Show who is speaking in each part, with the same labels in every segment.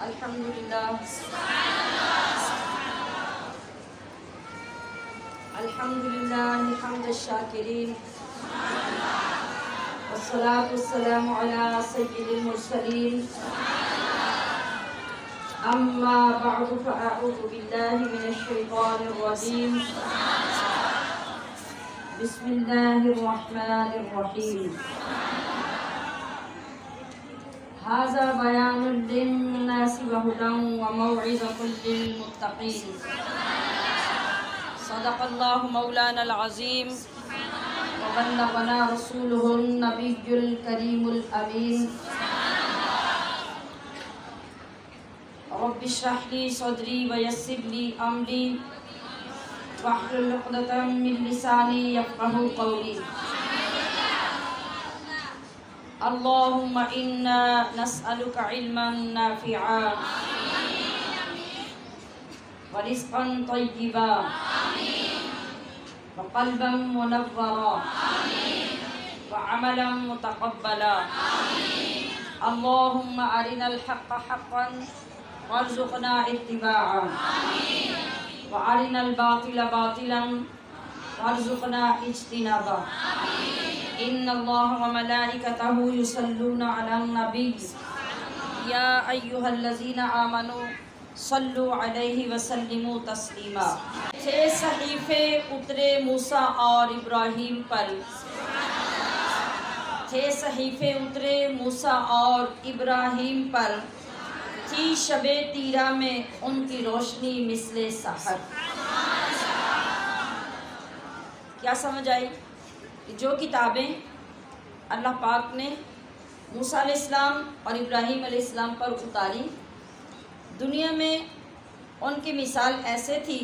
Speaker 1: الحمدللہ الحمدللہ حمد الشاکرین والصلاة والسلام علی سید المرسلین اما بعد فاعوذ باللہ من الشیطان الرجیم بسم اللہ الرحمن الرحیم ھذا بیان للناس وہدی وموعظۃ للمتقین صدق اللہ مولانا العظیم وبلغنا رسولہ النبی الکریم الامین رب اشرح لی صدری ویسر لی امری واحلل عقدۃ من لسانی یفقہوا قولی اللہم انا نسألک علما نافعا ورزقا طیبا وقلبا منورا وعملا متقبلا اللہم ارنا الحق حقا وارزقنا اتباعا وارنا الباطل باطلا وارزقنا اجتنابا ان اللہ وملائکتہ یصلون علی النبی یا ایہا الذین آمنوا صلوا علیہ وسلموا تسلیما۔ 6 صحیفے اترے موسیٰ اور ابراہیم پر 6 صحیفے اترے موسیٰ اور ابراہیم پر تھی شب تیرہ میں ان کی روشنی مثل سحر۔ کیا سمجھ آئی؟ جو کتابیں اللہ پاک نے موسیٰ علیہ السلام اور ابراہیم علیہ السلام پر اتاری، دنیا میں ان کی مثال ایسے تھی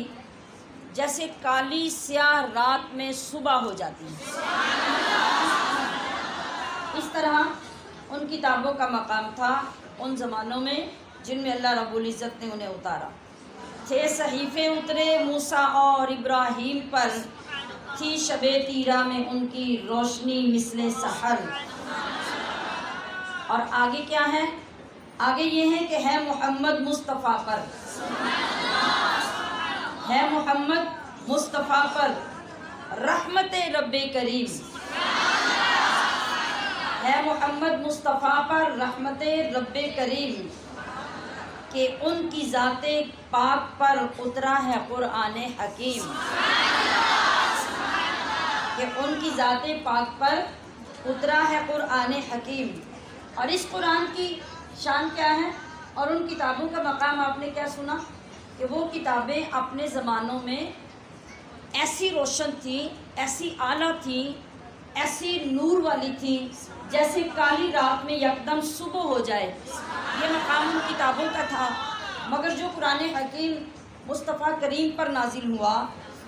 Speaker 1: جیسے کالی سیاہ رات میں صبح ہو جاتی ہے۔ اس طرح ان کتابوں کا مقام تھا ان زمانوں میں جن میں اللہ رب العزت نے انہیں اتارا۔ 6 صحیفے اترے موسیٰ اور ابراہیم پر تھی شب تیرہ میں ان کی روشنی مثل سحر۔ اور آگے کیا ہے؟ آگے یہ ہے کہ ہے محمد مصطفیٰ پر، ہے محمد مصطفیٰ پر رحمت رب کریم، ہے محمد مصطفیٰ پر رحمت رب کریم کہ ان کی ذات پاک پر اترا ہے قرآن حکیم، کہ ان کی ذات پاک پر اترا ہے قرآن حکیم۔ اور اس قرآن کی شان کیا ہے اور ان کتابوں کا مقام آپ نے کیا سنا کہ وہ کتابیں اپنے زمانوں میں ایسی روشن تھیں، ایسی اعلیٰ تھیں، ایسی نور والی تھیں جیسے کالی رات میں یکدم صبح ہو جائے۔ یہ مقام ان کتابوں کا تھا، مگر جو قرآن حکیم مصطفیٰ کریم پر نازل ہوا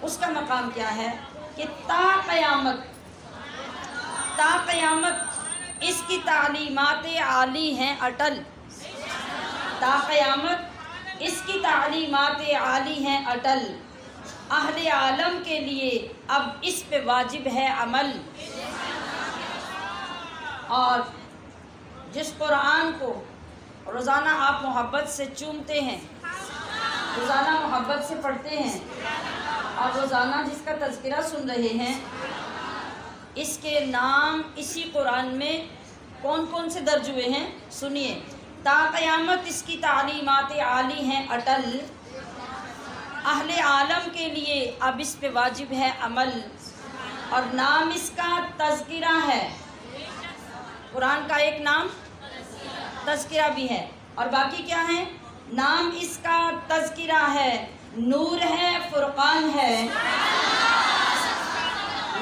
Speaker 1: اس کا مقام کیا ہے کہ تا قیامت اس کی تعلیمات عالی ہیں اٹل، تا قیامت اس کی تعلیمات عالی ہیں اٹل، اہل عالم کے لیے اب اس پہ واجب ہے عمل۔ اور جس قرآن کو روزانہ آپ محبت سے چومتے ہیں، روزانہ محبت سے پڑھتے ہیں اور روزانہ جس کا تذکرہ سن رہے ہیں، اس کے نام اسی قرآن میں کون کون سے درج ہوئے ہیں سنیے۔ تا قیامت اس کی تعلیمات عالی ہیں اٹل، اہل عالم کے لیے اب اس پہ واجب ہے عمل، اور نام اس کا تذکرہ ہے۔ قرآن کا ایک نام تذکرہ بھی ہے اور باقی کیا ہے؟ نام اس کا تذکرہ ہے، نور ہے، فرقان ہے۔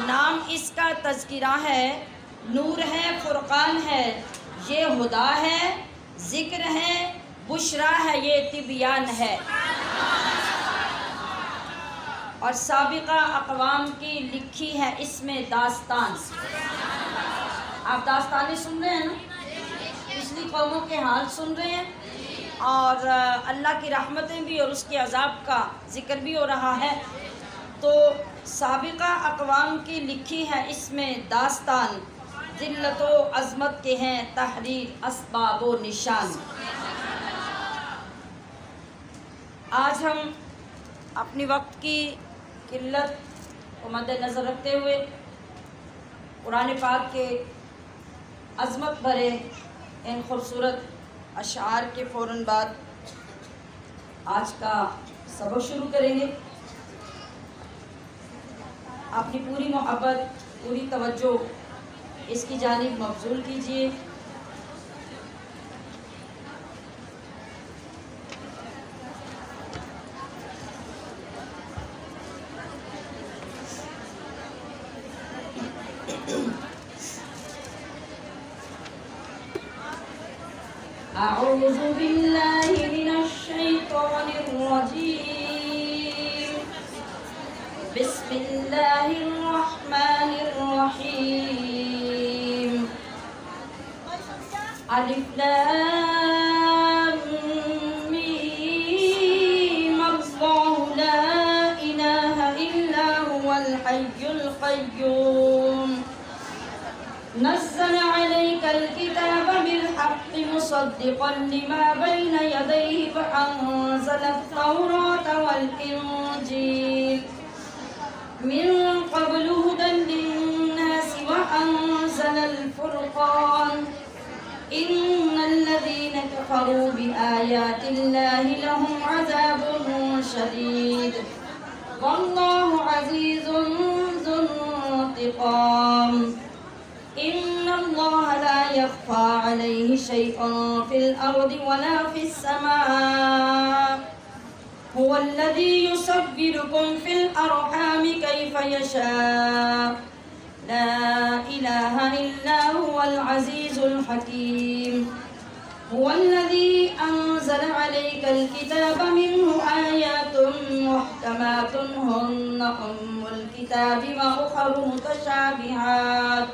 Speaker 1: نام اس کا تذکرہ ہے، نور ہے، فرقان ہے، یہ ہدا ہے، ذکر ہے، بشرا ہے، یہ تبیان ہے۔ اور سابقہ اقوام کی لکھی ہے اس میں داستان۔ آپ داستانیں سن رہے ہیں نا، پچھلی قوموں کے حال سن رہے ہیں، اور اللہ کی رحمتیں بھی اور اس کے عذاب کا ذکر بھی ہو رہا ہے۔ تو سابقہ اقوام کی لکھی ہے اس میں داستان، ذلت و عظمت کے ہیں تحریر اسباب و نشان۔ آج ہم اپنی وقت کی قلت کو مد نظر رکھتے ہوئے قرآن پاک کے عظمت بھرے ان خوبصورت اشعار کے فوراً بعد آج کا سبق شروع کریں گے۔ اپنی پوری محبت، پوری توجہ اس کی جانب مبذول کیجیے۔ اعوذ باللہ من الشیطان الرجیم، بسم اللہ الرحمن الرحیم، الف لام میم، اللہ لا الہ الا هو الحی القیوم، نزل عليك الكتاب بالحق مصدقا لما بين يديه وأنزل التوراة والإنجيل من قبل هدى للناس وأنزل الفرقان، إن الذين كفروا بآيات الله لهم عذاب شديد والله عزيز ذو انتقام، إن الله لا يخفى عليه شيء في الأرض ولا في السماء، هو الذي يصوركم في الأرحام كيف يشاء، لا إله إلا هو العزيز الحكيم، هو الذي أنزل عليك الكتاب منه آيات محكمات هن أم الكتاب وأخر متشابهات،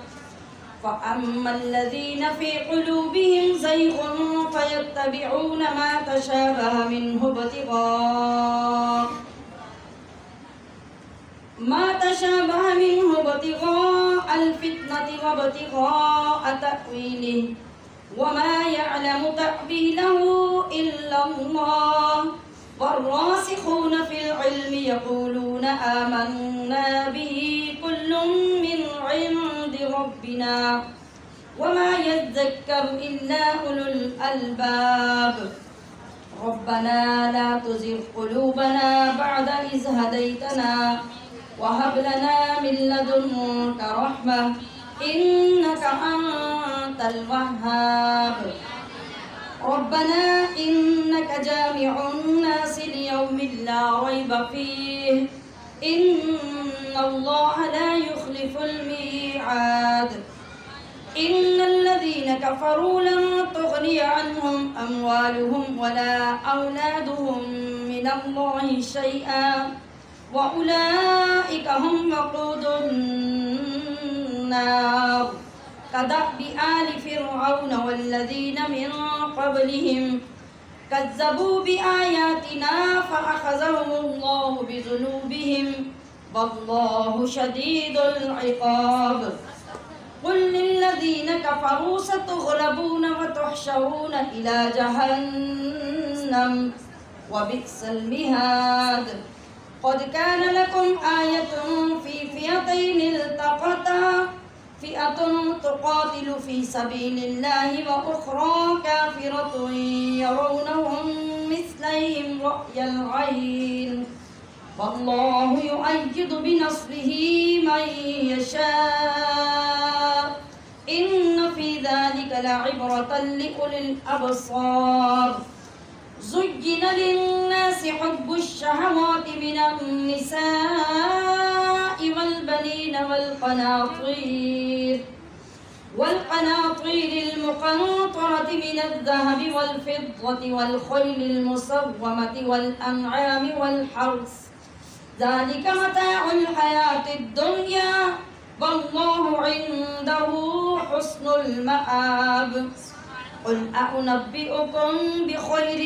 Speaker 1: فأما الذين في قلوبهم زيغ فيتبعون ما تشابه منه ابتغاء الفتنة وابتغاء تأويله وما يعلم تأويله إلا الله، والراسخون في العلم يقولون آمنا به كل من عند ربنا وما يذكر إلا أولو الألباب، ربنا لا تزغ قلوبنا بعد إذ هديتنا وهب لنا من لدنك رحمة إنك أنت الوهاب، ربنا إنك جامع الناس ليوم لا ريب فيه إن الله لا يخلف الميعاد، إن الذين كفروا لن تغني عنهم أموالهم ولا أولادهم من الله شيئا وأولئك هم وقود النار، كدأب آل فرعون والذين من قبلهم كذبوا بآياتنا فأخذهم الله بذنوبهم والله شديد العقاب، قل للذين كفروا ستغلبون وتحشرون إلى جهنم وبئس المهاد، قد كان لكم آية في فئتين التقتا، فئة تقاتل في سبيل الله وأخرى كافرة يرونهم مثليهم رأي العين، والله يؤيد بنصره من يشاء، إن في ذلك لعبرة لأولي الأبصار، زين للناس حب الشهوات من النساء والبنين والقناطير المقنطرة من الذهب والفضة والخيل المسومة والأنعام والحرث، ذلك متاع الحياة الدنيا والله عنده حسن المآب، قل أنبئكم بخير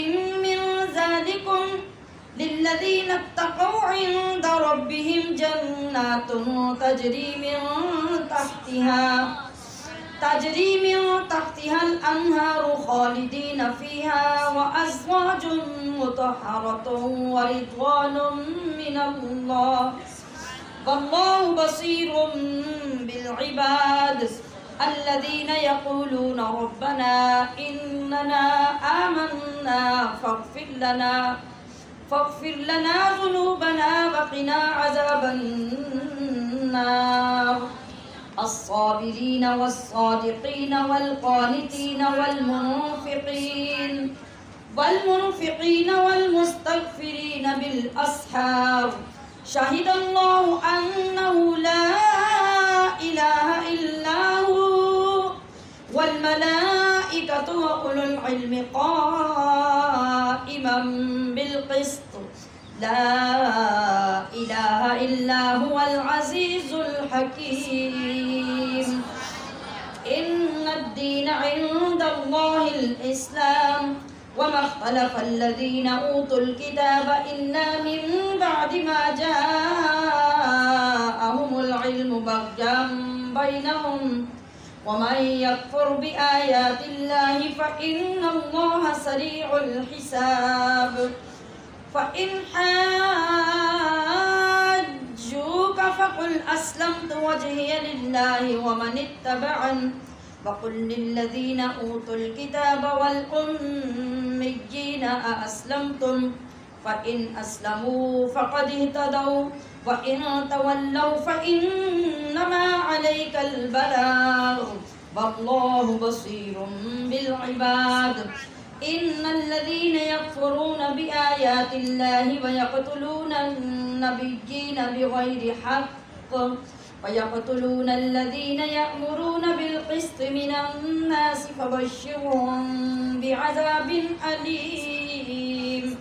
Speaker 1: من ذلكم للذين اتقوا عند ربهم جنات تجري من تجری من تحتها الانہار خالدین فیہا وازواج مطہرۃ ورضوان من اللہ واللہ بصیر بالعباد الذین یقولون ربنا اننا آمنا فاغفر لنا ذنوبنا وقنا عذاب النار الصابرين والصادقين والقانتين والمنفقين والمستغفرين بالأسحار شهد الله أنه لا إله إلا هو والملائكة وأولو العلم قائما بالقسط لا إله إلا هو العزيز الحكيم إن الدين عند الله الإسلام وما اختلف الذين أوتوا الكتاب إلا من بعد ما جاءهم العلم بغيا بينهم ومن يكفر بآيات الله فإن الله سريع الحساب فإن حاجوك فقل أسلمت وجهي لله ومن اتبعني وقل للذين أوتوا الكتاب والأميين أأسلمتم فإن أسلموا فقد اهتدوا وإن تولوا فإنما عليك البلاغ والله بصير بالعباد إن الذين يكفرون بآيات الله ويقتلون النبيين بغير حق ويقتلون الذين يأمرون بالقسط من الناس فبشرهم بعذاب أليم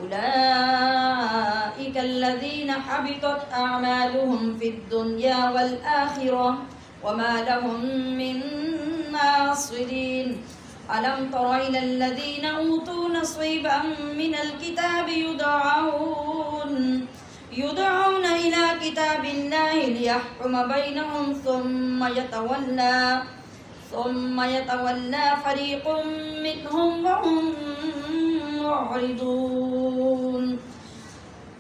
Speaker 1: أولئك الذين حبطت أعمالهم في الدنيا والآخرة وما لهم من ناصرين ألم تر إلى الذين أوتوا نصيبا من الكتاب يدعون إلى كتاب الله ليحكم بينهم ثم يتولى فريق منهم وهم معرضون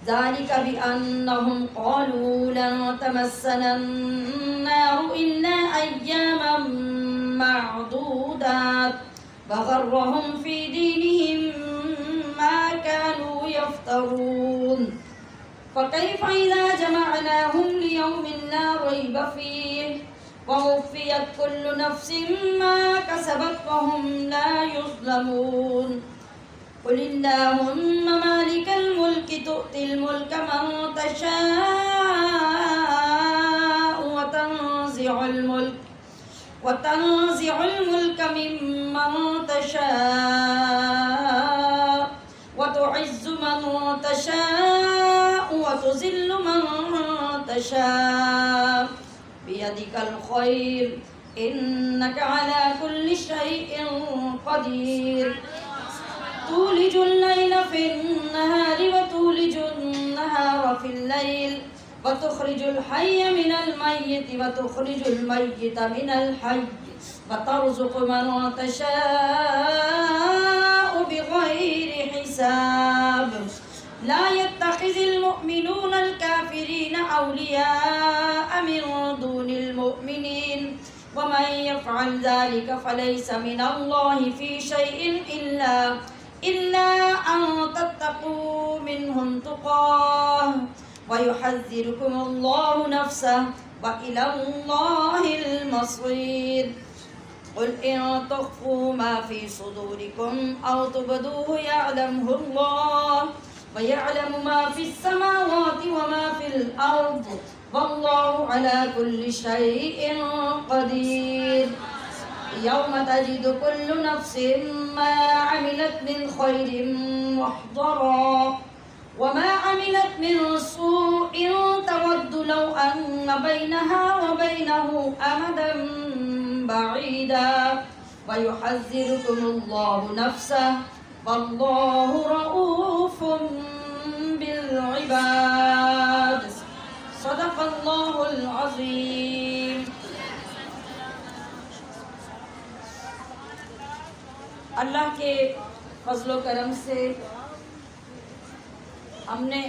Speaker 1: ذلك بأنهم قالوا لن تمسنا النار إلا أياما معدودات وغرهم في دينهم ما كانوا يفترون فكيف إذا جمعناهم ليوم لا ريب فيه ووفيت كل نفس ما كسبت وهم لا يظلمون قل اللهم مالك الملك تؤتي الملك من تشاء وتنزع الملك ممن تشاء وتعز من تشاء وتذل من تشاء بيدك الخير إنك على كل شيء قدير تولج الليل في النهار وتولج النهار في الليل وتخرج الحي من الميت وتخرج الميت من الحي وترزق من تشاء بغير حساب لا يتخذ المؤمنون الكافرين أولياء من دون المؤمنين ومن يفعل ذلك فليس من الله في شيء إلا أن تتقوا منهم تقاه ويحذركم الله نفسه وإلى الله المصير قل إن تخفوا ما في صدوركم أو تبدوه يعلمه الله ويعلم ما في السماوات وما في الأرض والله على كل شيء قدير يوم تجد كل نفس ما عملت من خير محضرا وما عملت من سوء تود لو أن بينها وبينه أمدا بعيدا ويحذركم الله نفسه والله رؤوف بالعباد صدق الله العظيم. اللہ کے فضل و کرم سے ہم نے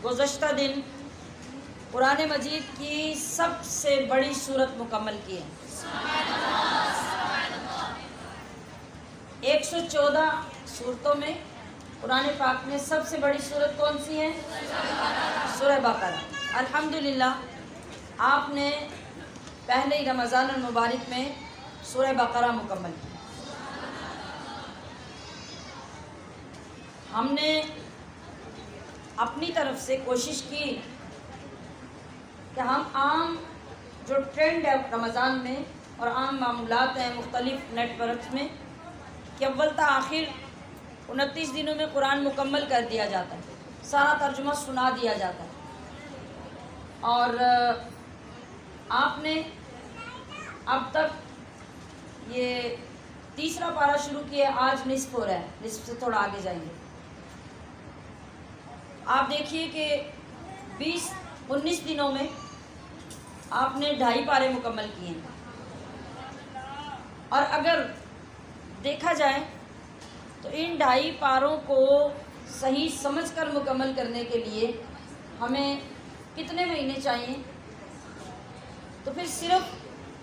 Speaker 1: گزشتہ دن قرآن مجید کی سب سے بڑی سورت مکمل کی ہے۔ 114 سورتوں میں قرآن پاک میں سب سے بڑی سورت کون سی ہے؟ سورہ بقرہ۔ الحمدللہ آپ نے پہلے ہی رمضان المبارک میں سورہ بقرہ مکمل کی۔ ہم نے اپنی طرف سے کوشش کی کہ ہم عام جو ٹرینڈ ہے رمضان میں اور عام معمولات ہیں مختلف نیٹ ورکس میں کہ اول تا آخر 29 دنوں میں قرآن مکمل کر دیا جاتا ہے، سارا ترجمہ سنا دیا جاتا ہے، اور آپ نے اب تک یہ تیسرا پارہ شروع کیا، آج نصف ہو رہا ہے، نصف سے تھوڑا آگے جائیں گے۔ آپ دیکھیے کہ 19 دنوں میں آپ نے 2.5 پارے مکمل کیے ہیں، اور اگر دیکھا جائے تو ان 2.5 پاروں کو صحیح سمجھ کر مکمل کرنے کے لیے ہمیں کتنے مہینے چاہیے؟ تو پھر صرف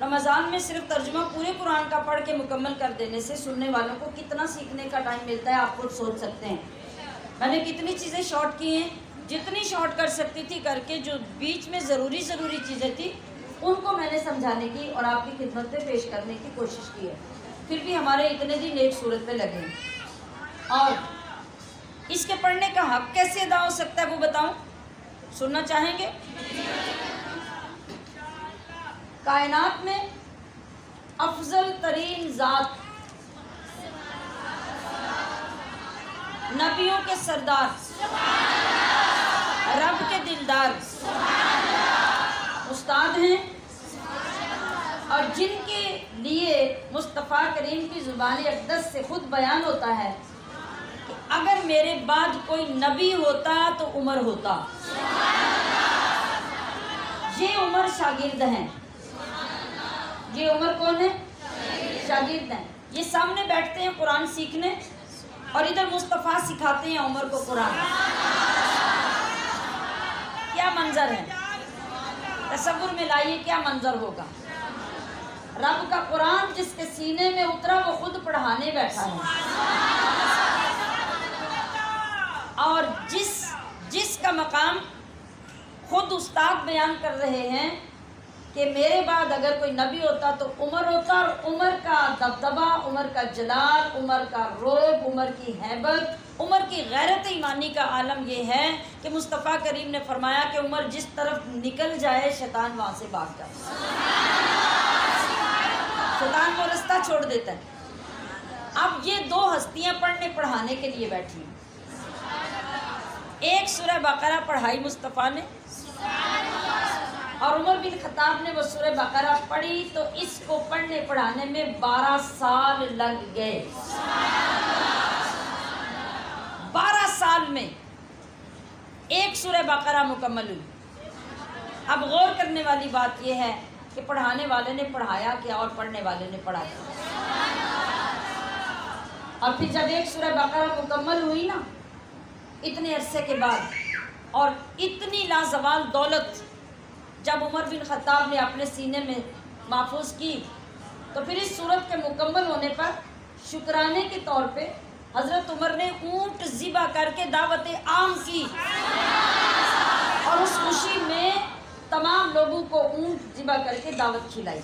Speaker 1: رمضان میں صرف ترجمہ پورے قرآن کا پڑھ کے مکمل کر دینے سے سننے والوں کو کتنا سیکھنے کا ٹائم ملتا ہے، آپ خود سوچ سکتے ہیں۔ میں نے کتنی چیزیں شارٹ کی ہیں، جتنی شارٹ کر سکتی تھی کر کے، جو بیچ میں ضروری چیزیں تھی ان کو میں نے سمجھانے کی اور آپ کی خدمت میں پیش کرنے کی کوشش کی ہے۔ پھر بھی ہمارے اتنے دن ایک صورت پہ لگے ہیں، اور اس کے پڑھنے کا حق کیسے ادا ہو سکتا ہے وہ بتاؤں؟ سننا چاہیں گے؟ کائنات میں افضل ترین ذات، نبیوں کے سردار، رب کے دلدار استاد ہیں، اور جن کے لیے مصطفیٰ کریم کی زبان اقدس سے خود بیان ہوتا ہے کہ اگر میرے بعد کوئی نبی ہوتا تو عمر ہوتا۔ یہ عمر شاگرد ہیں، یہ عمر کون ہے؟ شاگرد ہیں۔ یہ سامنے بیٹھتے ہیں قرآن سیکھنے، اور ادھر مصطفیٰ سکھاتے ہیں عمر کو قرآن۔ کیا منظر ہے، تصور میں لائیے کیا منظر ہوگا۔ رب کا قرآن جس کے سینے میں اترا وہ خود پڑھانے بیٹھا ہے، اور جس کا مقام خود استاد بیان کر رہے ہیں کہ میرے بعد اگر کوئی نبی ہوتا تو عمر ہوتا، اور عمر کا دبدبہ، عمر کا جلال، عمر کا رعب، عمر کی ہیبت، عمر کی غیرت ایمانی کا عالم یہ ہے کہ مصطفیٰ کریم نے فرمایا کہ عمر جس طرف نکل جائے شیطان وہاں سے بھاگ جائے، شیطان وہ رستہ چھوڑ دیتا ہے۔ اب یہ 2 ہستیاں پڑھنے پڑھانے کے لیے بیٹھی ہیں۔ ایک سورہ بقرہ پڑھائی مصطفیٰ نے، اور عمر بن خطاب نے وہ سورہ بقرہ پڑھی تو اس کو پڑھنے پڑھانے میں 12 سال لگ گئے۔ 12 سال میں ایک سورہ بقرہ مکمل ہوئی۔ اب غور کرنے والی بات یہ ہے کہ پڑھانے والے نے پڑھایا کیا اور پڑھنے والے نے پڑھایا، اور پھر جب ایک سورہ بقرہ مکمل ہوئی نا اتنے عرصے کے بعد، اور اتنی لازوال دولت جب عمر بن خطاب نے اپنے سینے میں محفوظ کی، تو پھر اس سورت کے مکمل ہونے پر شکرانے کے طور پہ حضرت عمر نے اونٹ ذبح کر کے دعوت عام کی، اور اس خوشی میں تمام لوگوں کو اونٹ ذبح کر کے دعوت کھلائی۔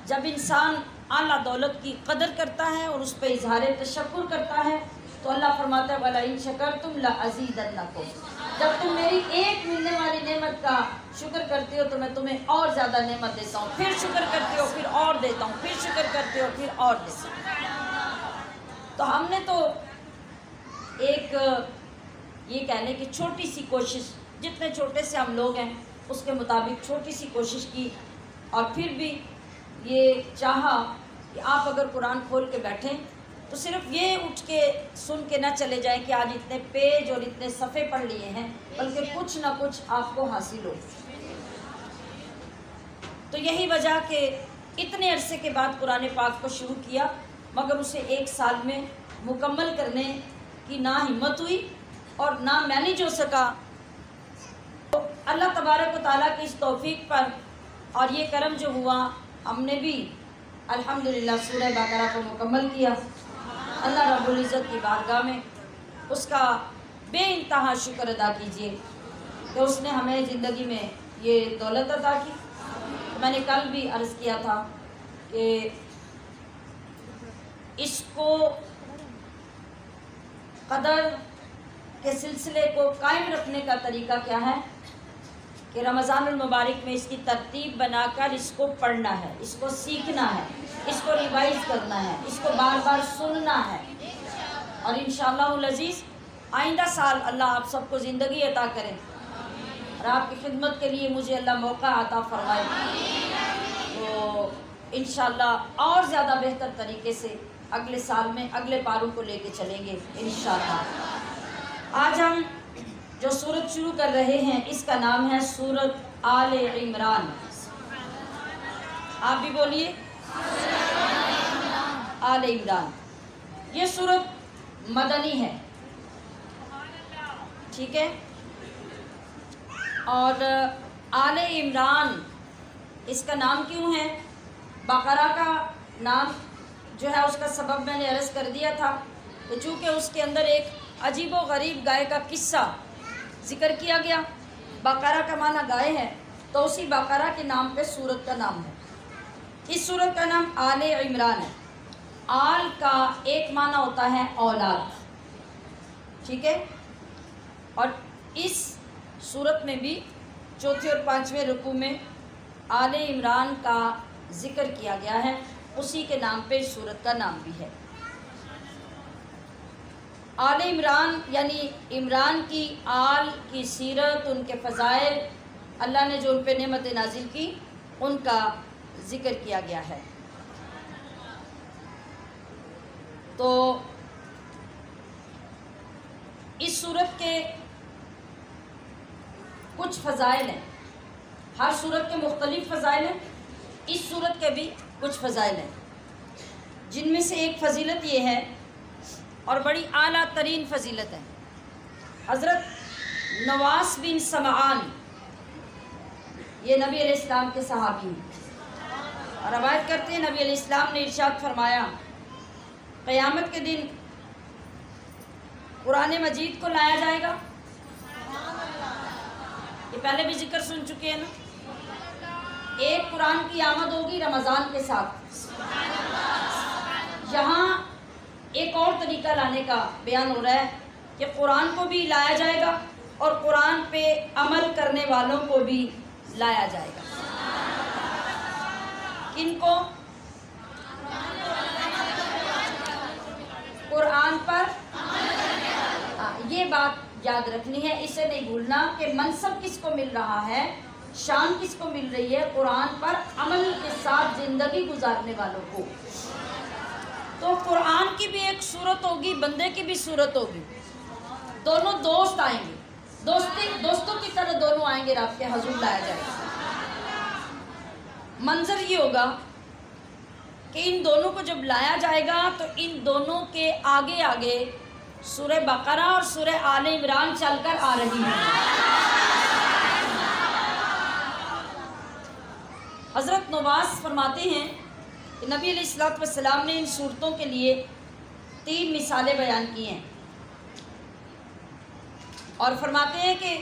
Speaker 1: جب انسان اعلیٰ دولت کی قدر کرتا ہے اور اس پہ اظہار تشکر کرتا ہے تو اللہ فرماتا ہے وَلَئِن شَكَرْتُمْ لَأَزِيدَنَّكُمْ، جب تم میری ایک ملنے والی نعمت کا شکر کرتے ہو تو میں تمہیں اور زیادہ نعمت دیتا ہوں، پھر شکر کرتے ہو پھر اور دیتا ہوں، پھر شکر کرتے ہو پھر اور دیتا ہوں۔ تو ہم نے تو ایک یہ کہہ لیں کہ چھوٹی سی کوشش، جتنے چھوٹے سے ہم لوگ ہیں اس کے مطابق چھوٹی سی کوشش کی، اور پھر بھی یہ چاہا کہ آپ اگر قرآن کھول کے بیٹھیں تو صرف یہ اٹھ کے سن کے نہ چلے جائیں کہ آج اتنے پیج اور اتنے صفحے پڑھ لیے ہیں، بلکہ کچھ نہ کچھ آپ کو حاصل ہو۔ تو یہی وجہ کہ اتنے عرصے کے بعد قرآن پاک کو شروع کیا، مگر اسے 1 سال میں مکمل کرنے کی نہ ہمت ہوئی اور نہ میں نے جو سکا۔ تو اللہ تبارک و تعالیٰ کی اس توفیق پر اور یہ کرم جو ہوا، ہم نے بھی الحمدللہ سورہ بقرہ کو مکمل کیا۔ اللہ رب العزت کی بارگاہ میں اس کا بے انتہا شکر ادا کیجیے کہ اس نے ہمیں زندگی میں یہ دولت عطا کی۔ میں نے کل بھی عرض کیا تھا کہ اس کو قدر کے سلسلے کو قائم رکھنے کا طریقہ کیا ہے کہ رمضان المبارک میں اس کی ترتیب بنا کر اس کو پڑھنا ہے، اس کو سیکھنا ہے، اس کو ریوائز کرنا ہے، اس کو بار بار سننا ہے، اور انشاءاللہ العزیز آئندہ سال اللہ آپ سب کو زندگی عطا کرے اور آپ کی خدمت کے لیے مجھے اللہ موقع عطا فرمائے، تو انشاءاللہ اور زیادہ بہتر طریقے سے اگلے سال میں اگلے پاروں کو لے کے چلیں گے انشاءاللہ۔ آج ہم جو سورت شروع کر رہے ہیں اس کا نام ہے سورت آل عمران۔ آپ بھی بولیے آل عمران۔ یہ سورت مدنی ہے، ٹھیک ہے، اور آل عمران اس کا نام کیوں ہے؟ بقرہ کا نام جو ہے اس کا سبب میں نے عرض کر دیا تھا کہ چونکہ اس کے اندر ایک عجیب و غریب گائے کا قصہ ذکر کیا گیا، بقرہ کا معنی گائے ہے، تو اسی بقرہ کے نام پہ سورت کا نام ہے۔ اس سورت کا نام آل عمران ہے۔ آل کا ایک معنی ہوتا ہے اولاد، ٹھیک ہے، اور اس سورت میں بھی چوتھے اور 5ویں رکوع میں آل عمران کا ذکر کیا گیا ہے، اسی کے نام پہ اس سورت کا نام بھی ہے۔ آل عمران یعنی عمران کی آل کی سیرت، ان کے فضائل، اللہ نے جو ان پہ نعمت نازل کی ان کا ذکر کیا گیا ہے۔ تو اس سورت کے کچھ فضائل ہیں، ہر سورت کے مختلف فضائل ہیں، اس سورت کے بھی کچھ فضائل ہیں، جن میں سے ایک فضیلت یہ ہے اور بڑی اعلیٰ ترین فضیلت ہے۔ حضرت نواس بن سمعان، یہ نبی علیہ السلام کے صحابی ہیں، اور روایت کرتے ہیں نبی علیہ السلام نے ارشاد فرمایا قیامت کے دن قرآن مجید کو لایا جائے گا۔ یہ پہلے بھی ذکر سن چکے ہیں نا، ایک قرآن کی آمد ہوگی رمضان کے ساتھ، یہاں ایک اور طریقہ لانے کا بیان ہو رہا ہے کہ قرآن کو بھی لایا جائے گا اور قرآن پہ عمل کرنے والوں کو بھی لایا جائے گا۔ کن کو؟ قرآن پر یہ بات یاد رکھنی ہے، اسے نہیں بھولنا کہ منصب کس کو مل رہا ہے، شان کس کو مل رہی ہے؟ قرآن پر عمل کے ساتھ زندگی گزارنے والوں کو۔ تو قرآن کی بھی ایک صورت ہوگی، بندے کی بھی صورت ہوگی، دونوں دوست آئیں گے، دوستوں کی طرح دونوں آئیں گے، رب کے حضور لایا جائے گا۔ منظر یہ ہوگا کہ ان دونوں کو جب لایا جائے گا تو ان دونوں کے آگے آگے سورہ بقرہ اور سورہ آل عمران چل کر آ رہی ہے۔ حضرت نواس فرماتے ہیں کہ نبی علیہ السلام نے ان صورتوں کے لیے 3 مثالیں بیان کی ہیں، اور فرماتے ہیں کہ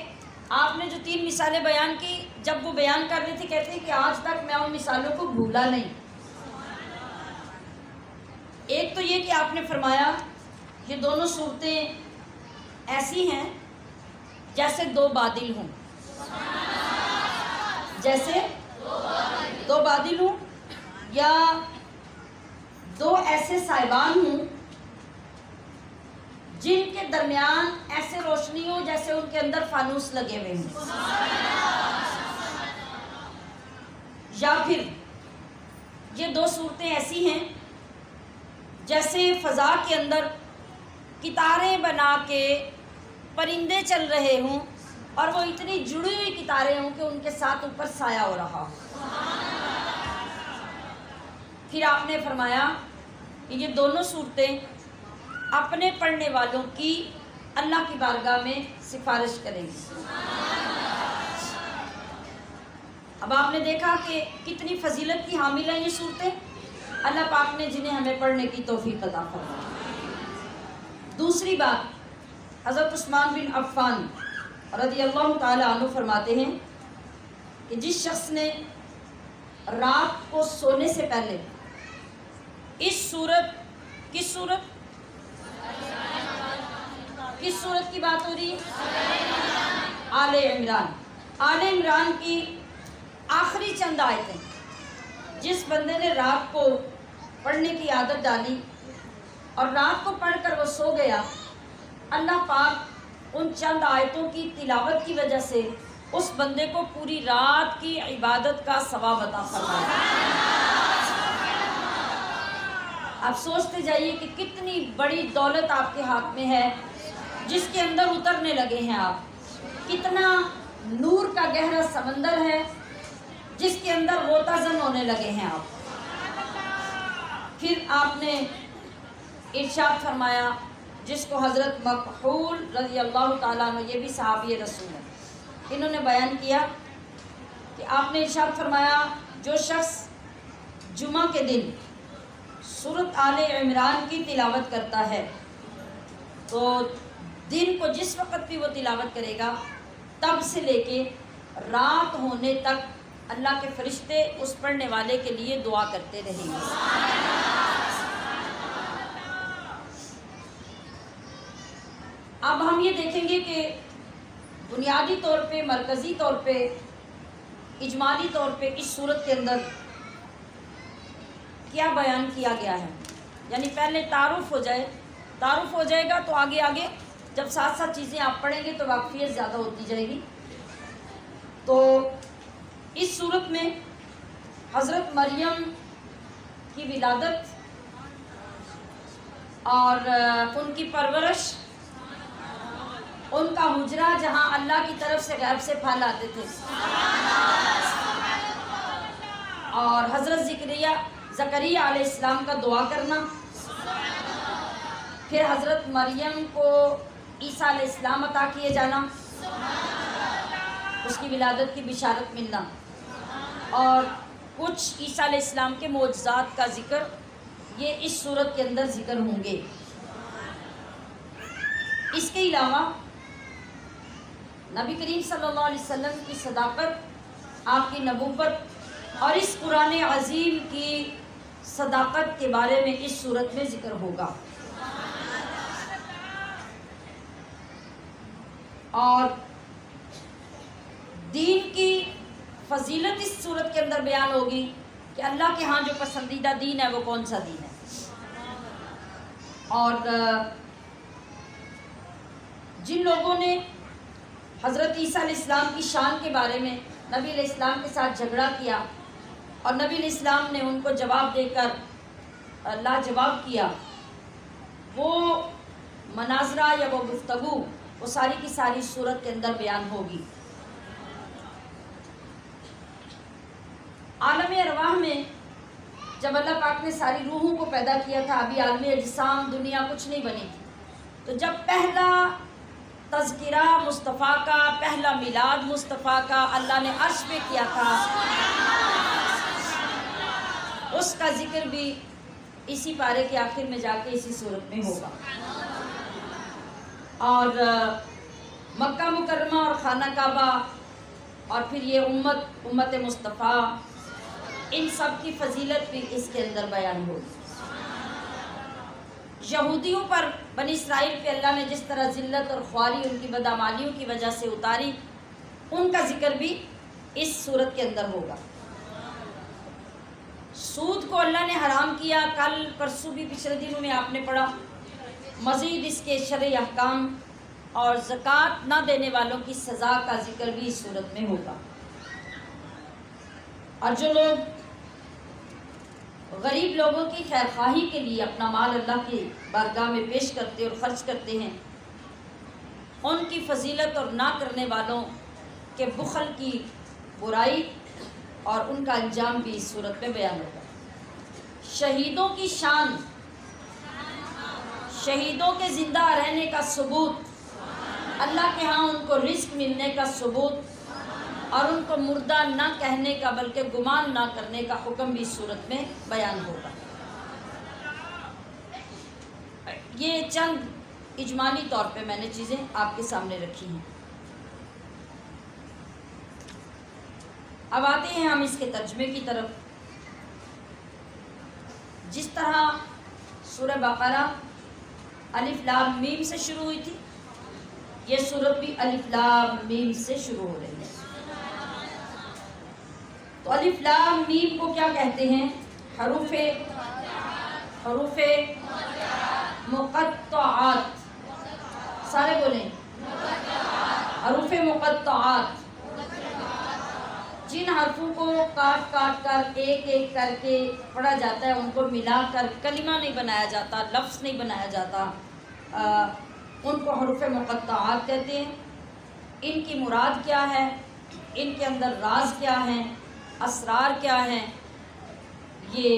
Speaker 1: آپ نے جو 3 مثالیں بیان کی، جب وہ بیان کر رہے تھے کہتے ہیں کہ آج تک میں ان مثالوں کو بھولا نہیں۔ ایک تو یہ کہ آپ نے فرمایا یہ دونوں صورتیں ایسی ہیں جیسے 2 بادل ہوں، جیسے 2 بادل ہوں، یا 2 ایسے صاحبان ہوں جن کے درمیان ایسے روشنی ہو جیسے ان کے اندر فانوس لگے ہوئے ہوں، یا پھر یہ 2 صورتیں ایسی ہیں جیسے فضا کے اندر کتاریں بنا کے پرندے چل رہے ہوں اور وہ اتنی جڑی ہوئی کتاریں ہوں کہ ان کے ساتھ اوپر سایہ ہو رہا ہو۔ پھر آپ نے فرمایا کہ یہ دونوں صورتیں اپنے پڑھنے والوں کی اللہ کی بارگاہ میں سفارش کریں گی۔ اب آپ نے دیکھا کہ کتنی فضیلت کی حامل ہیں یہ صورتیں، اللہ پاک نے جنہیں ہمیں پڑھنے کی توفیق عطا فرمائی۔ دوسری بات، حضرت عثمان بن عفان رضی اللہ تعالی عنہ فرماتے ہیں کہ جس شخص نے رات کو سونے سے پہلے اس صورت، کس صورت کی بات ہو رہی ہے؟ آل عمران، آل عمران کی آخری چند آیتیں جس بندے نے رات کو پڑھنے کی عادت ڈالی اور رات کو پڑھ کر وہ سو گیا، اللہ پاک ان چند آیتوں کی تلاوت کی وجہ سے اس بندے کو پوری رات کی عبادت کا ثواب عطا فرمائے۔ آپ سوچتے جائیے کہ کتنی بڑی دولت آپ کے ہاتھ میں ہے جس کے اندر اترنے لگے ہیں آپ، کتنا نور کا گہرا سمندر ہے جس کے اندر غوطہ زن ہونے لگے ہیں آپ۔ پھر آپ نے ارشاد فرمایا، جس کو حضرت مکحول رضی اللہ تعالیٰ عنہ، یہ بھی صحابی رسول ہے، انہوں نے بیان کیا کہ آپ نے ارشاد فرمایا جو شخص جمعہ کے دن سورۃ آل عمران کی تلاوت کرتا ہے تو دن کو جس وقت بھی وہ تلاوت کرے گا تب سے لے کے رات ہونے تک اللہ کے فرشتے اس پڑھنے والے کے لیے دعا کرتے رہیں گے۔ اب ہم یہ دیکھیں گے کہ بنیادی طور پہ، مرکزی طور پہ، اجمالی طور پہ اس صورت کے اندر کیا بیان کیا گیا ہے۔ یعنی پہلے تعارف ہو جائے گا تو آگے جب ساتھ ساتھ چیزیں آپ پڑھیں گے تو واقفیت زیادہ ہوتی جائے گی۔ تو اس صورت میں حضرت مریم کی ولادت اور ان کی پرورش، ان کا حجرہ جہاں اللہ کی طرف سے غیب سے پھل آتے تھے، اور حضرت زکریا علیہ السلام کا دعا کرنا، پھر حضرت مریم کو عیسیٰ علیہ السلام عطا کیے جانا، اس کی ولادت کی بشارت ملنا، اور کچھ عیسیٰ علیہ السلام کے معجزات کا ذکر، یہ اس صورت کے اندر ذکر ہوں گے۔ اس کے علاوہ نبی کریم صلی اللہ علیہ وسلم کی صداقت، آپ کی نبوت اور اس قرآن عظیم کی صداقت کے بارے میں اس صورت میں ذکر ہوگا، اور دین کی فضیلت اس صورت کے اندر بیان ہوگی کہ اللہ کے ہاں جو پسندیدہ دین ہے وہ کون سا دین ہے۔ اور جن لوگوں نے حضرت عیسیٰ علیہ السلام کی شان کے بارے میں نبی علیہ السلام کے ساتھ جھگڑا کیا اور نبی علیہ السلام نے ان کو جواب دے کر لاجواب کیا، وہ مناظرہ یا وہ گفتگو وہ ساری کی ساری صورت کے اندر بیان ہوگی۔ عالم ارواح میں جب اللہ پاک نے ساری روحوں کو پیدا کیا تھا، ابھی عالم اجسام دنیا کچھ نہیں بنی تھی، تو جب پہلا تذکرہ مصطفیٰ کا، پہلا میلاد مصطفیٰ کا اللہ نے عرش پہ کیا تھا، اس کا ذکر بھی اسی پارے کے آخر میں جا کے اسی صورت میں ہوگا۔ اور مکہ مکرمہ اور خانہ کعبہ اور پھر یہ امت مصطفیٰ، ان سب کی فضیلت بھی اس کے اندر بیان ہوگی۔ یہودیوں پر، بنی اسرائیل پہ اللہ نے جس طرح ذلت اور خواری ان کی بدعمالیوں کی وجہ سے اتاری، ان کا ذکر بھی اس صورت کے اندر ہوگا۔ سود کو اللہ نے حرام کیا، کل پرسوں بھی پچھلے دنوں میں آپ نے پڑھا، مزید اس کے شرعی احکام اور زکوٰۃ نہ دینے والوں کی سزا کا ذکر بھی اس صورت میں ہوگا۔ اور جو لوگ غریب لوگوں کی خیرخواہی کے لیے اپنا مال اللہ کی بارگاہ میں پیش کرتے اور خرچ کرتے ہیں، ان کی فضیلت اور نہ کرنے والوں کے بخل کی برائی اور ان کا انجام بھی اس صورت میں بیان ہوگا۔ شہیدوں کی شان، شہیدوں کے زندہ رہنے کا ثبوت، اللہ کے ہاں ان کو رزق ملنے کا ثبوت اور ان کو مردہ نہ کہنے کا بلکہ گمان نہ کرنے کا حکم بھی اس صورت میں بیان ہوگا۔ یہ چند اجمالی طور پہ میں نے چیزیں آپ کے سامنے رکھی ہیں۔ اب آتے ہیں ہم اس کے ترجمے کی طرف۔ جس طرح سورہ بقرہ الف لام میم سے شروع ہوئی تھی، یہ سورت بھی الف لام میم سے شروع ہو رہی ہے۔ تو الف لام میم کو کیا کہتے ہیں؟ حروف مقطعات، سارے بولیں، حروف مقطعات، جن حرفوں کو کاٹ کاٹ کر ایک ایک کر کے پڑھا جاتا ہے، ان کو ملا کر کلمہ نہیں بنایا جاتا، لفظ نہیں بنایا جاتا، ان کو حروف مقطعات کہتے ہیں۔ ان کی مراد کیا ہے، ان کے اندر راز کیا ہیں، اسرار کیا ہیں، یہ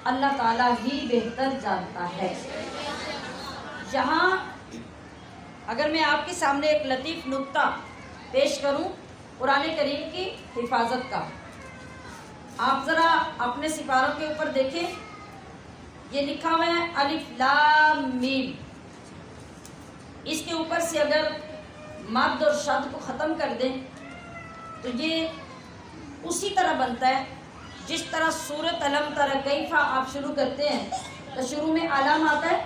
Speaker 1: اللہ تعالیٰ ہی بہتر جانتا ہے۔ یہاں اگر میں آپ کے سامنے ایک لطیف نکتہ پیش کروں قرآن کریم کی حفاظت کا، آپ ذرا اپنے سپاروں کے اوپر دیکھیں، یہ لکھا ہوا ہے الف لام میم۔ اس کے اوپر سے اگر مد اور شد کو ختم کر دیں تو یہ اسی طرح بنتا ہے جس طرح سورۃ الم تر کیف آپ شروع کرتے ہیں تو شروع میں علم آتا ہے،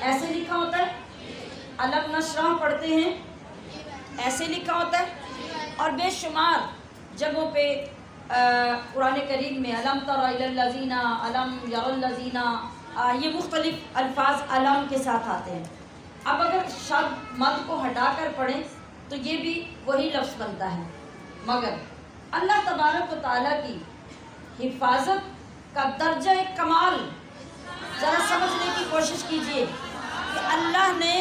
Speaker 1: ایسے لکھا ہوتا ہے۔ علم نشرح پڑھتے ہیں، ایسے لکھا ہوتا ہے۔ اور بے شمار جگہوں پہ قرآن کریم میں علم تر الی الذین، علم یر الذین، یہ مختلف الفاظ علم کے ساتھ آتے ہیں۔ اب اگر شد مد کو ہٹا کر پڑھیں تو یہ بھی وہی لفظ بنتا ہے، مگر اللہ تبارک و تعالیٰ کی حفاظت کا درجہ کمال ذرا سمجھنے کی کوشش کیجئے کہ اللہ نے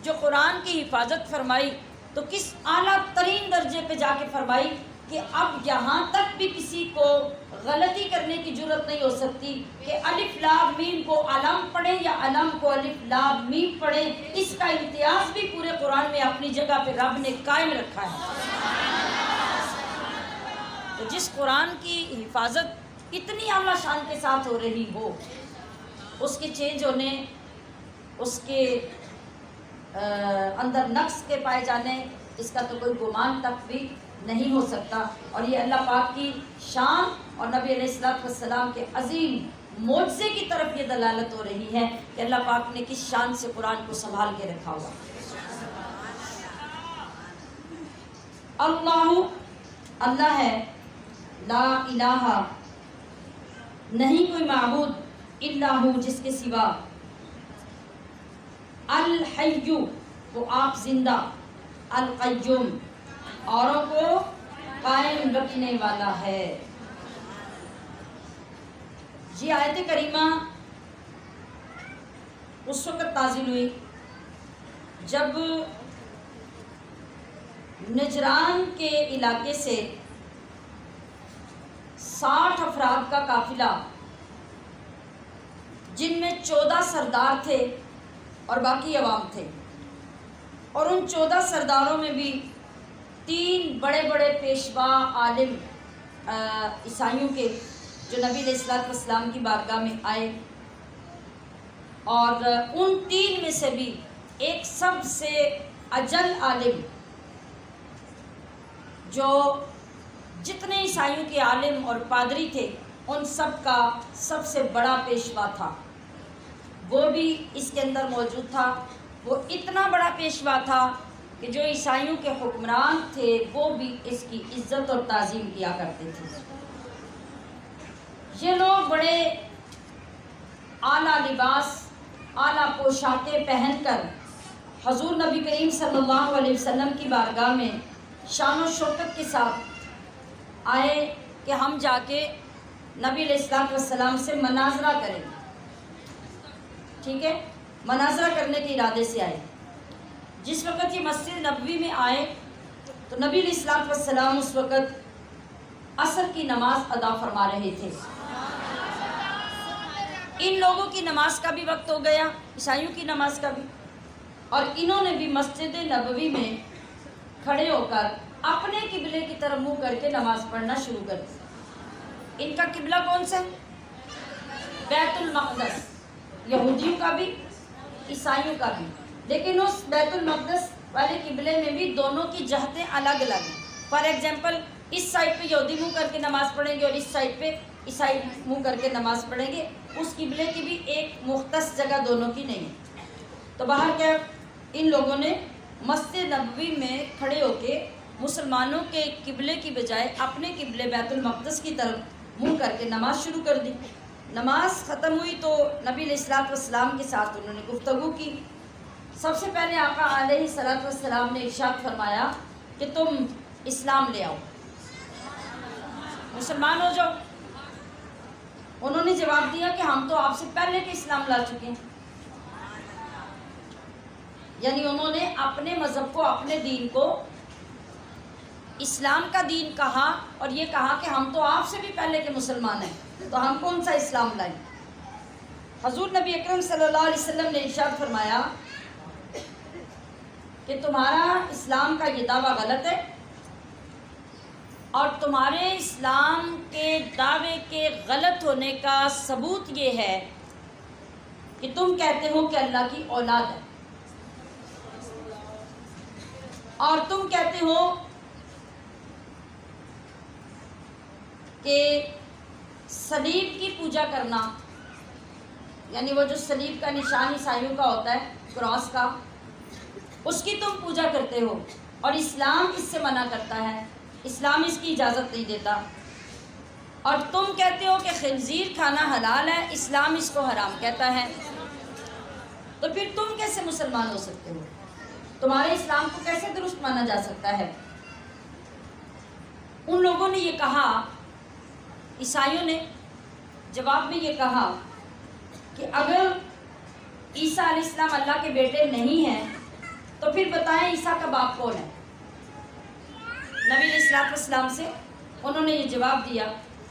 Speaker 1: جو قرآن کی حفاظت فرمائی تو کس اعلیٰ ترین درجے پہ جا کے فرمائی کہ اب یہاں تک بھی کسی کو غلطی کرنے کی جرت نہیں ہو سکتی کہ الف لام میم کو علم پڑھیں یا علم کو الف لام میم پڑھیں۔ اس کا امتیاز بھی پورے قرآن میں اپنی جگہ پہ رب نے قائم رکھا ہے۔ تو جس قرآن کی حفاظت اتنی اعلیٰ شان کے ساتھ ہو رہی ہو، اس کے چینج ہونے، اس کے اندر نقص کے پائے جانے، اس کا تو کوئی گمان تک بھی نہیں ہو سکتا۔ اور یہ اللہ پاک کی شان اور نبی علیہ الصلوۃ والسلام کے عظیم معجزے کی طرف یہ دلالت ہو رہی ہے کہ اللہ پاک نے کس شان سے قرآن کو سنبھال کے رکھا ہوا۔ اللہ ہے، لا الہ، نہیں کوئی معبود، الا ہو، جس کے سوا، الحی، وہ آپ زندہ، القیوم، اوروں کو قائم رکھنے والا ہے۔ یہ آیت کریمہ اس وقت نازل ہوئی جب نجران کے علاقے سے 60 افراد کا قافلہ، جن میں 14 سردار تھے اور باقی عوام تھے، اور ان 14 سرداروں میں بھی 3 بڑے بڑے پیشوا عالم عیسائیوں کے جو نبی علیہ الصلوۃ والسلام کی بارگاہ میں آئے، اور ان 3 میں سے بھی ایک سب سے اجل عالم، جو جتنے عیسائیوں کے عالم اور پادری تھے ان سب کا سب سے بڑا پیشوا تھا، وہ بھی اس کے اندر موجود تھا۔ وہ اتنا بڑا پیشوا تھا کہ جو عیسائیوں کے حکمران تھے وہ بھی اس کی عزت اور تعظیم کیا کرتے تھے۔ یہ لوگ بڑے اعلیٰ لباس، اعلیٰ پوشاکیں پہن کر حضور نبی کریم صلی اللہ علیہ وسلم کی بارگاہ میں شان و شوکت کے ساتھ آئے کہ ہم جا کے نبی علیہ الصلوۃ والسلام سے مناظرہ کریں، ٹھیک ہے، مناظرہ کرنے کے ارادے سے آئے۔ جس وقت یہ مسجد نبوی میں آئے تو نبی علیہ الصلوۃ والسلام اس وقت عصر کی نماز ادا فرما رہے تھے۔ ان لوگوں کی نماز کا بھی وقت ہو گیا، عیسائیوں کی نماز کا بھی، اور انہوں نے بھی مسجد نبوی میں کھڑے ہو کر اپنے قبلے کی طرف منہ کر کے نماز پڑھنا شروع کر دی۔ ان کا قبلہ کون سا ہے؟ بیت المقدس، یہودیوں کا بھی عیسائیوں کا بھی، لیکن اس بیت المقدس والے قبلے میں بھی دونوں کی جہتیں الگ الگ ہیں۔ فار ایگزامپل اس سائڈ پہ یہودی منہ کر کے نماز پڑھیں گے اور اس سائڈ پہ عیسائی منہ کر کے نماز پڑھیں گے، اس قبلے کی بھی ایک مختص جگہ دونوں کی نہیں ہے۔ تو باہر کیا ان لوگوں نے مسجد نبوی میں کھڑے ہو کے مسلمانوں کے قبلے کی بجائے اپنے قبلے بیت المقدس کی طرف منہ کر کے نماز شروع کر دی۔ نماز ختم ہوئی تو نبی علیہ الصلوۃ والسلام کے ساتھ انہوں نے گفتگو کی۔ سب سے پہلے آقا علیہ الصلوۃ والسلام نے ارشاد فرمایا کہ تم اسلام لے آؤ، مسلمان ہو جاؤ۔ انہوں نے جواب دیا کہ ہم تو آپ سے پہلے کے اسلام لا چکے ہیں، یعنی انہوں نے اپنے مذہب کو، اپنے دین کو اسلام کا دین کہا اور یہ کہا کہ ہم تو آپ سے بھی پہلے کے مسلمان ہیں، تو ہم کون سا اسلام لائیں۔ حضور نبی اکرم صلی اللہ علیہ وسلم نے ارشاد فرمایا کہ تمہارا اسلام کا یہ دعویٰ غلط ہے، اور تمہارے اسلام کے دعوے کے غلط ہونے کا ثبوت یہ ہے کہ تم کہتے ہو کہ اللہ کی اولاد ہے، اور تم کہتے ہو کہ صلیب کی پوجا کرنا، یعنی وہ جو صلیب کا نشان عیسائیوں کا ہوتا ہے، کراس کا، اس کی تم پوجا کرتے ہو، اور اسلام اس سے منع کرتا ہے، اسلام اس کی اجازت نہیں دیتا، اور تم کہتے ہو کہ خنزیر کھانا حلال ہے، اسلام اس کو حرام کہتا ہے، تو پھر تم کیسے مسلمان ہو سکتے ہو؟ تمہارے اسلام کو کیسے درست مانا جا سکتا ہے؟ ان لوگوں نے یہ کہا، عیسائیوں نے جواب میں یہ کہا کہ اگر عیسیٰ علیہ السلام اللہ کے بیٹے نہیں ہیں تو پھر بتائیں عیسیٰ کا باپ کون ہے؟ نبی علیہ الصلوۃ والسلام سے انہوں نے یہ جواب دیا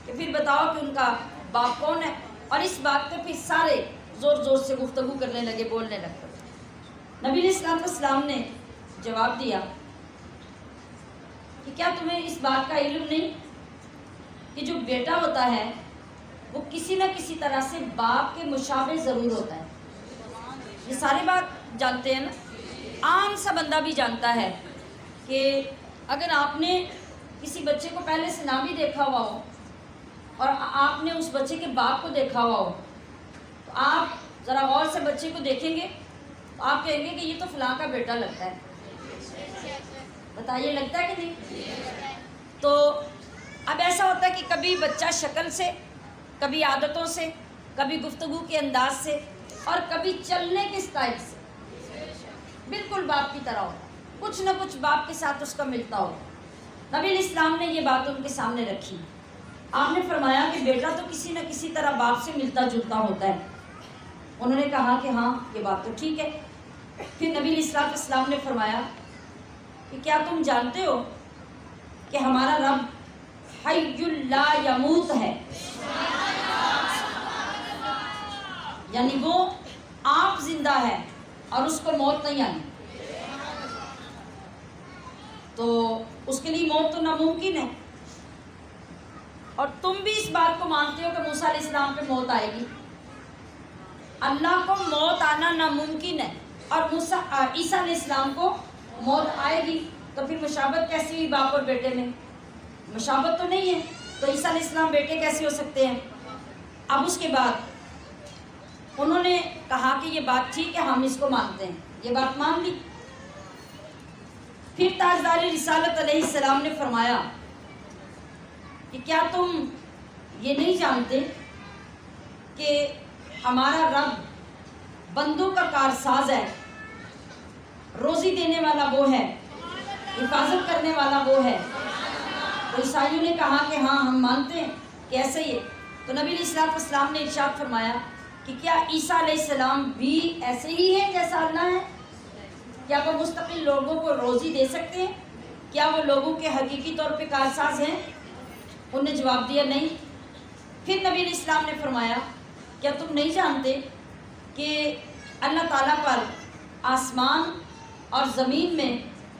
Speaker 1: کہ پھر بتاؤ کہ ان کا باپ کون ہے، اور اس بات پہ پھر سارے زور زور سے گفتگو کرنے لگے، بولنے لگے۔ نبی علیہ الصلوۃ والسلام نے جواب دیا کہ کیا تمہیں اس بات کا علم نہیں کہ جو بیٹا ہوتا ہے وہ کسی نہ کسی طرح سے باپ کے مشابہ ضرور ہوتا ہے؟ یہ ساری بات جانتے ہیں نا، عام سا بندہ بھی جانتا ہے کہ اگر آپ نے کسی بچے کو پہلے سے نہ بھی دیکھا ہوا ہو اور آپ نے اس بچے کے باپ کو دیکھا ہوا ہو، تو آپ ذرا غور سے بچے کو دیکھیں گے تو آپ کہیں گے کہ یہ تو فلاں کا بیٹا لگتا ہے۔ بتائیے لگتا ہے کہ نہیں؟ تو اب ایسا ہوتا ہے کہ کبھی بچہ شکل سے، کبھی عادتوں سے، کبھی گفتگو کے انداز سے، اور کبھی چلنے کے سٹائل سے بالکل باپ کی طرح ہو، کچھ نہ کچھ باپ کے ساتھ اس کا ملتا ہو۔ نبی علیہ السلام نے یہ بات ان کے سامنے رکھی۔ آپ نے فرمایا کہ بیٹا تو کسی نہ کسی طرح باپ سے ملتا جلتا ہوتا ہے۔ انہوں نے کہا کہ ہاں یہ بات تو ٹھیک ہے۔ پھر نبی علیہ السلام نے فرمایا کہ کیا تم جانتے ہو کہ ہمارا رب حی لا یموت ہے، یعنی وہ آپ زندہ ہے اور اس کو موت نہیں آنی، تو اس کے لیے موت تو ناممکن ہے، اور تم بھی اس بات کو مانتے ہو کہ موسیٰ علیہ السلام پہ موت آئے گی۔ اللہ کو موت آنا ناممکن ہے اور عیسیٰ علیہ السلام کو موت آئے گی، تو پھر مشابہت کیسی ہوئی باپ اور بیٹے میں؟ مشابہت تو نہیں ہے، تو عیسیٰ علیہ السلام بیٹے کیسے ہو سکتے ہیں؟ اب اس کے بعد انہوں نے کہا کہ یہ بات ٹھیک ہے، ہم اس کو مانتے ہیں، یہ بات مان لی۔ پھر تاجدار رسالت علیہ السلام نے فرمایا کہ کیا تم یہ نہیں جانتے کہ ہمارا رب بندوں کا کارساز ہے، روزی دینے والا وہ ہے، حفاظت کرنے والا وہ ہے؟ تو عیسائیوں نے کہا کہ ہاں ہم مانتے ہیں کہ ایسے ہی ہے۔ تو نبی علیہ السلام نے ارشاد فرمایا کہ کیا عیسیٰ علیہ السلام بھی ایسے ہی ہیں جیسا اللہ ہے؟ کیا وہ مستقل لوگوں کو روزی دے سکتے ہیں؟ کیا وہ لوگوں کے حقیقی طور پہ کارساز ہیں؟ انہوں نے جواب دیا نہیں۔ پھر نبی علیہ السلام نے فرمایا کیا تم نہیں جانتے کہ اللہ تعالیٰ پر آسمان اور زمین میں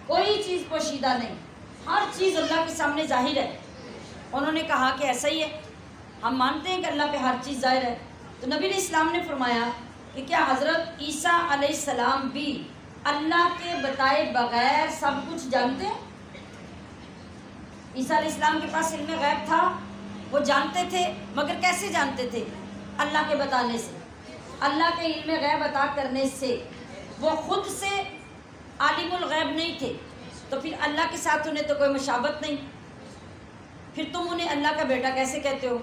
Speaker 1: کوئی چیز پوشیدہ نہیں، ہر چیز اللہ کے سامنے ظاہر ہے؟ انہوں نے کہا کہ ایسا ہی ہے، ہم مانتے ہیں کہ اللہ پہ ہر چیز ظاہر ہے۔ تو نبی علیہ السلام نے فرمایا کہ کیا حضرت عیسیٰ علیہ السلام بھی اللہ کے بتائے بغیر سب کچھ جانتے ہیں؟ عیسیٰ علیہ السلام کے پاس علم غیب تھا، وہ جانتے تھے، مگر کیسے جانتے تھے؟ اللہ کے بتانے سے، اللہ کے علم غیب عطا کرنے سے۔ وہ خود سے عالم الغیب نہیں تھے، تو پھر اللہ کے ساتھ انہیں تو کوئی مشابہت نہیں، پھر تم انہیں اللہ کا بیٹا کیسے کہتے ہو؟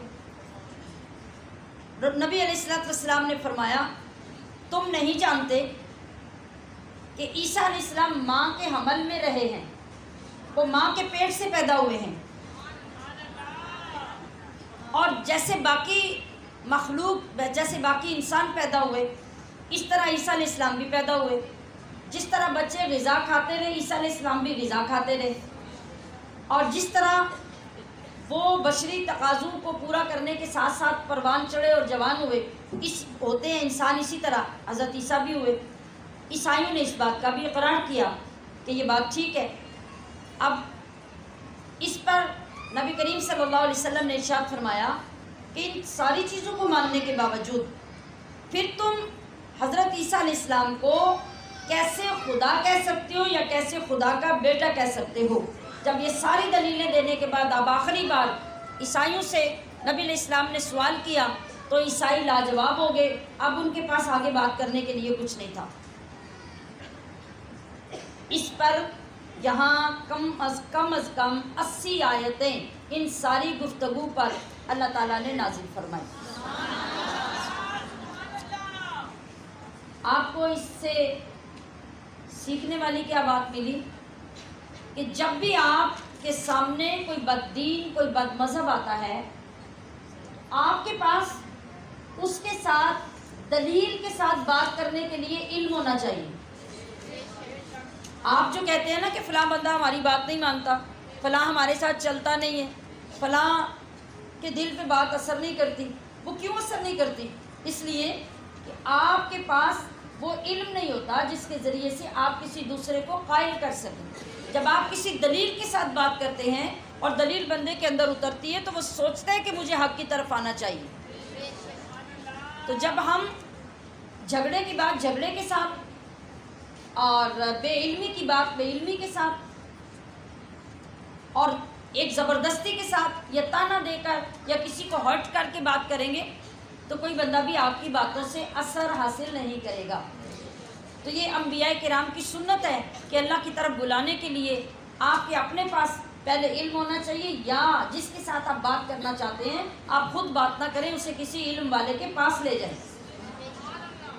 Speaker 1: نبی علیہ السلام نے فرمایا تم نہیں جانتے کہ عیسیٰ علیہ السلام ماں کے حمل میں رہے ہیں، وہ ماں کے پیٹ سے پیدا ہوئے ہیں، اور جیسے باقی مخلوق، جیسے باقی انسان پیدا ہوئے، اس طرح عیسیٰ علیہ السلام بھی پیدا ہوئے۔ جس طرح بچے غذا کھاتے رہے، عیسیٰ علیہ السلام بھی غذا کھاتے رہے، اور جس طرح وہ بشری تقاضوں کو پورا کرنے کے ساتھ ساتھ پروان چڑھے اور جوان ہوئے، ہوتے ہیں انسان، اسی طرح حضرت عیسیٰ بھی ہوئے۔ عیسائیوں نے اس بات کا بھی اقرار کیا کہ یہ بات ٹھیک ہے۔ اب اس پر نبی کریم صلی اللہ علیہ وسلم نے ارشاد فرمایا کہ ان ساری چیزوں کو ماننے کے باوجود پھر تم حضرت عیسیٰ علیہ السلام کو کیسے خدا کہہ سکتے ہو یا کیسے خدا کا بیٹا کہہ سکتے ہو؟ جب یہ ساری دلیلیں دینے کے بعد اب آخری بار عیسائیوں سے نبی علیہ السلام نے سوال کیا تو عیسائی لاجواب ہو گئے، اب ان کے پاس آگے بات کرنے کے لیے کچھ نہیں تھا۔ اس پر یہاں کم از کم 80 آیتیں ان ساری گفتگو پر اللہ تعالیٰ نے نازل فرمائی۔ آپ کو اس سے سیکھنے والی کیا بات ملی کہ جب بھی آپ کے سامنے کوئی بددین، کوئی بد مذہب آتا ہے، آپ کے پاس اس کے ساتھ دلیل کے ساتھ بات کرنے کے لیے علم ہونا چاہیے۔ آپ جو کہتے ہیں نا کہ فلاں بندہ ہماری بات نہیں مانتا، فلاں ہمارے ساتھ چلتا نہیں ہے، فلاں کے دل پہ بات اثر نہیں کرتی، وہ کیوں اثر نہیں کرتی؟ اس لیے کہ آپ کے پاس وہ علم نہیں ہوتا جس کے ذریعے سے آپ کسی دوسرے کو قائل کر سکیں۔ جب آپ کسی دلیل کے ساتھ بات کرتے ہیں اور دلیل بندے کے اندر اترتی ہے تو وہ سوچتا ہے کہ مجھے حق کی طرف آنا چاہیے۔ تو جب ہم جھگڑے کی بات جھگڑے کے ساتھ اور بے علمی کی بات بے علمی کے ساتھ اور ایک زبردستی کے ساتھ یا تانا دے کر یا کسی کو ہرٹ کر کے بات کریں گے تو کوئی بندہ بھی آپ کی باتوں سے اثر حاصل نہیں کرے گا۔ تو یہ انبیاء کرام کی سنت ہے کہ اللہ کی طرف بلانے کے لیے آپ کے اپنے پاس پہلے علم ہونا چاہیے، یا جس کے ساتھ آپ بات کرنا چاہتے ہیں آپ خود بات نہ کریں، اسے کسی علم والے کے پاس لے جائیں،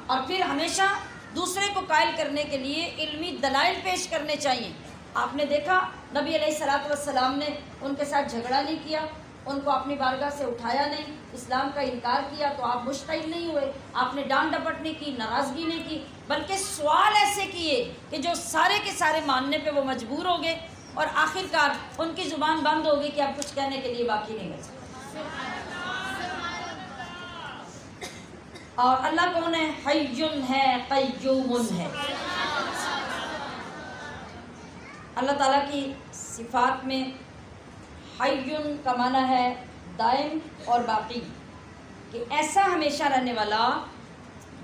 Speaker 1: اور پھر ہمیشہ دوسرے کو قائل کرنے کے لیے علمی دلائل پیش کرنے چاہیے۔ آپ نے دیکھا نبی علیہ السلام نے ان کے ساتھ جھگڑا نہیں کیا، ان کو اپنی بارگاہ سے اٹھایا نہیں، اسلام کا انکار کیا تو آپ مشتعل نہیں ہوئے، آپ نے ڈانٹ ڈپٹ نہیں کی، ناراضگی نہیں کی، بلکہ سوال ایسے کیے کہ جو سارے کے سارے ماننے پہ وہ مجبور ہو گئے، اور آخرکار ان کی زبان بند ہو گئی کہ اب کچھ کہنے کے لیے باقی نہیں بچا۔ اور اللہ کون ہے؟ حیٌّ ہے، قیوم ہے۔ اللہ تعالیٰ کی صفات میں حیٌّ کا معنی ہے دائم اور باقی، کہ ایسا ہمیشہ رہنے والا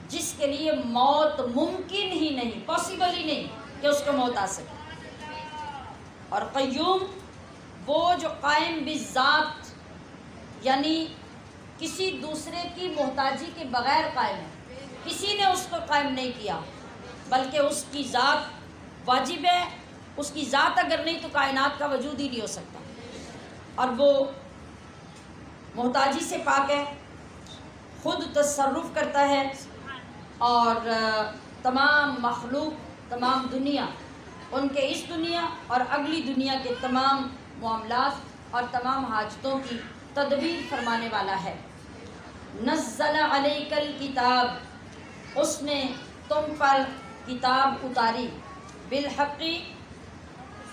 Speaker 1: جس کے لیے موت ممکن ہی نہیں، پاسبل ہی نہیں کہ اس کو موت آ سکے۔ اور قیوم وہ جو قائم بالذات، یعنی کسی دوسرے کی محتاجی کے بغیر قائم ہے، کسی نے اس کو قائم نہیں کیا، بلکہ اس کی ذات واجب ہے، اس کی ذات اگر نہیں تو کائنات کا وجود ہی نہیں ہو سکتا، اور وہ محتاجی سے پاک ہے، خود تصرف کرتا ہے، اور تمام مخلوق، تمام دنیا، ان کے اس دنیا اور اگلی دنیا کے تمام معاملات اور تمام حاجتوں کی تدبیر فرمانے والا ہے۔ نزل علیک الکتاب، اس نے تم پر کتاب اتاری، بالحق،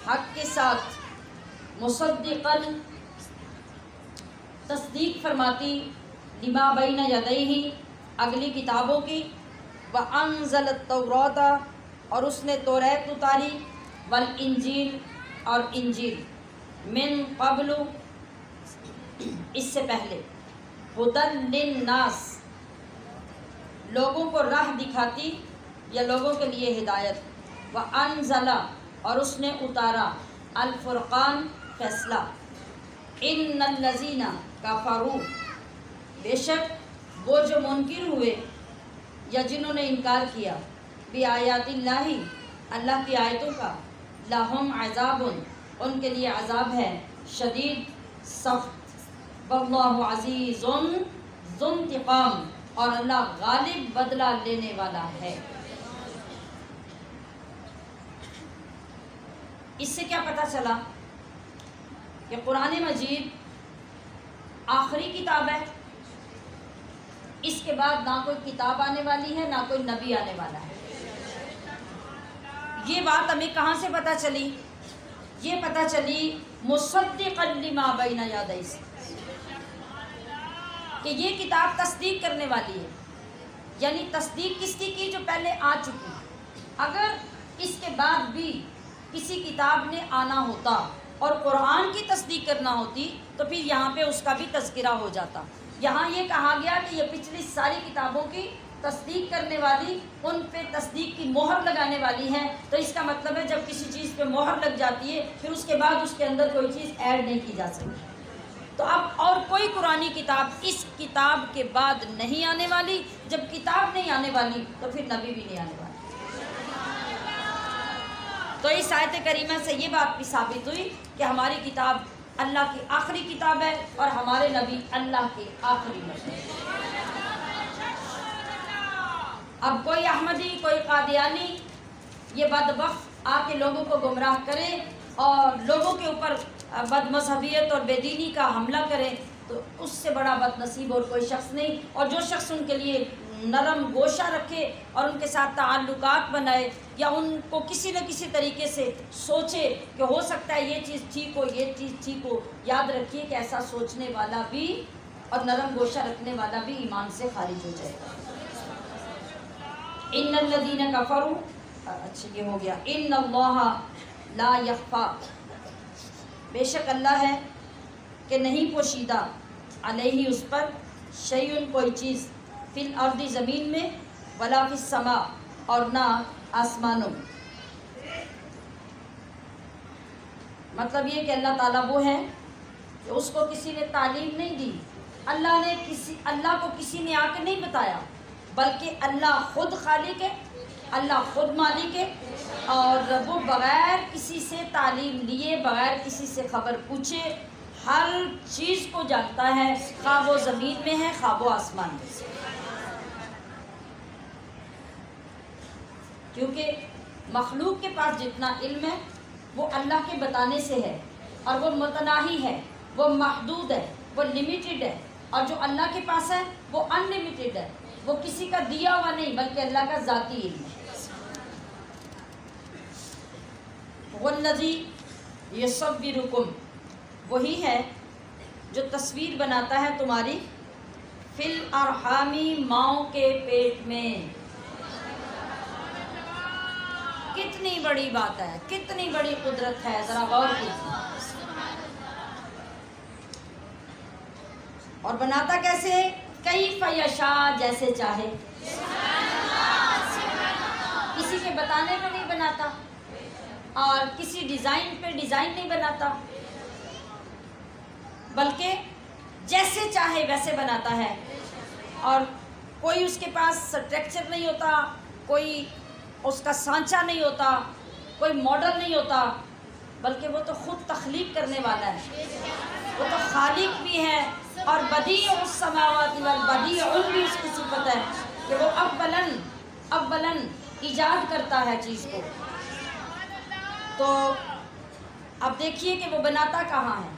Speaker 1: حق کے ساتھ، مصدقا، تصدیق فرماتی، لما بین یدیہ، اگلی کتابوں کی، وَأَنزَلَ التَّوْرَاةَ اور اس نے توریت اتاری، وَالْإِنجِیل اور انجیل، مِن قبل اس سے پہلے، هُدًى لِلنَّاسِ لوگوں کو راہ دکھاتی یا لوگوں کے لیے ہدایت، وَأَنزَلَ اور اس نے اتارا، الفرقان فیصلہ، ان الذین کفروا بے شک وہ جو منکر ہوئے یا جنہوں نے انکار کیا، بآیات اللہ اللہ کی آیتوں کا، لہم عذاب ان کے لیے عذاب ہے، شدید سخت، واللہ عزیز ذو انتقام اور اللہ غالب بدلہ لینے والا ہے۔ اس سے کیا پتہ چلا کہ قرآن مجید آخری کتاب ہے، اس کے بعد نہ کوئی کتاب آنے والی ہے نہ کوئی نبی آنے والا ہے۔ یہ بات ہمیں کہاں سے پتہ چلی؟ یہ پتہ چلی مصدقا لما بین یدیہ سے، کہ یہ کتاب تصدیق کرنے والی ہے، یعنی تصدیق کس کی جو پہلے آ چکی۔ اگر اس کے بعد بھی کسی کتاب نے آنا ہوتا اور قرآن کی تصدیق کرنا ہوتی تو پھر یہاں پہ اس کا بھی تذکرہ ہو جاتا۔ یہاں یہ کہا گیا کہ یہ پچھلی ساری کتابوں کی تصدیق کرنے والی، ان پہ تصدیق کی مہر لگانے والی ہیں، تو اس کا مطلب ہے جب کسی چیز پہ مہر لگ جاتی ہے پھر اس کے بعد اس کے اندر کوئی چیز ایڈ نہیں کی جا سکتی۔ تو اب اور کوئی قرآنی کتاب اس کتاب کے بعد نہیں آنے والی، جب کتاب نہیں آنے والی تو پھر نبی بھی نہیں آنے والا۔ تو اس آیت کریمہ سے یہ بات بھی ثابت ہوئی کہ ہماری کتاب اللہ کی آخری کتاب ہے اور ہمارے نبی اللہ کے آخری نبی۔ اب کوئی احمدی، کوئی قادیانی یہ بدبخت آ کے لوگوں کو گمراہ کرے اور لوگوں کے اوپر بد مذہبیت اور بے دینی کا حملہ کرے تو اس سے بڑا بد نصیب اور کوئی شخص نہیں۔ اور جو شخص ان کے لیے نرم گوشہ رکھے اور ان کے ساتھ تعلقات بنائے یا ان کو کسی نہ کسی طریقے سے سوچے کہ ہو سکتا ہے یہ چیز ٹھیک ہو، یہ چیز ٹھیک ہو، یاد رکھیے کہ ایسا سوچنے والا بھی اور نرم گوشہ رکھنے والا بھی ایمان سے خارج ہو جائے گا۔ ان الذین کفروا، اچھا یہ ہو گیا، ان اللہ لا یخفی بے شک اللہ ہے کہ نہیں پوشیدہ، علیہ اس پر، شیئن کوئی چیز، فی الارض زمین میں، ولا فی السماء اور نہ آسمانوں میں۔ مطلب یہ کہ اللہ تعالیٰ وہ ہے کہ اس کو کسی نے تعلیم نہیں دی، اللہ کو کسی نے آ کے نہیں بتایا، بلکہ اللہ خود خالق ہے، اللہ خود مالک ہے، اور وہ بغیر کسی سے تعلیم لیے، بغیر کسی سے خبر پوچھے ہر چیز کو جانتا ہے، خواہ وہ زمین میں ہے خواہ وہ آسمان میں۔ کیونکہ مخلوق کے پاس جتنا علم ہے وہ اللہ کے بتانے سے ہے، اور وہ متناہی ہے، وہ محدود ہے، وہ لمیٹڈ ہے، اور جو اللہ کے پاس ہے وہ ان لمیٹڈ ہے، وہ کسی کا دیا ہوا نہیں بلکہ اللہ کا ذاتی علم ہے۔ وَالَّذِي يُصَوِّرُكُمْ وہی ہے جو تصویر بناتا ہے تمہاری، فی الارحام ماؤں کے پیٹ میں۔ کتنی بڑی بات ہے، کتنی بڑی قدرت ہے، ذرا غور کیجیے۔ اور بناتا کیسے؟ کیف یشاء جیسے چاہے، کسی کے بتانے پہ نہیں بناتا اور کسی ڈیزائن پہ ڈیزائن نہیں بناتا، بلکہ جیسے چاہے ویسے بناتا ہے، اور کوئی اس کے پاس سٹرکچر نہیں ہوتا، کوئی اس کا سانچہ نہیں ہوتا، کوئی ماڈل نہیں ہوتا، بلکہ وہ تو خود تخلیق کرنے والا ہے، وہ تو خالق بھی ہے، اور بدیع السماوات والبدیع بھی اس کی صفت ہے کہ وہ اولاً ایجاد کرتا ہے چیز کو۔ تو اب دیکھیے کہ وہ بناتا کہاں ہے۔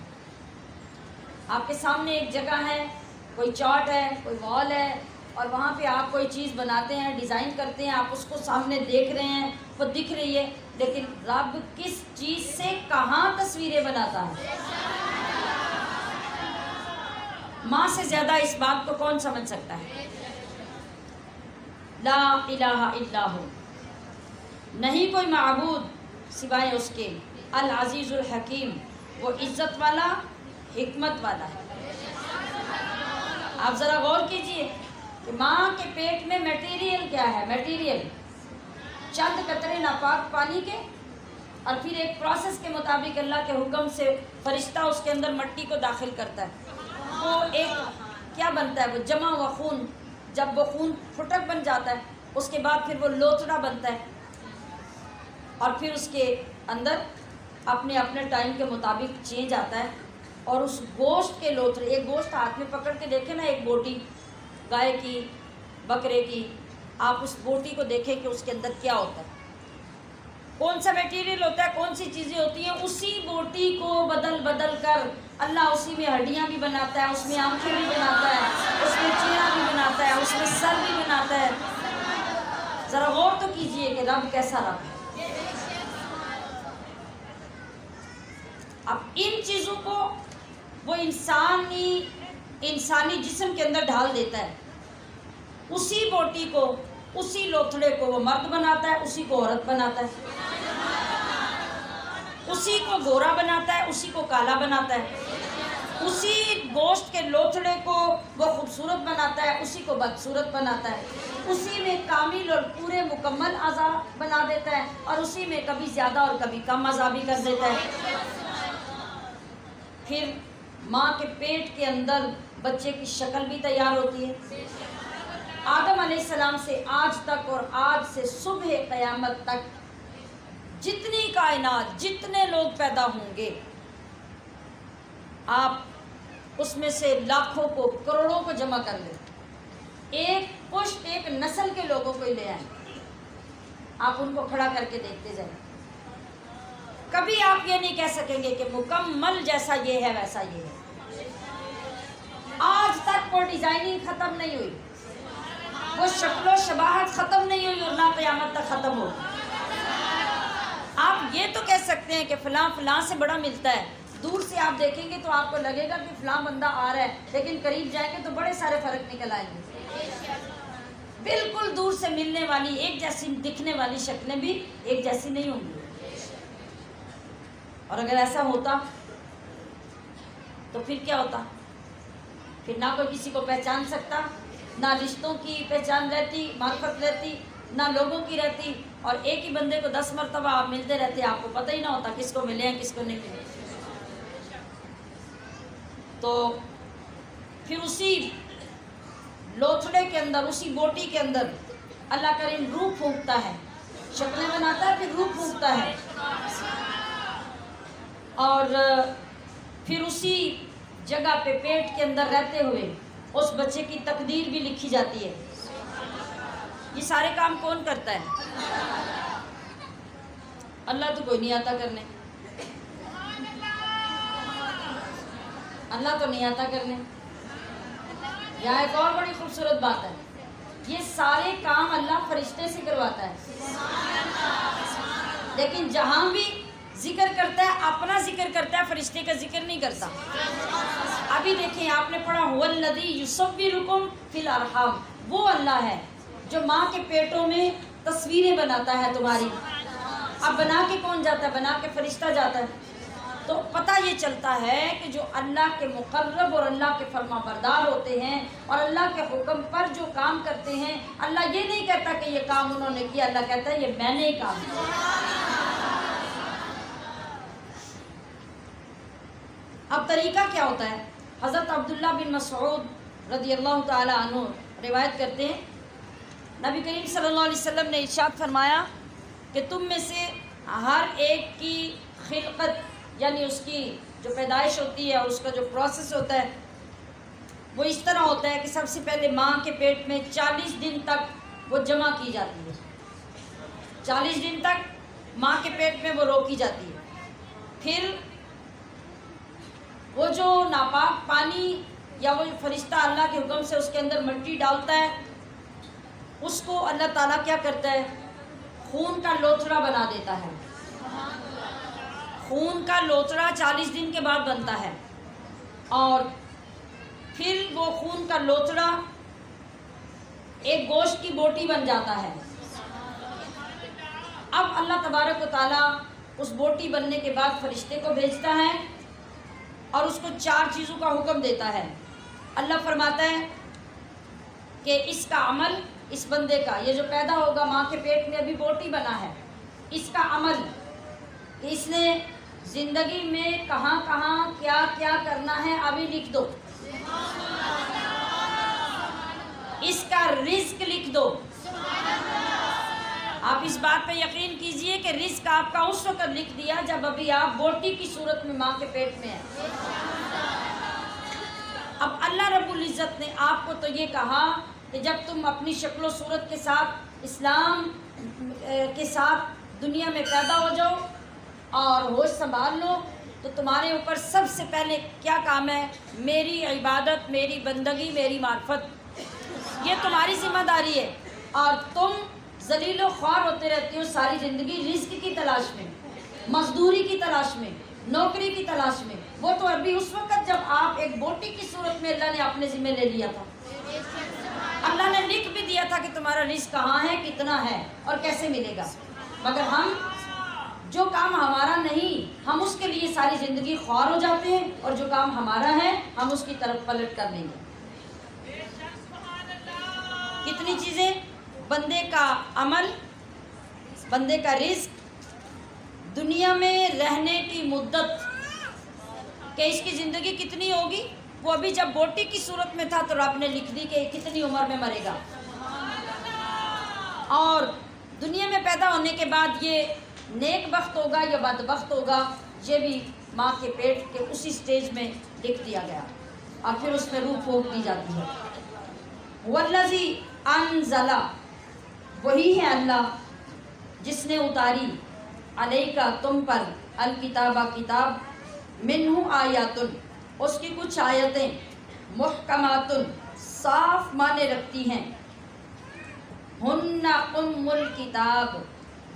Speaker 1: آپ کے سامنے ایک جگہ ہے، کوئی چارٹ ہے، کوئی وال ہے، اور وہاں پہ آپ کوئی چیز بناتے ہیں، ڈیزائن کرتے ہیں، آپ اس کو سامنے دیکھ رہے ہیں، وہ دکھ رہی ہے، لیکن رب کس چیز سے کہاں تصویریں بناتا ہے؟ ماں سے زیادہ اس بات کو کون سمجھ سکتا ہے؟ لا الہ الا ہو، نہیں کوئی معبود سوائے اس کے، العزیز الحکیم، وہ عزت والا حکمت والا ہے۔ آپ ذرا غور کیجئے کہ ماں کے پیٹ میں میٹیریل کیا ہے؟ میٹیریل چند قطرے ناپاک پانی کے، اور پھر ایک پروسیس کے مطابق اللہ کے حکم سے فرشتہ اس کے اندر مٹی کو داخل کرتا ہے، وہ ایک کیا بنتا ہے؟ وہ جمع ہوا خون، جب وہ خون پھٹک بن جاتا ہے اس کے بعد پھر وہ لوتھڑا بنتا ہے، اور پھر اس کے اندر اپنے اپنے ٹائم کے مطابق چینج آتا ہے، اور اس گوشت کے لوتھڑے، ایک گوشت ہاتھ میں پکڑ کے دیکھیں نا، ایک بوٹی گائے کی، بکرے کی، آپ اس بوٹی کو دیکھیں کہ اس کے اندر کیا ہوتا ہے، کون سا میٹیریل ہوتا ہے، کون سی چیزیں ہوتی ہیں، اسی بوٹی کو بدل بدل کر اللہ اسی میں ہڈیاں بھی بناتا ہے، اس میں آنکھیں بھی بناتا ہے، اس میں چہرہ بھی بناتا ہے، اس میں سر بھی بناتا ہے۔ ذرا غور تو کیجئے کہ رب کیسا رب ہے۔ اب ان چیزوں کو وہ انسانی جسم کے اندر ڈھال دیتا ہے، اسی بوٹی کو، اسی لوتھڑے کو وہ مرد بناتا ہے، اسی کو عورت بناتا ہے، اسی کو گورا بناتا ہے، اسی کو کالا بناتا ہے، اسی گوشت کے لوتھڑے کو وہ خوبصورت بناتا ہے، اسی کو بدصورت بناتا ہے، اسی میں کامل اور پورے مکمل اعضاء بنا دیتا ہے، اور اسی میں کبھی زیادہ اور کبھی کم اعضاء بھی کر دیتا ہے۔ پھر ماں کے پیٹ کے اندر بچے کی شکل بھی تیار ہوتی ہے۔ آدم علیہ السلام سے آج تک اور آج سے صبح قیامت تک جتنی کائنات، جتنے لوگ پیدا ہوں گے، آپ اس میں سے لاکھوں کو، کروڑوں کو جمع کر لیں، ایک پشت، ایک نسل کے لوگوں کو ہی لے آئیں، آپ ان کو کھڑا کر کے دیکھتے جائیں، کبھی آپ یہ نہیں کہہ سکیں گے کہ مکمل جیسا یہ ہے ویسا یہ ہے۔ آج تک وہ ڈیزائننگ ختم نہیں ہوئی، وہ شکل و شباہت ختم نہیں ہوئی، اور نہ قیامت تک ختم ہو۔ آپ یہ تو کہہ سکتے ہیں کہ فلاں فلاں سے بڑا ملتا ہے، دور سے آپ دیکھیں گے تو آپ کو لگے گا کہ فلاں بندہ آ رہا ہے، لیکن قریب جائیں گے تو بڑے سارے فرق نکل آئیں گے۔ بالکل دور سے ملنے والی، ایک جیسی دکھنے والی شکلیں بھی ایک جیسی نہیں ہوں گی، اور اگر ایسا ہوتا تو پھر کیا ہوتا؟ پھر نہ کوئی کسی کو پہچان سکتا، نہ رشتوں کی پہچان رہتی، معرفت رہتی، نہ لوگوں کی رہتی، اور ایک ہی بندے کو 10 مرتبہ آپ ملتے رہتے، آپ کو پتہ ہی نہ ہوتا کس کو ملے ہیں کس کو نہیں ملے۔ تو پھر اسی لوتھڑے کے اندر، اسی بوٹی کے اندر اللہ کریم روح پھونکتا ہے، شکلیں بناتا ہے، پھر روح پھونکتا ہے، اور پھر اسی جگہ پہ پیٹ کے اندر رہتے ہوئے اس بچے کی تقدیر بھی لکھی جاتی ہے۔ یہ سارے کام کون کرتا ہے؟ اللہ تو کوئی نہیں آتا کرنے، اللہ تو نہیں آتا کرنے۔ یہاں ایک اور بڑی خوبصورت بات ہے، یہ سارے کام اللہ فرشتے سے کرواتا ہے، لیکن جہاں بھی ذکر کرتا ہے اپنا ذکر کرتا ہے، فرشتے کا ذکر نہیں کرتا۔ ابھی دیکھیں آپ نے پڑھا هو الذی یصورکم فی الارحام، وہ اللہ ہے جو ماں کے پیٹوں میں تصویریں بناتا ہے تمہاری۔ اب بنا کے کون جاتا ہے؟ بنا کے فرشتہ جاتا ہے۔ تو پتہ یہ چلتا ہے کہ جو اللہ کے مقرب اور اللہ کے فرما بردار ہوتے ہیں اور اللہ کے حکم پر جو کام کرتے ہیں، اللہ یہ نہیں کہتا کہ یہ کام انہوں نے کیا، اللہ کہتا ہے یہ میں نے ہی کام کیا۔ اب طریقہ کیا ہوتا ہے؟ حضرت عبداللہ بن مسعود رضی اللہ تعالی عنہ روایت کرتے ہیں، نبی کریم صلی اللہ علیہ وسلم نے ارشاد فرمایا کہ تم میں سے ہر ایک کی خلقت، یعنی اس کی جو پیدائش ہوتی ہے اور اس کا جو پروسیس ہوتا ہے وہ اس طرح ہوتا ہے کہ سب سے پہلے ماں کے پیٹ میں 40 دن تک وہ جمع کی جاتی ہے، 40 دن تک ماں کے پیٹ میں وہ روکی جاتی ہے، پھر وہ جو ناپاک پانی یا وہ فرشتہ اللہ کے حکم سے اس کے اندر مٹی ڈالتا ہے، اس کو اللہ تعالیٰ کیا کرتا ہے؟ خون کا لوتھڑا بنا دیتا ہے۔ خون کا لوتھڑا 40 دن کے بعد بنتا ہے، اور پھر وہ خون کا لوتھڑا ایک گوشت کی بوٹی بن جاتا ہے۔ اب اللہ تبارک و تعالیٰ اس بوٹی بننے کے بعد فرشتے کو بھیجتا ہے اور اس کو 4 چیزوں کا حکم دیتا ہے۔ اللہ فرماتا ہے کہ اس کا عمل، اس بندے کا، یہ جو پیدا ہوگا ماں کے پیٹ میں ابھی بوٹی بنا ہے، اس کا عمل کہ اس نے زندگی میں کہاں کہاں کیا کیا کرنا ہے ابھی لکھ دو۔ اس کا رزق لکھ دو۔ آپ اس بات پہ یقین کیجئے کہ رزق آپ کا اس وقت لکھ دیا جب ابھی آپ بوٹی کی صورت میں ماں کے پیٹ میں ہیں۔ اب اللہ رب العزت نے آپ کو تو یہ کہا کہ جب تم اپنی شکل و صورت کے ساتھ، اسلام کے ساتھ دنیا میں پیدا ہو جاؤ اور ہوش سنبھال لو، تو تمہارے اوپر سب سے پہلے کیا کام ہے؟ میری عبادت، میری بندگی، میری معرفت، یہ تمہاری ذمہ داری ہے۔ اور تم ذلیل و خوار ہوتے رہتی ہو ساری زندگی رزق کی تلاش میں، مزدوری کی تلاش میں، نوکری کی تلاش میں۔ وہ تو ابھی اس وقت جب آپ ایک بوٹی کی صورت میں اللہ نے اپنے ذمہ لے لیا تھا، اللہ نے لکھ بھی دیا تھا کہ تمہارا رزق کہاں ہے، کتنا ہے اور کیسے ملے گا۔ مگر ہم جو کام ہمارا نہیں، ہم اس کے لیے ساری زندگی خوار ہو جاتے ہیں، اور جو کام ہمارا ہے ہم اس کی طرف پلٹ کر لیں گے۔ کتنی چیزیں، بندے کا عمل، بندے کا رزق، دنیا میں رہنے کی مدت کہ اس کی زندگی کتنی ہوگی، وہ ابھی جب بوٹی کی صورت میں تھا تو رب نے لکھ دی کہ کتنی عمر میں مرے گا۔ اور دنیا میں پیدا ہونے کے بعد یہ نیک بخت ہوگا یا بدبخت ہوگا، یہ بھی ماں کے پیٹ کے اسی سٹیج میں لکھ دیا گیا، اور پھر اس میں روح پھونک دی جاتی ہے۔ والذی انزل، وہی ہے اللہ جس نے اتاری، علیکا تم پر، الکتاب کتاب، منہ آیات، اس کی کچھ آیتیں، محکمات، صاف معنی رکھتی ہیں، ہن ام الکتاب،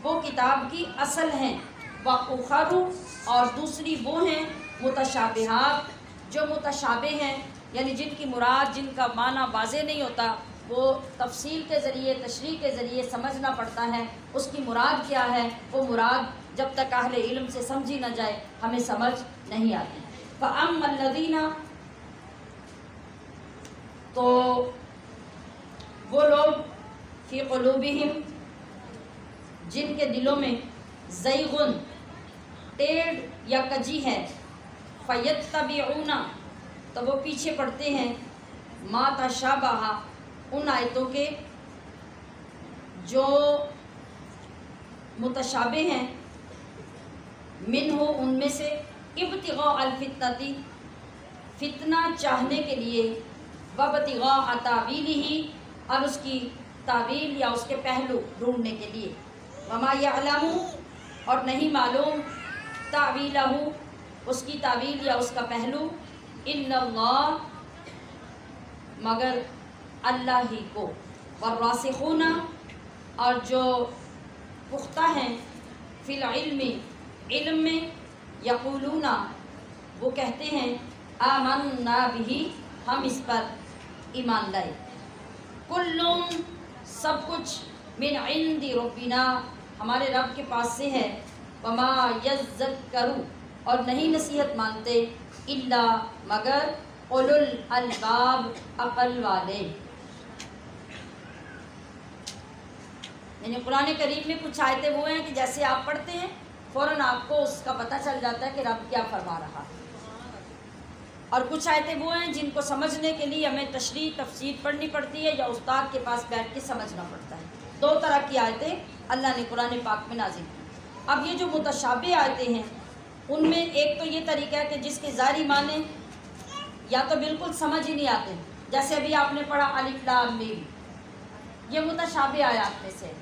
Speaker 1: وہ کتاب کی اصل ہیں، وَأُخَرُ، اور دوسری وہ ہیں متشابہات، جو متشابہ ہیں، یعنی جن کی مراد، جن کا معنی واضح نہیں ہوتا، وہ تفصیل کے ذریعے، تشریح کے ذریعے سمجھنا پڑتا ہے اس کی مراد کیا ہے۔ وہ مراد جب تک اہل علم سے سمجھی نہ جائے ہمیں سمجھ نہیں آتی۔ فَأَمَّا الَّذِينَ، تو وہ لوگ، فی قلوبہم، جن کے دلوں میں زیغن، ٹیڑھ یا کجی ہے، فَيَتَّبِعُونَ، تو وہ پیچھے پڑتے ہیں، مَا تَشَابَہَ، ان آیتوں کے جو متشابہ ہیں، منہ، ان میں سے، ابتغاء الفتنۃ، فتنہ چاہنے کے لیے، وابتغاء تاویلہ، اور اس کی تعویل یا اس کے پہلو ڈھونڈنے کے لیے، وما یعلم، اور نہیں معلوم، تعویلہ، اس کی تعویل یا اس کا پہلو، الا اللہ، مگر اللہ ہی کو، والراسخون، اور جو پختہ ہیں، فی العلم، علم میں، یقولون، وہ کہتے ہیں، آمنا بہ، ہم اس پر ایمان لائے، کل، سب کچھ، من عند ربنا، ہمارے رب کے پاس سے ہے، وما یذکر، اور نہیں نصیحت مانتے، الا، مگر، اولو الالباب، عقل والے۔ یعنی قرآن کریم میں کچھ آیتیں وہ ہیں کہ جیسے آپ پڑھتے ہیں فوراً آپ کو اس کا پتہ چل جاتا ہے کہ رب کیا فرما رہا ہے، اور کچھ آیتیں وہ ہیں جن کو سمجھنے کے لیے ہمیں تشریح تفسیر پڑھنی پڑتی ہے یا استاد کے پاس بیٹھ کے سمجھنا پڑتا ہے۔ 2 طرح کی آیتیں اللہ نے قرآن پاک میں نازل کی۔ اب یہ جو متشابہ آیتیں ہیں ان میں ایک تو یہ طریقہ ہے کہ جس کے ظاہری معنی یا تو بالکل سمجھ ہی نہیں آتے، جیسے ابھی آپ نے پڑھا الف لام میم، یہ متشابہ آیات میں سے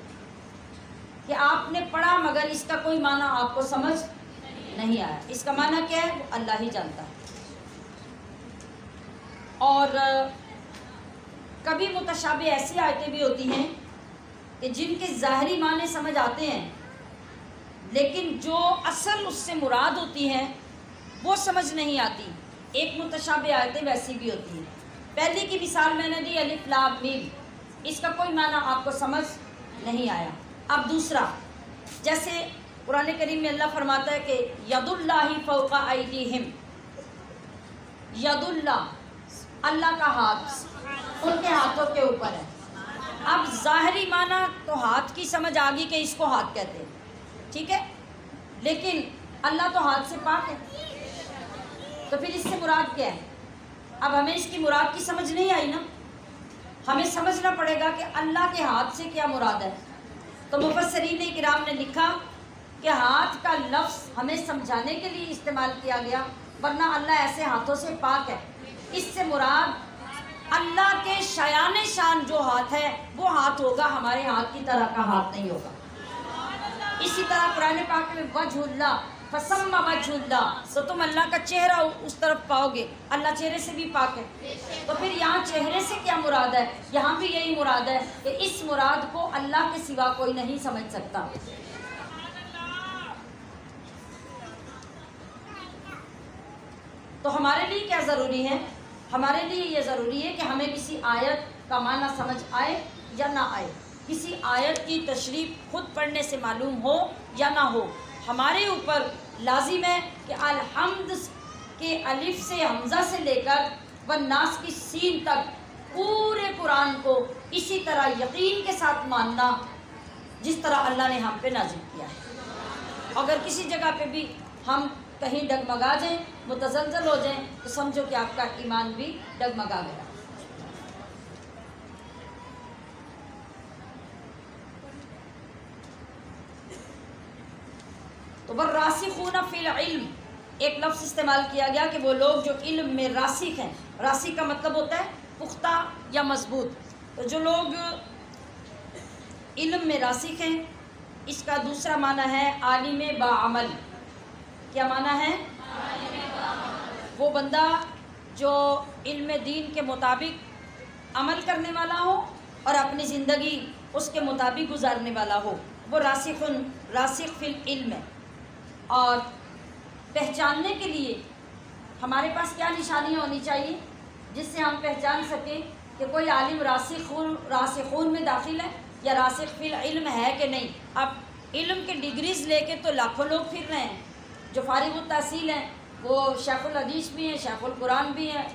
Speaker 1: کہ آپ نے پڑھا مگر اس کا کوئی معنی آپ کو سمجھ نہیں آیا، اس کا معنی کیا ہے وہ اللہ ہی جانتا ہے۔ اور کبھی متشابہ ایسی آیتیں بھی ہوتی ہیں کہ جن کے ظاہری معنی سمجھ آتے ہیں لیکن جو اصل اس سے مراد ہوتی ہیں وہ سمجھ نہیں آتی۔ ایک متشابہ آیتیں ویسی بھی ہوتی ہیں۔ پہلی کی مثال میں نے دی الف لام میم، اس کا کوئی معنی آپ کو سمجھ نہیں آیا۔ اب دوسرا، جیسے قرآن کریم میں اللہ فرماتا ہے کہ ید اللہ فوق ایدیہم، ید اللہ، اللہ کا ہاتھ ان کے ہاتھوں کے اوپر ہے۔ اب ظاہری معنی تو ہاتھ کی سمجھ آ گئی کہ اس کو ہاتھ کہتے ہیں، ٹھیک ہے، لیکن اللہ تو ہاتھ سے پاک ہے، تو پھر اس سے مراد کیا ہے؟ اب ہمیں اس کی مراد کی سمجھ نہیں آئی نا، ہمیں سمجھنا پڑے گا کہ اللہ کے ہاتھ سے کیا مراد ہے۔ تو مفسرین کرام نے لکھا کہ ہاتھ کا لفظ ہمیں سمجھانے کے لیے استعمال کیا گیا، ورنہ اللہ ایسے ہاتھوں سے پاک ہے۔ اس سے مراد اللہ کے شایان شان جو ہاتھ ہے وہ ہاتھ ہوگا، ہمارے ہاتھ کی طرح کا ہاتھ نہیں ہوگا۔ اسی طرح قرآن پاک میں وجہ اللہ فسمى وجہ اللہ، تو تم اللہ کا چہرہ اس طرف پاؤ گے، اللہ چہرے سے بھی پاک ہے۔ تو پھر یہاں چہرے سے کیا مراد ہے؟ یہاں بھی یہی مراد ہے کہ اس مراد کو اللہ کے سوا کوئی نہیں سمجھ سکتا۔ تو ہمارے لیے کیا ضروری ہے؟ ہمارے لیے یہ ضروری ہے کہ ہمیں کسی آیت کا معنی سمجھ آئے یا نہ آئے، کسی آیت کی تشریح خود پڑھنے سے معلوم ہو یا نہ ہو، ہمارے اوپر لازم ہے کہ الحمد کے الف سے حمزہ سے لے کر والناس کی سین تک پورے قرآن کو اسی طرح یقین کے ساتھ ماننا جس طرح اللہ نے ہم پہ نازل کیا ہے۔ اگر کسی جگہ پہ بھی ہم کہیں ڈگمگا جائیں، متزلزل ہو جائیں، تو سمجھو کہ آپ کا ایمان بھی ڈگمگا گیا۔ تو والراسخون فی العلم، ایک لفظ استعمال کیا گیا کہ وہ لوگ جو علم میں راسخ ہیں، راسخ کا مطلب ہوتا ہے پختہ یا مضبوط، تو جو لوگ علم میں راسخ ہیں، اس کا دوسرا معنی ہے عالم باعمل۔ کیا معنی ہے؟ وہ بندہ جو علم دین کے مطابق عمل کرنے والا ہو اور اپنی زندگی اس کے مطابق گزارنے والا ہو، وہ راسخ فی العلم ہے۔ اور پہچاننے کے لیے ہمارے پاس کیا نشانی ہونی چاہیے جس سے ہم پہچان سکیں کہ کوئی عالم راسخون میں داخل ہے یا راسخ فی العلم ہے کہ نہیں؟ اب علم کے ڈگریز لے کے تو لاکھوں لوگ پھر رہے ہیں، جو فارغ التحصیل ہیں وہ شیخ الحدیث بھی ہیں، شیخ القرآن بھی ہیں،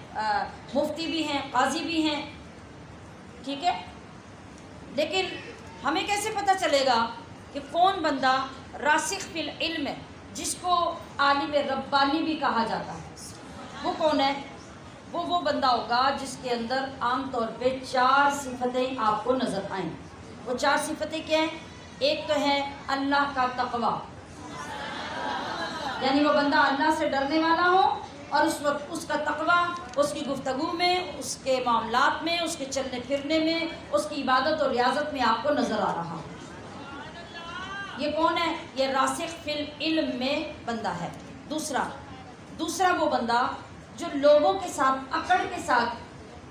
Speaker 1: مفتی بھی ہیں، قاضی بھی ہیں، ٹھیک ہے، لیکن ہمیں کیسے پتہ چلے گا کہ کون بندہ راسخ فی العلم ہے، جس کو عالم ربانی بھی کہا جاتا ہے؟ وہ کون ہے؟ وہ بندہ ہوگا جس کے اندر عام طور پہ 4 صفتیں آپ کو نظر آئیں۔ وہ 4 صفتیں کیا ہیں؟ ایک تو ہے اللہ کا تقوی، یعنی وہ بندہ اللہ سے ڈرنے والا ہو اور اس وقت اس کا تقوی اس کی گفتگو میں، اس کے معاملات میں، اس کے چلنے پھرنے میں، اس کی عبادت اور ریاضت میں آپ کو نظر آ رہا ہو۔ یہ کون ہے؟ یہ راسخ فی العلم میں بندہ ہے۔ دوسرا وہ بندہ جو لوگوں کے ساتھ اکڑ کے ساتھ،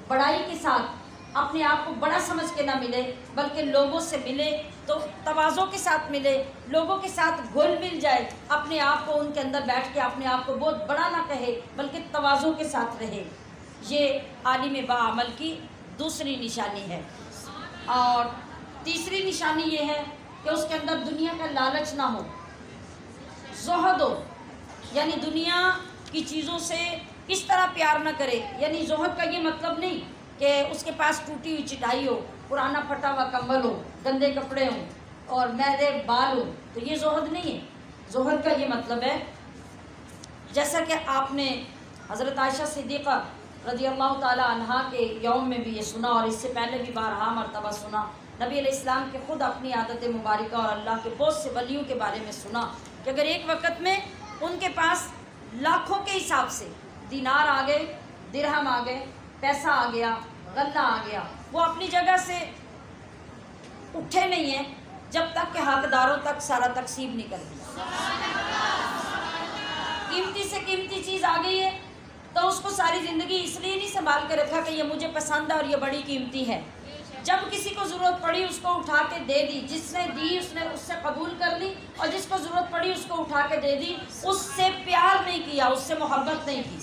Speaker 1: بڑائی کے ساتھ اپنے آپ کو بڑا سمجھ کے نہ ملے، بلکہ لوگوں سے ملے تو تواضع کے ساتھ ملے، لوگوں کے ساتھ گھل مل جائے، اپنے آپ کو ان کے اندر بیٹھ کے اپنے آپ کو بہت بڑا نہ کہے بلکہ تواضع کے ساتھ رہے۔ یہ عالم باعمل کی دوسری نشانی ہے۔ اور تیسری نشانی یہ ہے کہ اس کے اندر دنیا کا لالچ نہ ہو، زہد ہو، یعنی دنیا کی چیزوں سے اس طرح پیار نہ کرے۔ یعنی زہد کا یہ مطلب نہیں کہ اس کے پاس ٹوٹی ہوئی چٹائی ہو، پرانا پھٹا ہوا کمبل ہو، گندے کپڑے ہوں اور میلے بال ہوں، تو یہ زہد نہیں ہے۔ زہد کا یہ مطلب ہے، جیسا کہ آپ نے حضرت عائشہ صدیقہ رضی اللہ تعالی عنہا کے یوم میں بھی یہ سنا، اور اس سے پہلے بھی بارہا مرتبہ سنا، نبی علیہ السلام کے خود اپنی عادت مبارکہ اور اللہ کے بہت سے ولیوں کے بارے میں سنا کہ اگر ایک وقت میں ان کے پاس لاکھوں کے حساب سے دینار آ گئے، درہم آ گئے، پیسہ آ گیا، غلہ آ گیا، وہ اپنی جگہ سے اٹھے نہیں ہیں جب تک کہ حقداروں تک سارا تقسیم نہیں کر دیا۔ قیمتی سے قیمتی چیز آ گئی ہے تو اس کو ساری زندگی اس لیے نہیں سنبھال کے رکھا کہ یہ مجھے پسند ہے اور یہ بڑی قیمتی ہے۔ جب کسی کو ضرورت پڑی اس کو اٹھا کے دے دی، جس نے دی اس نے اس سے قبول کر لی، اور جس کو ضرورت پڑی اس کو اٹھا کے دے دی، اس سے پیار نہیں کیا، اس سے محبت نہیں کی۔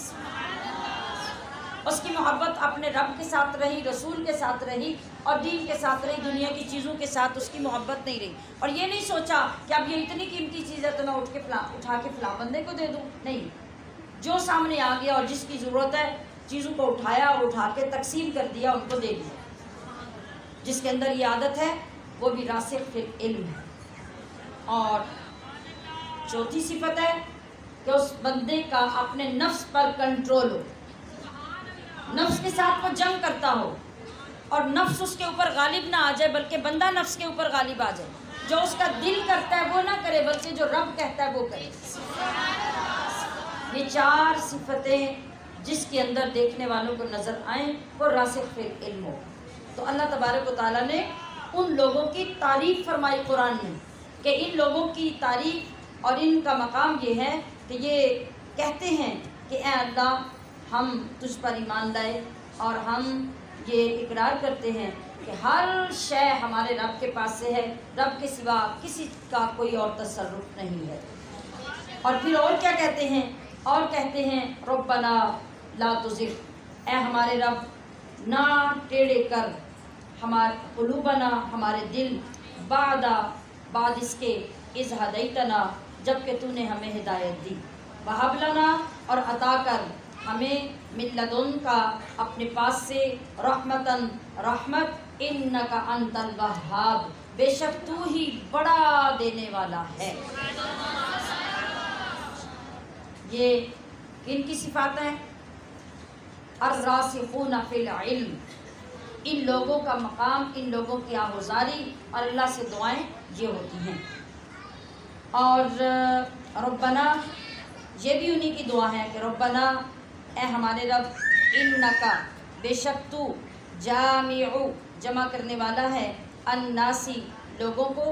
Speaker 1: اس کی محبت اپنے رب کے ساتھ رہی، رسول کے ساتھ رہی اور دین کے ساتھ رہی، دنیا کی چیزوں کے ساتھ اس کی محبت نہیں رہی۔ اور یہ نہیں سوچا کہ اب یہ اتنی قیمتی چیز ہے تو میں اٹھا کے فلاں بندے کو دے دوں، نہیں، جو سامنے آ گیا اور جس کی ضرورت ہے چیزوں کو اٹھایا اور اٹھا کے تقسیم کر دیا، ان کو دے دیا۔ جس کے اندر یہ عادت ہے وہ بھی راسخ فی العلم ہے۔ اور چوتھی صفت ہے کہ اس بندے کا اپنے نفس پر کنٹرول ہو، نفس کے ساتھ وہ جنگ کرتا ہو اور نفس اس کے اوپر غالب نہ آ جائے، بلکہ بندہ نفس کے اوپر غالب آ جائے۔ جو اس کا دل کرتا ہے وہ نہ کرے، بلکہ جو رب کہتا ہے وہ کرے۔ یہ چار صفتیں جس کے اندر دیکھنے والوں کو نظر آئیں وہ راسخ فی العلم ہو۔ تو اللہ تبارک و تعالیٰ نے ان لوگوں کی تعریف فرمائی قرآن میں کہ ان لوگوں کی تعریف اور ان کا مقام یہ ہے کہ یہ کہتے ہیں کہ اے اللہ ہم تجھ پر ایمان لائے اور ہم یہ اقرار کرتے ہیں کہ ہر شے ہمارے رب کے پاس سے ہے، رب کے سوا کسی کا کوئی اور تصرف نہیں ہے۔ اور پھر اور کیا کہتے ہیں؟ اور کہتے ہیں ربنا لا تزغ، اے ہمارے رب نہ ٹیڑھے کر ہمارے قلوبنا، ہمارے دل، بعد اس کے اذ ہدیتنا، جب کہ تو نے ہمیں ہدایت دی، وہب لنا، اور عطا کر ہمیں من لدن کا، اپنے پاس سے، رحمتن، رحمت، انکا انت الوہاب، بے شک تو ہی بڑا دینے والا ہے۔ یہ کن کی صفات ہیں؟ الراسخون فی العلم، ان لوگوں کا مقام، ان لوگوں کی آہوزاری اور اللہ سے دعائیں یہ ہوتی ہیں۔ اور ربنا یہ بھی انہی کی دعا ہے کہ ربنا، اے ہمارے رب، انکا، بے شک تو، جامع، جمع کرنے والا ہے، الناسی، لوگوں کو،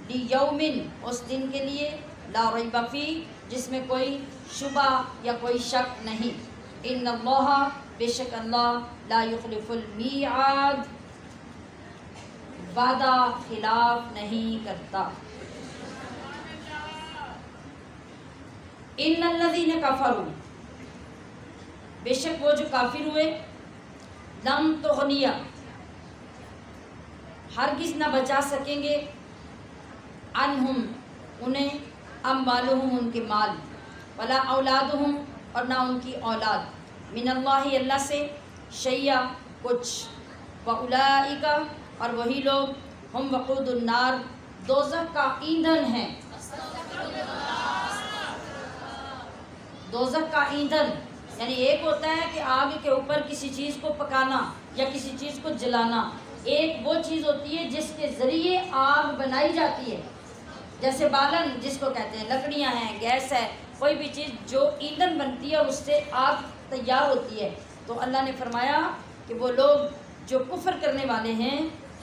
Speaker 1: لیومن، اس دن کے لیے، لا ریب فیہ، جس میں کوئی شبہ یا کوئی شک نہیں، ان اللہ، بے شک اللہ، لا یخلف المیعاد، وعدہ خلاف نہیں کرتا۔ ان الذین کفروا، بے شک وہ جو کافر ہوئے، لم تغنیہ، ہرگز نہ بچا سکیں گے، عنہم، انہیں، اموالہم، ان کے مال، ولا اولادہم، اور نہ ان کی اولاد، من اللہ، اللہ سے، شیئا، کچھ، واولئک، اور وہی لوگ، ہم وقود النار، دوزخ کا ایندھن ہیں۔ دوزخ کا ایندھن یعنی ایک ہوتا ہے کہ آگ کے اوپر کسی چیز کو پکانا یا کسی چیز کو جلانا، ایک وہ چیز ہوتی ہے جس کے ذریعے آگ بنائی جاتی ہے، جیسے بالن جس کو کہتے ہیں، لکڑیاں ہیں، گیس ہے، کوئی بھی چیز جو ایندھن بنتی ہے اور اس سے آگ تیار ہوتی ہے۔ تو اللہ نے فرمایا کہ وہ لوگ جو کفر کرنے والے ہیں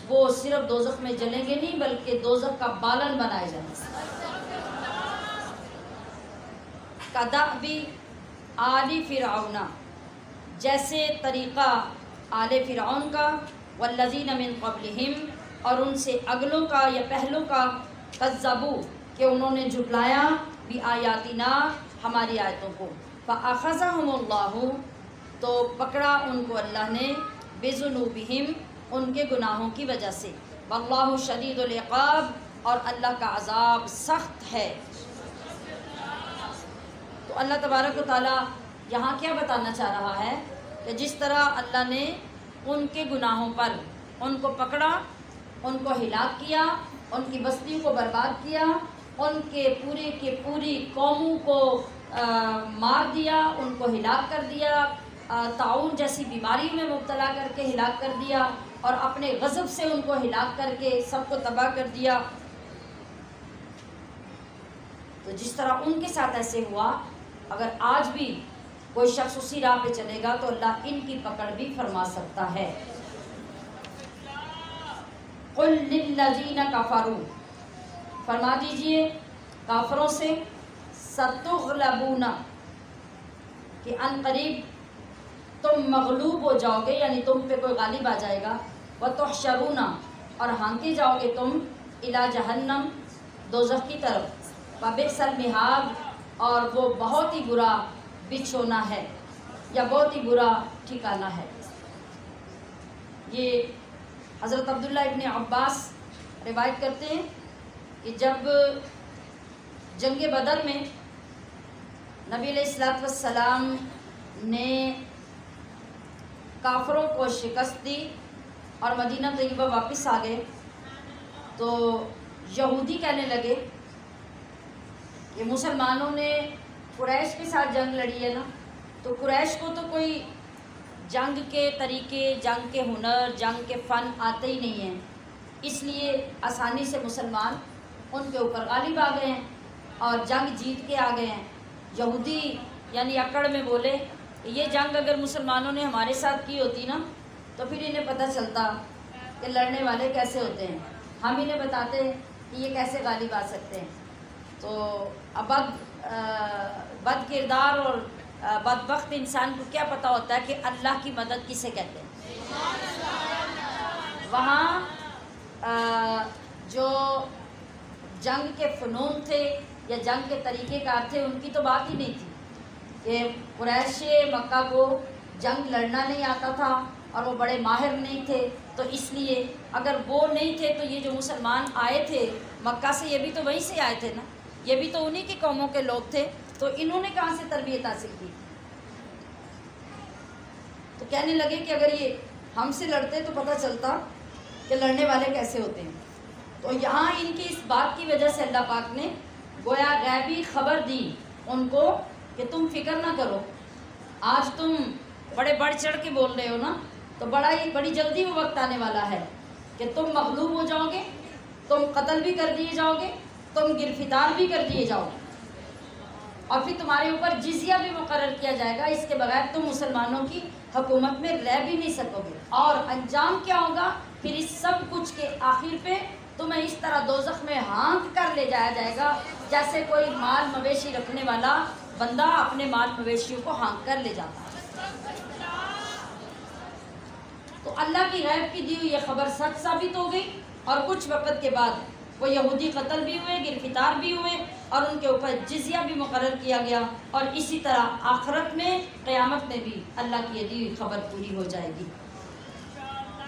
Speaker 1: وہ صرف دوزخ میں جلیں گے نہیں، بلکہ دوزخ کا بالن بنائے جائیں گے۔ کدأب آل فرعون، جیسے طریقہ آل فرعون کا، والذین من قبلہم، اور ان سے اگلوں کا یا پہلوں کا، کذبوا، کہ انہوں نے جھٹلایا، بآیاتنا، ہماری آیتوں کو، فأخذہم اللہ، تو پکڑا ان کو اللہ نے، بذنوبہم، ان کے گناہوں کی وجہ سے، واللہ شدید العقاب، اور اللہ کا عذاب سخت ہے۔ تو اللہ تبارک و تعالیٰ یہاں کیا بتانا چاہ رہا ہے کہ جس طرح اللہ نے ان کے گناہوں پر ان کو پکڑا، ان کو ہلاک کیا، ان کی بستیوں کو برباد کیا، ان کے پورے کی پوری قوموں کو مار دیا، ان کو ہلاک کر دیا، طاعون جیسی بیماری میں مبتلا کر کے ہلاک کر دیا، اور اپنے غضب سے ان کو ہلاک کر کے سب کو تباہ کر دیا، تو جس طرح ان کے ساتھ ایسے ہوا، اگر آج بھی کوئی شخص اسی راہ پہ چلے گا تو اللہ ان کی پکڑ بھی فرما سکتا ہے۔ قل للذین کفروا، فرما دیجئے کافروں سے، ستغلبون، کہ ان قریب تم مغلوب ہو جاؤ گے، یعنی تم پہ کوئی غالب آ جائے گا، وتحشرون، اور ہانکے جاؤ گے تم، الی جہنم، دوزخ کی طرف، وبئس المہاد، اور وہ بہت ہی برا بچھونا ہے۔ یا بہت ہی برا ٹھکانہ ہے۔ یہ حضرت عبداللہ ابن عباس روایت کرتے ہیں کہ جب جنگ بدر میں نبی علیہ الصلوۃ والسلام نے کافروں کو شکست دی اور مدینہ طیبہ واپس آ گئے، تو یہودی کہنے لگے کہ مسلمانوں نے قریش کے ساتھ جنگ لڑی ہے نا، تو قریش کو تو کوئی جنگ کے طریقے، جنگ کے ہنر، جنگ کے فن آتے ہی نہیں ہیں، اس لیے آسانی سے مسلمان ان کے اوپر غالب آ گئے ہیں اور جنگ جیت کے آ گئے ہیں۔ یہودی یعنی اکڑ میں بولے کہ یہ جنگ اگر مسلمانوں نے ہمارے ساتھ کی ہوتی نا تو پھر انہیں پتہ چلتا کہ لڑنے والے کیسے ہوتے ہیں، ہم انہیں بتاتے ہیں کہ یہ کیسے غالب آ سکتے ہیں۔ تو اب بد کردار اور بدبخت انسان کو کیا پتہ ہوتا ہے کہ اللہ کی مدد کسے کہتے ہیں۔ وہاں جو جنگ کے فنون تھے یا جنگ کے طریقے کار تھے ان کی تو بات ہی نہیں تھی کہ قریش مکہ کو جنگ لڑنا نہیں آتا تھا اور وہ بڑے ماہر نہیں تھے، تو اس لیے اگر وہ نہیں تھے تو یہ جو مسلمان آئے تھے مکہ سے، یہ بھی تو وہیں سے آئے تھے نا، یہ بھی تو انہی کی قوموں کے لوگ تھے، تو انہوں نے کہاں سے تربیت حاصل کی؟ تو کہنے لگے کہ اگر یہ ہم سے لڑتے تو پتہ چلتا کہ لڑنے والے کیسے ہوتے ہیں۔ تو یہاں ان کی اس بات کی وجہ سے اللہ پاک نے گویا غیبی خبر دی ان کو کہ تم فکر نہ کرو، آج تم بڑے بڑھ چڑھ کے بول رہے ہو نا، تو بڑی جلدی وہ وقت آنے والا ہے کہ تم مغلوب ہو جاؤ گے، تم قتل بھی کر دیے جاؤ گے، تم گرفتار بھی کر دیے جاؤ گے، اور پھر تمہارے اوپر جزیہ بھی مقرر کیا جائے گا، اس کے بغیر تم مسلمانوں کی حکومت میں رہ بھی نہیں سکو گے۔ اور انجام کیا ہوگا؟ پھر اس سب کچھ کے آخر پہ تمہیں اس طرح دوزخ میں ہانک کر لے جایا جائے گا جیسے کوئی مال مویشی رکھنے والا بندہ اپنے مال مویشیوں کو ہانک کر لے جاتا ہے۔ تو اللہ کی غیب کی دی ہوئی یہ خبر سچ ثابت ہو گئی، اور کچھ وقت کے بعد وہ یہودی قتل بھی ہوئے، گرفتار بھی ہوئے، اور ان کے اوپر جزیہ بھی مقرر کیا گیا، اور اسی طرح آخرت میں قیامت میں بھی اللہ کی یہ دی ہوئی خبر پوری ہو جائے گی۔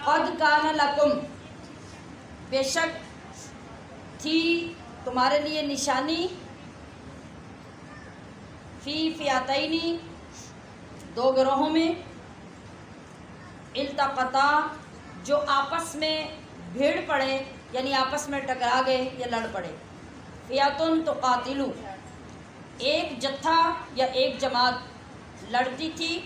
Speaker 1: قد کان لکم، بے شک تھی تمہارے لیے نشانی، فی فئتین، دو گروہوں میں، التقطا، جو آپس میں بھیڑ پڑے یعنی آپس میں ٹکرا گئے یا لڑ پڑے، فئتن تقاتلو، ایک جتھا یا ایک جماعت لڑتی تھی،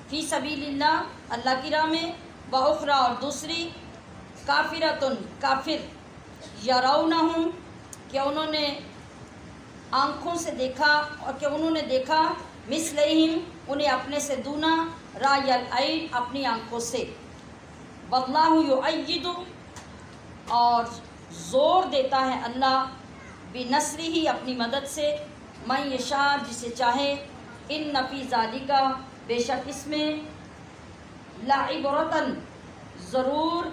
Speaker 1: فی سبیل اللہ، اللہ کی راہ میں، واخری، اور دوسری، کافرتن، کافر، یرونہم، کہ انہوں نے آنکھوں سے دیکھا، اور کہ انہوں نے دیکھا، مثلہم، انہیں اپنے سے دونا، رأی العین، اپنی آنکھوں سے، واللہ یؤید، اور زور دیتا ہے اللہ، بنصرہ، اپنی مدد سے، من یشاء، جسے چاہے، ان فی ذالک، بے شک اس میں، لعبرۃ، ضرور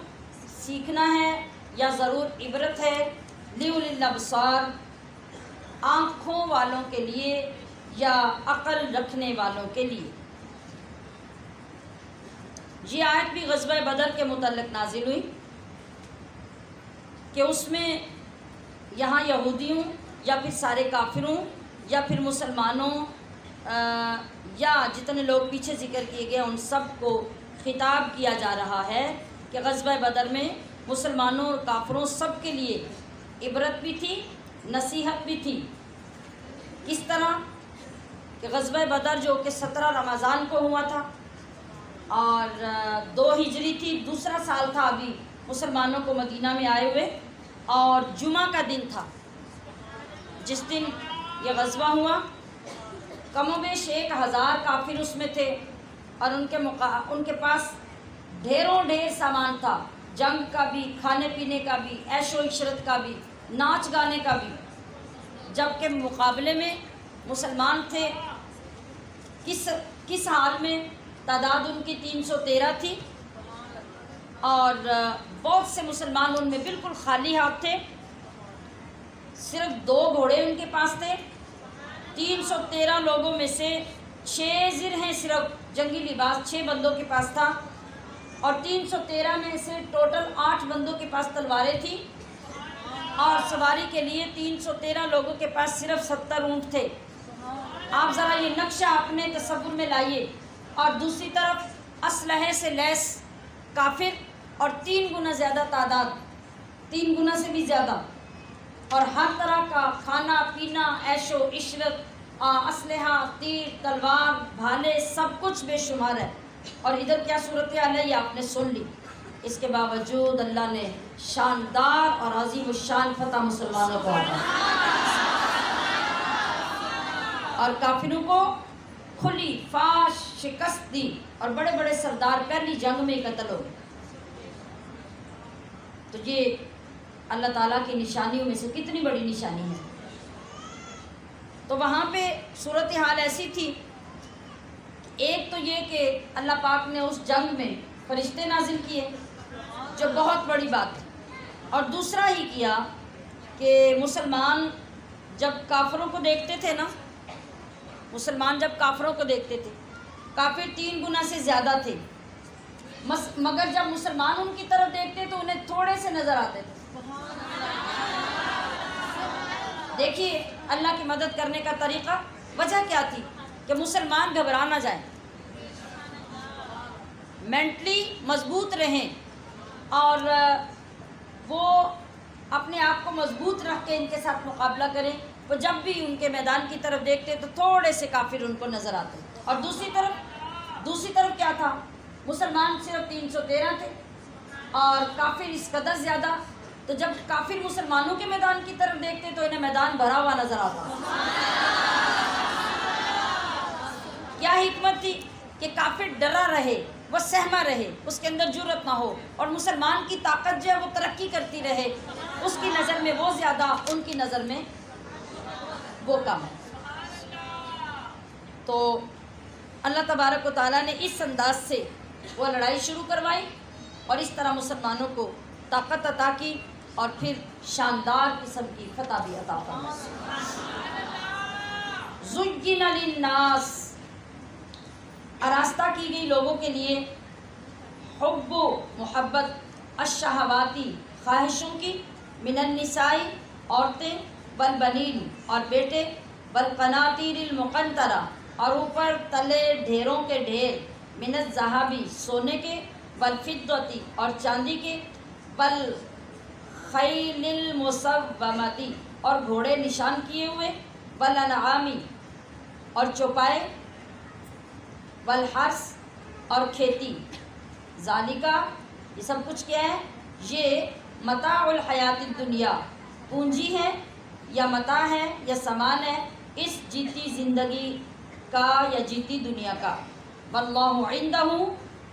Speaker 1: سیکھنا ہے یا ضرور عبرت ہے، لأولی الابصار، آنکھوں والوں کے لیے یا عقل رکھنے والوں کے لیے۔ یہ آیت بھی غزوہ بدر کے متعلق نازل ہوئی کہ اس میں یہاں یہودیوں یا پھر سارے کافروں یا پھر مسلمانوں یا جتنے لوگ پیچھے ذکر کیے گئے ان سب کو خطاب کیا جا رہا ہے کہ غزوہ بدر میں مسلمانوں اور کافروں سب کے لیے عبرت بھی تھی، نصیحت بھی تھی۔ کس طرح کہ غزوہ بدر جو کہ 17 رمضان کو ہوا تھا اور 2 ہجری تھی، دوسرا سال تھا ابھی مسلمانوں کو مدینہ میں آئے ہوئے، اور جمعہ کا دن تھا جس دن یہ غزوہ ہوا۔ کم و بیش 1000 کافر اس میں تھے، اور ان کے پاس ڈھیروں ڈھیر سامان تھا، جنگ کا بھی، کھانے پینے کا بھی، عیش و عشرت کا بھی، ناچ گانے کا بھی، جبکہ مقابلے میں مسلمان تھے کس حال میں؟ تعداد ان کی 313 تھی، اور بہت سے مسلمان ان میں بالکل خالی ہاتھ تھے، صرف 2 گھوڑے ان کے پاس تھے۔ 313 لوگوں میں سے 6 زر ہیں صرف جنگی لباس 6 بندوں کے پاس تھا، اور 313 میں سے ٹوٹل 8 بندوں کے پاس تلواریں تھیں، اور سواری کے لیے 313 لوگوں کے پاس صرف 70 اونٹ تھے۔ آپ ذرا یہ نقشہ اپنے تصور میں لائیے، اور دوسری طرف اسلحے سے لیس کافر اور 3 گنا زیادہ تعداد، 3 گنا سے بھی زیادہ، اور ہر طرح کا کھانا پینا، عیش و عشرت، اسلحہ، تیر، تلوار، بھالے، سب کچھ بے شمار ہے۔ اور ادھر کیا صورتحال ہے یہ آپ نے سن لی۔ اس کے باوجود اللہ نے شاندار اور عظیم الشان فتح مسلمانوں کو عطا اور کافروں کو کھلی فاش شکست دی، اور بڑے بڑے سردار پہلی جنگ میں قتل ہو گئے۔ تو یہ اللہ تعالیٰ کی نشانیوں میں سے کتنی بڑی نشانی ہے۔ تو وہاں پہ صورتحال ایسی تھی، ایک تو یہ کہ اللہ پاک نے اس جنگ میں فرشتے نازل کیے جو بہت بڑی بات ہے، اور دوسرا ہی کیا کہ مسلمان جب کافروں کو دیکھتے تھے نا، مسلمان جب کافروں کو دیکھتے تھے، کافر 3 گنا سے زیادہ تھے، مگر جب مسلمان ان کی طرف دیکھتے تو انہیں تھوڑے سے نظر آتے تھے۔ دیکھیے اللہ کی مدد کرنے کا طریقہ، وجہ کیا تھی کہ مسلمان گھبرا نہ جائیں، مینٹلی مضبوط رہیں، اور وہ اپنے آپ کو مضبوط رکھ کے ان کے ساتھ مقابلہ کریں۔ وہ جب بھی ان کے میدان کی طرف دیکھتے تو تھوڑے سے کافر ان کو نظر آتے، اور دوسری طرف کیا تھا، مسلمان صرف 313 تھے اور کافر اس قدر زیادہ، تو جب کافر مسلمانوں کے میدان کی طرف دیکھتے تو انہیں میدان بھرا ہوا نظر آتا۔ کیا حکمت تھی کہ کافر ڈرا رہے، وہ سہما رہے، اس کے اندر جرأت نہ ہو، اور مسلمان کی طاقت جو ہے وہ ترقی کرتی رہے، اس کی نظر میں وہ زیادہ، ان کی نظر میں وہ کم ہے۔ تو اللہ تبارک و تعالیٰ نے اس انداز سے وہ لڑائی شروع کروائی، اور اس طرح مسلمانوں کو طاقت عطا کی، اور پھر شاندار قسم کی فتح بھی عطا فرمائی۔ زُيِّنَ لِلنَّاسِ، آراستہ کی گئی لوگوں کے لیے، حب و محبت، الشہواتی، خواہشوں کی، من النساء، عورتیں، والبنین، اور بیٹے، والقناطیر المقنطرہ، اور اوپر تلے ڈھیروں کے ڈھیر، من الذہبی، سونے کے، والفضۃ، اور چاندی کے، والخیل المسومۃ، اور گھوڑے نشان کیے ہوئے، والانعام، اور چوپائے، والحرث، اور کھیتی، ذالکہ، یہ سب کچھ کیا ہے، یہ متاع الحیات الدنیا، پونجی ہے یا متاع ہے یا سامان ہے اس جیتی زندگی کا یا جیتی دنیا کا۔ واللہ عندہ،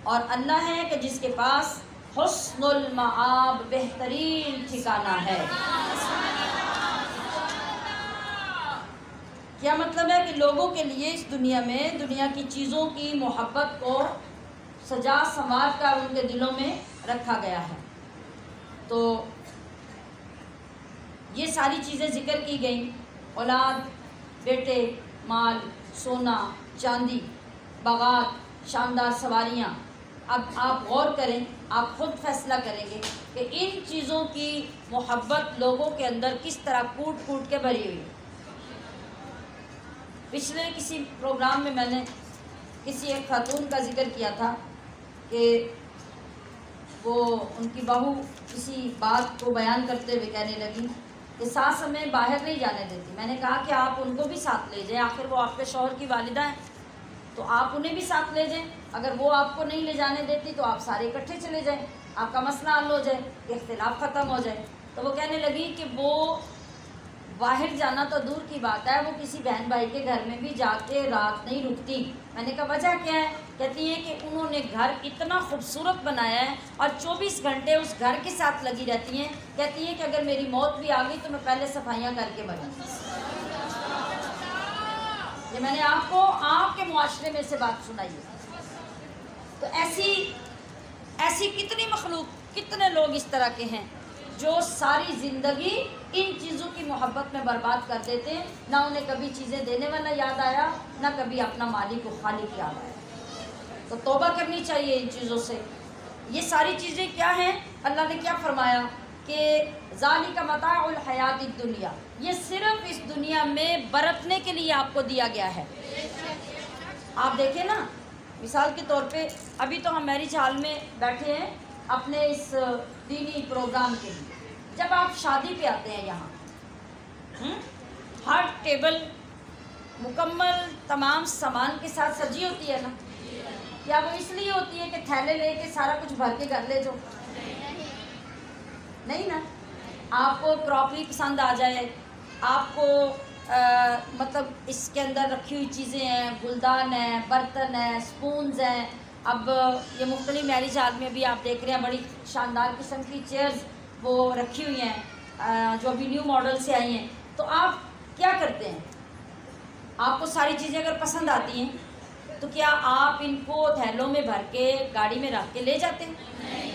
Speaker 1: اور اللہ ہے کہ جس کے پاس حسن المآب، بہترین ٹھکانہ ہے۔ کیا مطلب ہے کہ لوگوں کے لیے اس دنیا میں دنیا کی چیزوں کی محبت کو سجا سنوار کر ان کے دلوں میں رکھا گیا ہے۔ تو یہ ساری چیزیں ذکر کی گئیں، اولاد، بیٹے، مال، سونا، چاندی، باغات، شاندار سواریاں۔ اب آپ غور کریں، آپ خود فیصلہ کریں گے کہ ان چیزوں کی محبت لوگوں کے اندر کس طرح کوٹ کوٹ کے بھری ہوئی۔ پچھلے کسی پروگرام میں نے کسی ایک خاتون کا ذکر کیا تھا کہ وہ ان کی بہو کسی بات کو بیان کرتے ہوئے کہنے لگی کہ ساس ہمیں باہر نہیں جانے دیتی۔ میں نے کہا کہ آپ ان کو بھی ساتھ لے جائیں، آخر وہ آپ کے شوہر کی والدہ ہیں، تو آپ انہیں بھی ساتھ لے جائیں۔ اگر وہ آپ کو نہیں لے جانے دیتی تو آپ سارے اکٹھے چلے جائیں، آپ کا مسئلہ حل ہو جائے، اختلاف ختم ہو جائے۔ تو وہ کہنے لگی کہ وہ باہر جانا تو دور کی بات ہے، وہ کسی بہن بھائی کے گھر میں بھی جا کے رات نہیں رکتی۔ میں نے کہا وجہ کیا ہے؟ کہتی ہے کہ انہوں نے گھر اتنا خوبصورت بنایا ہے اور 24 گھنٹے اس گھر کے ساتھ لگی رہتی ہیں۔ کہتی ہیں کہ اگر میری موت بھی آ گئی تو میں پہلے صفائیاں کر کے مروں۔ یہ میں نے آپ کو آپ کے معاشرے میں سے بات سنائی ہے۔ تو ایسی کتنی مخلوق، کتنے لوگ اس طرح کے ہیں جو ساری زندگی ان چیزوں کی محبت میں برباد کر دیتے ہیں، نہ انہیں کبھی چیزیں دینے والا یاد آیا، نہ کبھی اپنا مالک و خالق یاد آیا۔ تو توبہ کرنی چاہیے ان چیزوں سے۔ یہ ساری چیزیں کیا ہیں؟ اللہ نے کیا فرمایا کہ ذالک متاع الحیات الدنیا، یہ صرف اس دنیا میں برتنے کے لیے آپ کو دیا گیا ہے۔ آپ دیکھیں نا، مثال کے طور پہ ابھی تو ہم میرج ہال میں بیٹھے ہیں اپنے اس دینی پروگرام کے لیے۔ جب آپ شادی پہ آتے ہیں یہاں، ہر ٹیبل مکمل تمام سامان کے ساتھ سجی ہوتی ہے نا؟ یا وہ اس لیے ہوتی ہے کہ تھیلے لے کے سارا کچھ بھر کے گھر لے جو؟ نہیں نا۔ آپ کو کراکری پسند آ جائے، آپ کو مطلب اس کے اندر رکھی ہوئی چیزیں ہیں، گلدان ہیں، برتن ہیں، سپونز ہیں۔ اب یہ مختلف میرج ہال میں بھی آپ دیکھ رہے ہیں بڑی شاندار قسم کی چیئرز وہ رکھی ہوئی ہیں جو ابھی نیو ماڈل سے آئی ہیں۔ تو آپ کیا کرتے ہیں؟ آپ کو ساری چیزیں اگر پسند آتی ہیں تو کیا آپ ان کو تھیلوں میں بھر کے گاڑی میں رکھ کے لے جاتے ہیں؟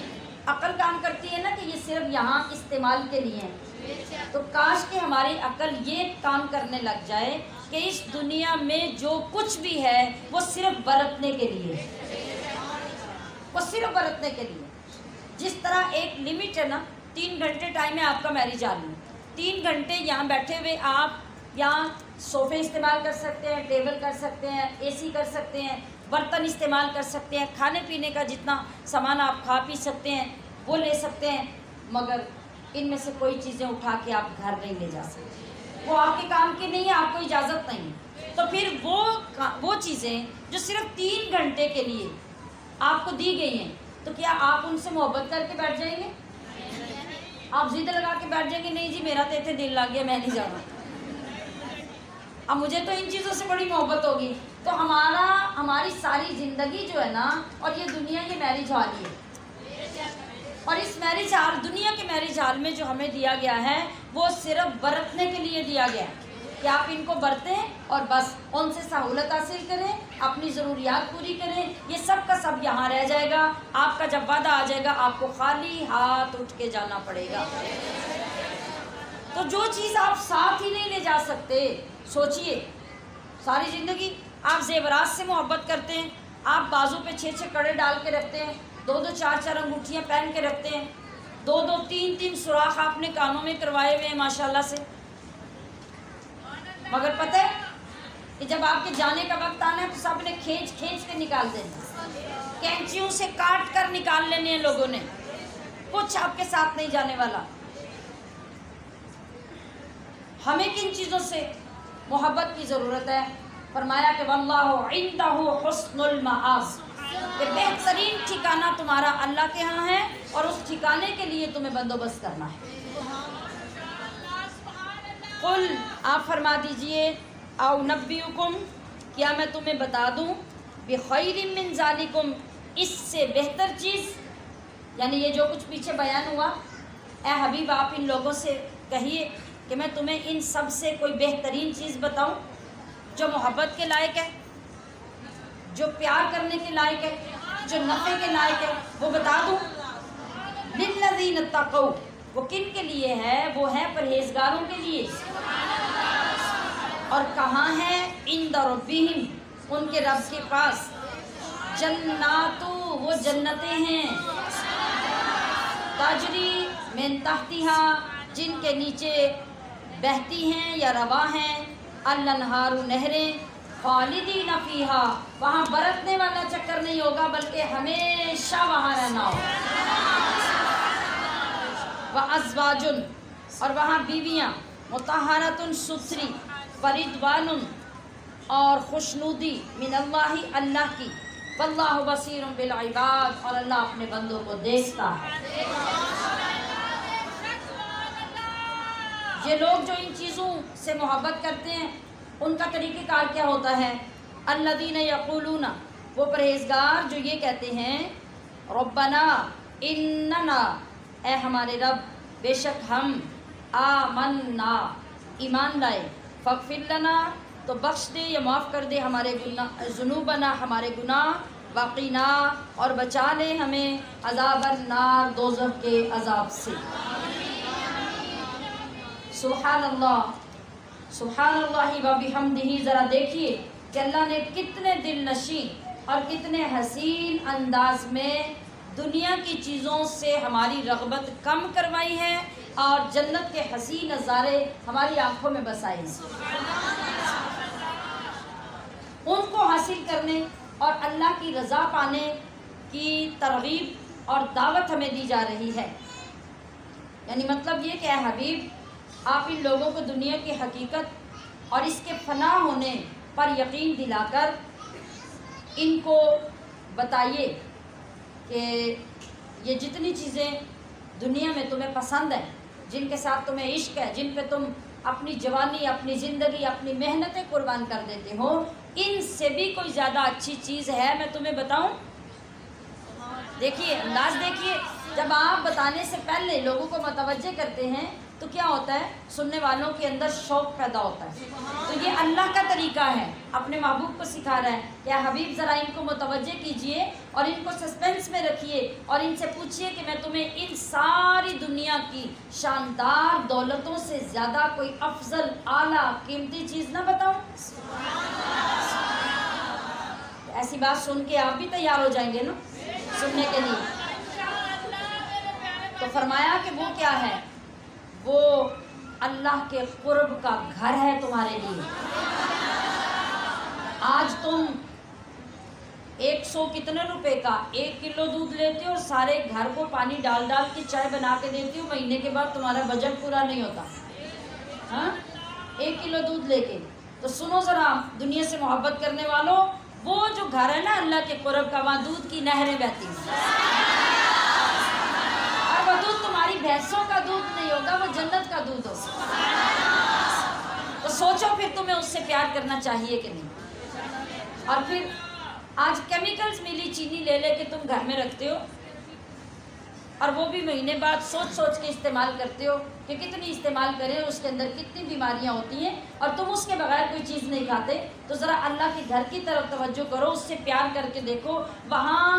Speaker 1: عقل کام کرتی ہے نا کہ یہ صرف یہاں استعمال کے لیے ہیں۔ تو کاش کہ ہماری عقل یہ کام کرنے لگ جائے کہ اس دنیا میں جو کچھ بھی ہے وہ صرف برتنے کے لیے، وہ صرف برتنے کے لیے۔ جس طرح ایک لمٹ ہے نا، 3 گھنٹے ٹائم ہے آپ کا میرج ہال میں، 3 گھنٹے یہاں بیٹھے ہوئے آپ یہاں صوفے استعمال کر سکتے ہیں، ٹیبل کر سکتے ہیں، اے سی کر سکتے ہیں، برتن استعمال کر سکتے ہیں، کھانے پینے کا جتنا سامان آپ کھا پی سکتے ہیں وہ لے سکتے ہیں، مگر ان میں سے کوئی چیزیں اٹھا کے آپ گھر نہیں لے جا سکتے۔ وہ آپ کے کام کی نہیں ہے، آپ کو اجازت نہیں ہے۔ تو پھر وہ چیزیں جو صرف 3 گھنٹے کے لیے آپ کو دی گئی ہیں، تو کیا آپ ان سے محبت کر کے بیٹھ جائیں گے؟ آپ ضد لگا کے بیٹھ جائیں گے، نہیں جی میرا تو اتنے دل لگ گیا، میں نہیں جانا، اب مجھے تو ان چیزوں سے بڑی محبت ہوگی۔ تو ہماری ساری زندگی جو ہے نا، اور یہ دنیا کے میرج ہال ہی ہے، اور اس میرج ہال، دنیا کے میرج ہال میں جو ہمیں دیا گیا ہے وہ صرف برتنے کے لیے دیا گیا ہے کہ آپ ان کو برتیں اور بس ان سے سہولت حاصل کریں، اپنی ضروریات پوری کریں۔ یہ سب کا سب یہاں رہ جائے گا، آپ کا جب وعدہ آ جائے گا آپ کو خالی ہاتھ اٹھ کے جانا پڑے گا۔ تو جو چیز آپ ساتھ ہی نہیں لے جا سکتے، سوچئے ساری زندگی آپ زیورات سے محبت کرتے ہیں، آپ بازو پہ 6 کڑے ڈال کے رکھتے ہیں، 2 4 انگوٹھیاں پہن کے رکھتے ہیں، 2 3 سوراخ آپ نے کانوں میں کروائے ہوئے ہیں ماشاءاللہ سے، مگر پتہ ہے کہ جب آپ کے جانے کا وقت آنا ہے تو سب نے کھینچ کے نکال دینا، کینچیوں سے کاٹ کر نکال لینے ہیں لوگوں نے، کچھ آپ کے ساتھ نہیں جانے والا۔ ہمیں کن چیزوں سے محبت کی ضرورت ہے؟ فرمایا کہ واللہ عندہ حسن المآب، کہ بہترین ٹھکانہ تمہارا اللہ کے ہاں ہے اور اس ٹھکانے کے لیے تمہیں بندوبست کرنا ہے۔ قل، آپ فرما دیجئے، او نبیکم، کیا میں تمہیں بتا دوں، بخیر من ذالکم، اس سے بہتر چیز، یعنی یہ جو کچھ پیچھے بیان ہوا، اے حبیب آپ ان لوگوں سے کہیے کہ میں تمہیں ان سب سے کوئی بہترین چیز بتاؤں جو محبت کے لائق ہے، جو پیار کرنے کے لائق ہے، جو نفع کے لائق ہے، وہ بتا دوں؟ للذین اتقوا، وہ کن کے لیے ہے؟ وہ ہے پرہیزگاروں کے لیے۔ اور کہاں ہے؟ عند ربہم، ان کے رب کے پاس، جنات، وہ جنتیں ہیں، تجری من تحتہا، جن کے نیچے بہتی ہیں یا رواں ہیں، الانہار، نہریں، خالدین فیہا، وہاں برتنے والا چکر نہیں ہوگا بلکہ ہمیشہ وہاں رہنا ہوگا۔ وازواج، اور وہاں بیویاں، مطہرات، ستھری، فرضوان، اور خوشنودی، من اللہ، اللہ کی، واللہ بصیر بالعباد، اور اللہ اپنے بندوں کو دیکھتا ہے۔ یہ لوگ جو ان چیزوں سے محبت کرتے ہیں ان کا طریقہ کار کیا ہوتا ہے؟ الذین یقولون، وہ پرہیزگار جو یہ کہتے ہیں، ربنا اننا، اے ہمارے رب، بے شک ہم، آمنا، ایمان لائے، فاغفر لنا، تو بخش دے یا معاف کر دے ہمارے ذنوبنا، ہمارے گناہ، وقنا، اور بچا لے ہمیں عذاب النار، دوزخ کے عذاب سے۔ سبحان اللہ، سبحان اللہ و بحمدہ. ذرا دیکھیے کہ اللہ نے کتنے دل نشین اور کتنے حسین انداز میں دنیا کی چیزوں سے ہماری رغبت کم کروائی ہے اور جنت کے حسین نظارے ہماری آنکھوں میں بسائے ہیں. ان کو حاصل کرنے اور اللہ کی رضا پانے کی ترغیب اور دعوت ہمیں دی جا رہی ہے. یعنی مطلب یہ کہ اے حبیب، آپ ان لوگوں کو دنیا کی حقیقت اور اس کے فنا ہونے پر یقین دلا کر ان کو بتائیے کہ یہ جتنی چیزیں دنیا میں تمہیں پسند ہیں، جن کے ساتھ تمہیں عشق ہے، جن پہ تم اپنی جوانی، اپنی زندگی، اپنی محنتیں قربان کر دیتے ہو، ان سے بھی کوئی زیادہ اچھی چیز ہے میں تمہیں بتاؤں. دیکھیے انداز دیکھیے، جب آپ بتانے سے پہلے لوگوں کو متوجہ کرتے ہیں تو کیا ہوتا ہے؟ سننے والوں کے اندر شوق پیدا ہوتا ہے. تو یہ اللہ کا طریقہ ہے، اپنے محبوب کو سکھا رہا ہے کہ حبیب ذرا ان کو متوجہ کیجئے اور ان کو سسپینس میں رکھیے اور ان سے پوچھئے کہ میں تمہیں ان ساری دنیا کی شاندار دولتوں سے زیادہ کوئی افضل، اعلیٰ، قیمتی چیز نہ بتاؤں. ایسی بات سن کے آپ بھی تیار ہو جائیں گے نا سننے کے لیے. تو فرمایا کہ وہ کیا ہے؟ وہ اللہ کے قرب کا گھر ہے تمہارے لیے. آج تم 100 کتنے روپے کا 1 کلو دودھ لیتے ہو اور سارے گھر کو پانی ڈال ڈال کے چائے بنا کے دیتے ہو، مہینے کے بعد تمہارا بجٹ پورا نہیں ہوتا. ہاں 1 کلو دودھ لے کے. تو سنو ذرا دنیا سے محبت کرنے والوں، وہ جو گھر ہے نا اللہ کے قرب کا، وہاں دودھ کی نہریں بہتی ہیں. اور وہ دودھ تمہاری بھینسوں کا دودھ نہیں ہوگا، وہ جنت کا دودھ ہوگا. تو سوچو پھر تمہیں اس سے پیار کرنا چاہیے کہ نہیں. اور پھر آج کیمیکلز ملی چینی لے لے کے تم گھر میں رکھتے ہو اور وہ بھی مہینے بعد سوچ سوچ کے استعمال کرتے ہو کہ کتنی استعمال کریں، اس کے اندر کتنی بیماریاں ہوتی ہیں، اور تم اس کے بغیر کوئی چیز نہیں کھاتے. تو ذرا اللہ کے گھر کی طرف توجہ کرو، اس سے پیار کر کے دیکھو. وہاں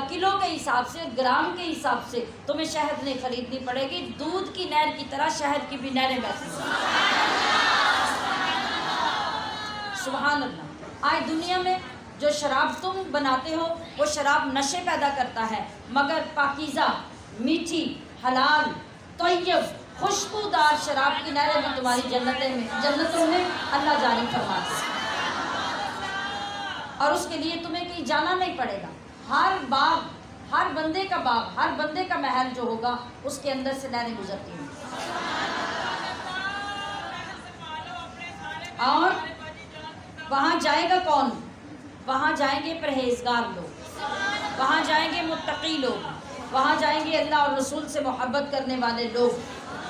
Speaker 1: کلو کے حساب سے، گرام کے حساب سے تمہیں شہد نہیں خریدنی پڑے گی، دودھ کی نہر کی طرح شہد کی بھی نہریں بہتی ہیں. سبحان اللہ. آج دنیا میں جو شراب تم بناتے ہو وہ شراب نشے پیدا کرتا ہے، مگر پاکیزہ، میٹھی، حلال، طیب، خوشبودار شراب کی نہریں بھی تمہاری جنتوں میں اللہ جاری فرماتا ہے. اور اس کے لیے تمہیں کہیں جانا نہیں پڑے گا. ہر باغ، ہر بندے کا باغ، ہر بندے کا محل جو ہوگا اس کے اندر سے نہریں گزرتی ہیں. اور وہاں جائے گا کون؟ وہاں جائیں گے پرہیزگار لوگ، وہاں جائیں گے متقی لوگ، وہاں جائیں گے اللہ اور رسول سے محبت کرنے والے لوگ.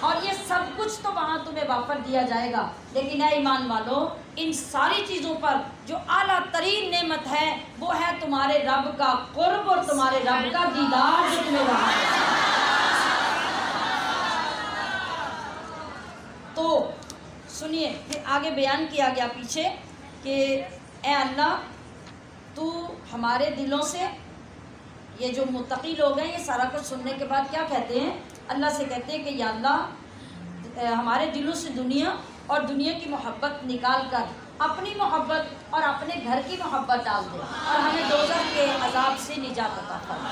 Speaker 1: اور یہ سب کچھ تو وہاں تمہیں وافر دیا جائے گا. لیکن اے ایمان والو، ان ساری چیزوں پر جو اعلیٰ ترین نعمت ہے وہ ہے تمہارے رب کا قرب اور تمہارے رب کا دیدار جو تمہیں وہاں ہے. تو سنیے، پھر آگے بیان کیا گیا پیچھے کہ اے اللہ، تو ہمارے دلوں سے، یہ جو متقی لوگ ہیں یہ سارا کچھ سننے کے بعد کیا کہتے ہیں؟ اللہ سے کہتے ہیں کہ یا اللہ، ہمارے دلوں سے دنیا اور دنیا کی محبت نکال کر اپنی محبت اور اپنے گھر کی محبت ڈال دے اور ہمیں دوزخ کے عذاب سے نجات عطا فرما.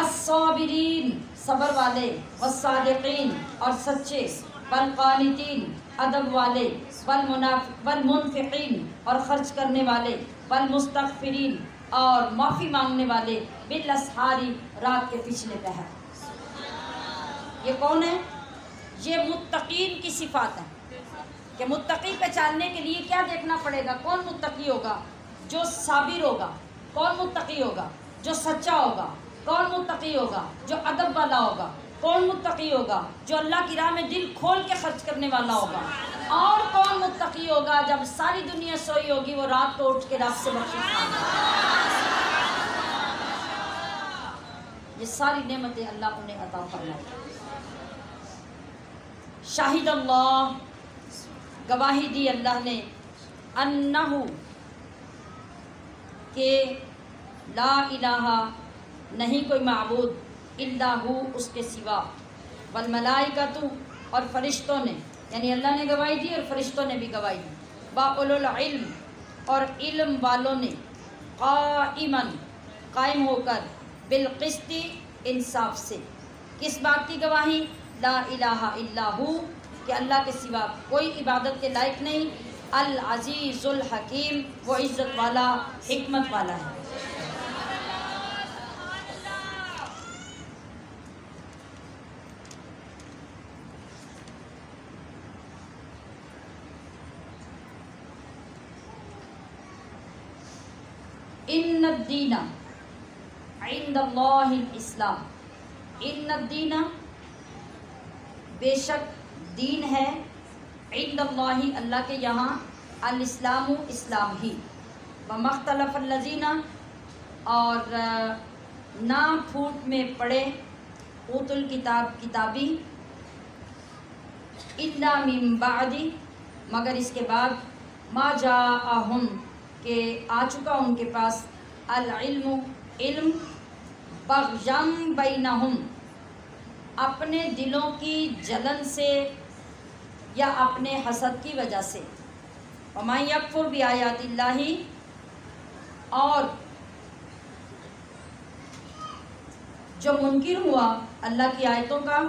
Speaker 1: الصابرین، صبر والے، والصادقین، اور سچے، والقانتین، ادب والے، والمنفقین، اور خرچ کرنے والے، والمستغفرین، اور معافی مانگنے والے، بالاسحاری، رات کے پچھلے پہر. یہ کون ہے؟ یہ متقین کی صفات ہیں. کہ متقی پہچاننے کے لیے کیا دیکھنا پڑے گا؟ کون متقی ہوگا؟ جو صابر ہوگا. کون متقی ہوگا؟ جو سچا ہوگا. کون متقی ہوگا؟ جو ادب والا ہوگا. کون متقی ہوگا؟ جو اللہ کی راہ میں دل کھول کے خرچ کرنے والا ہوگا. اور کون متقی ہوگا؟ جب ساری دنیا سوئی ہوگی وہ رات کو اٹھ کے رب سے بخشش مانگے. یہ ساری نعمتیں اللہ انہیں عطا فرمائے. شاہد اللہ، گواہی دی اللہ نے، انہو، کہ لا الہ، نہیں کوئی معبود، الا ہو، اس کے سوا، والملائکۃ اور فرشتوں نے، یعنی اللہ نے گواہی دی اور فرشتوں نے بھی گواہی دی، واولو العلم اور علم والوں نے، قائما قائم ہو کر، بالقسط انصاف سے، کس بات کی گواہی؟ لا الہ الا ہو کہ اللہ کے سوا کوئی عبادت کے لائق نہیں، العزیز الحکیم وہ عزت والا حکمت والا ہے۔ ان الدین عند اللہ الاسلام، ان الدین بے شک دین ہے، عند اللہ اللہ کے یہاں، الاسلام اسلام ہی، وما اختلف الذین اور نہ پھوٹ میں پڑے، اوت الکتاب کتابی، الا من بعد مگر اس کے بعد، ما جاءہم کہ آ چکا ان کے پاس، العلم علم، بغیم بینہم اپنے دلوں کی جلن سے یا اپنے حسد کی وجہ سے، وَمَن یکفر بآیات اللہ اور جو منکر ہوا اللہ کی آیتوں کا،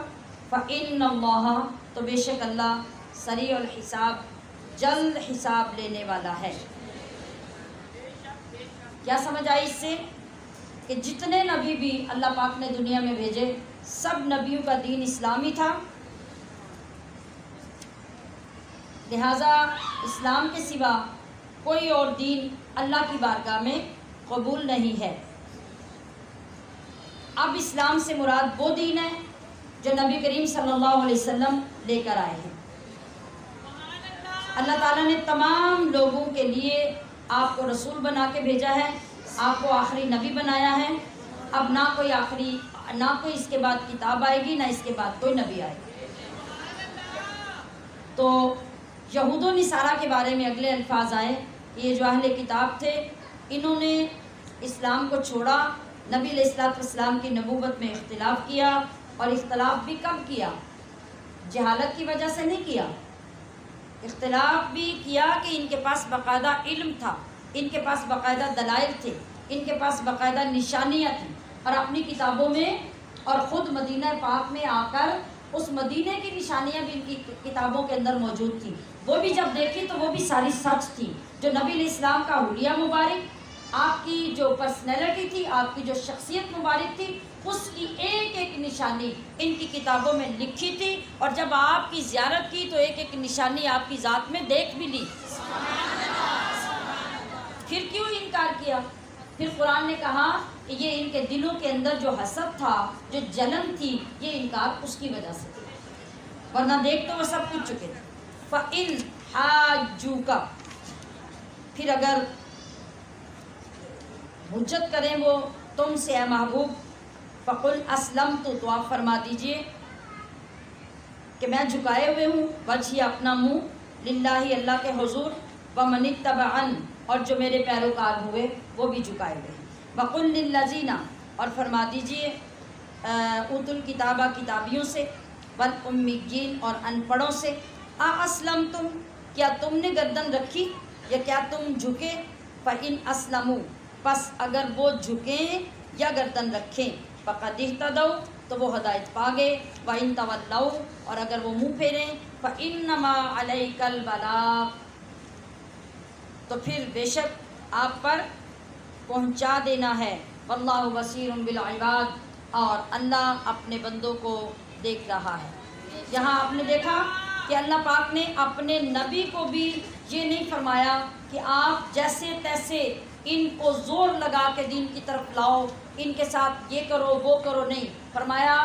Speaker 1: فإن اللہ تو بے شک اللہ سریع الحساب جلد حساب لینے والا ہے۔ کیا سمجھ آئی اس سے؟ کہ جتنے نبی بھی اللہ پاک نے دنیا میں بھیجے سب نبیوں کا دین اسلامی تھا، لہٰذا اسلام کے سوا کوئی اور دین اللہ کی بارگاہ میں قبول نہیں ہے۔ اب اسلام سے مراد وہ دین ہے جو نبی کریم صلی اللہ علیہ وسلم لے کر آئے ہیں۔ اللہ تعالیٰ نے تمام لوگوں کے لیے آپ کو رسول بنا کے بھیجا ہے، آپ کو آخری نبی بنایا ہے۔ اب نہ کوئی اس کے بعد کتاب آئے گی، نہ اس کے بعد کوئی نبی آئے گی۔ تو یہود و نصارہ کے بارے میں اگلے الفاظ آئے کہ یہ جو اہل کتاب تھے انہوں نے اسلام کو چھوڑا، نبی علیہ الصلوۃ والسلام کی نبوت میں اختلاف کیا، اور اختلاف بھی کب کیا؟ جہالت کی وجہ سے نہیں کیا، اختلاف بھی کیا کہ ان کے پاس باقاعدہ علم تھا، ان کے پاس باقاعدہ دلائل تھے، ان کے پاس باقاعدہ نشانیاں تھیں، اور اپنی کتابوں میں اور خود مدینہ پاک میں آ کر اس مدینے کی نشانیاں بھی ان کی کتابوں کے اندر موجود تھیں، وہ بھی جب دیکھی تو وہ بھی ساری سچ تھی۔ جو نبی علیہ السلام کا حلیہ مبارک، آپ کی جو پرسنالٹی تھی، آپ کی جو شخصیت مبارک تھی، اس کی ایک ایک نشانی ان کی کتابوں میں لکھی تھی، اور جب آپ کی زیارت کی تو ایک ایک نشانی آپ کی ذات میں دیکھ بھی لی۔ پھر کیوں انکار کیا؟ پھر قرآن نے کہا کہ یہ ان کے دلوں کے اندر جو حسد تھا، جو جلن تھی، یہ انکار اس کی وجہ سے، ورنہ دیکھ تو وہ سب کچھ چکے تھے۔ فَإِنْ حَاجُّوكَ پھر اگر حجت کریں وہ تم سے اے محبوب، فَقُلْ أَسْلَمْتُ تو آپ فرما دیجئے کہ میں جھکائے ہوئے ہوں، وجہی اپنا منہ، للہ اللہ کے حضور، وَمَنِ اتَّبَعَنِ اور جو میرے پیروکار ہوئے وہ بھی جھکائے ہوئے ہیں، وَقُلْ لِلَّذِينَ اور فرما دیجئے اوت الکتابہ کتابیوں سے، والأمیین اور ان پڑھوں سے، أَأَسْلَمْتُمْ کیا تم نے گردن رکھی یا کیا تم جھکے؟ فَإِنْ أَسْلَمُوا پس اگر وہ جھکیں یا گردن رکھیں، فَقَدْ اهْتَدَوْا تو وہ ہدایت پا گئے، وَإِنْ تَوَلَّوْا اور اگر وہ منہ پھیریں، فَإِنَّمَا عَلَيْكَ الْبَلَاغُ تو پھر بے شک آپ پر پہنچا دینا ہے، واللہ بصیر بالعباد اور اللہ اپنے بندوں کو دیکھ رہا ہے۔ یہاں آپ نے دیکھا کہ اللہ پاک نے اپنے نبی کو بھی یہ نہیں فرمایا کہ آپ جیسے تیسے ان کو زور لگا کے دین کی طرف لاؤ، ان کے ساتھ یہ کرو وہ کرو، نہیں، فرمایا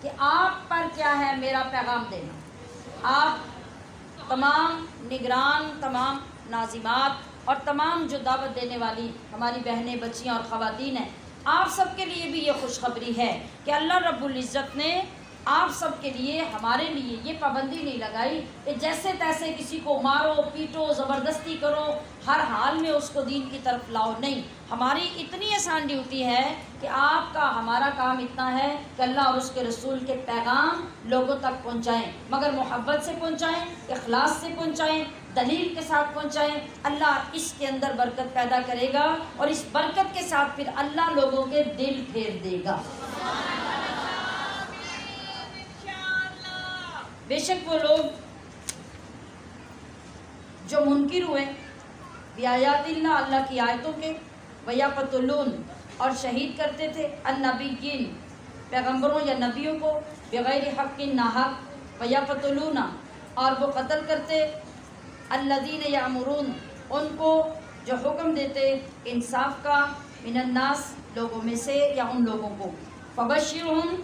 Speaker 1: کہ آپ پر کیا ہے میرا پیغام دینا۔ آپ تمام نگران، تمام ناظمات اور تمام جو دعوت دینے والی ہماری بہنیں، بچیاں اور خواتین ہیں، آپ سب کے لیے بھی یہ خوشخبری ہے کہ اللہ رب العزت نے آپ سب کے لیے ہمارے لیے یہ پابندی نہیں لگائی کہ جیسے تیسے کسی کو مارو پیٹو زبردستی کرو ہر حال میں اس کو دین کی طرف لاؤ، نہیں، ہماری اتنی آسان ڈیوٹی ہے کہ آپ کا ہمارا کام اتنا ہے کہ اللہ اور اس کے رسول کے پیغام لوگوں تک پہنچائیں، مگر محبت سے پہنچائیں، اخلاص سے پہنچائیں، دلیل کے ساتھ پہنچائیں۔ اللہ اس کے اندر برکت پیدا کرے گا اور اس برکت کے ساتھ پھر اللہ لوگوں کے دل پھیر دے گا۔ بے شک وہ لوگ جو منکر ہوئے بیاات اللہ، اللہ کی آیتوں کے، ویقتلون اور شہید کرتے تھے النبیین پیغمبروں یا نبیوں کو، بغیر حق ناحق، ویقتلون اور وہ قتل کرتے الذین یامرون ان کو جو حکم دیتے انصاف کا، من الناس لوگوں میں سے یا ان لوگوں کو، فبشرہم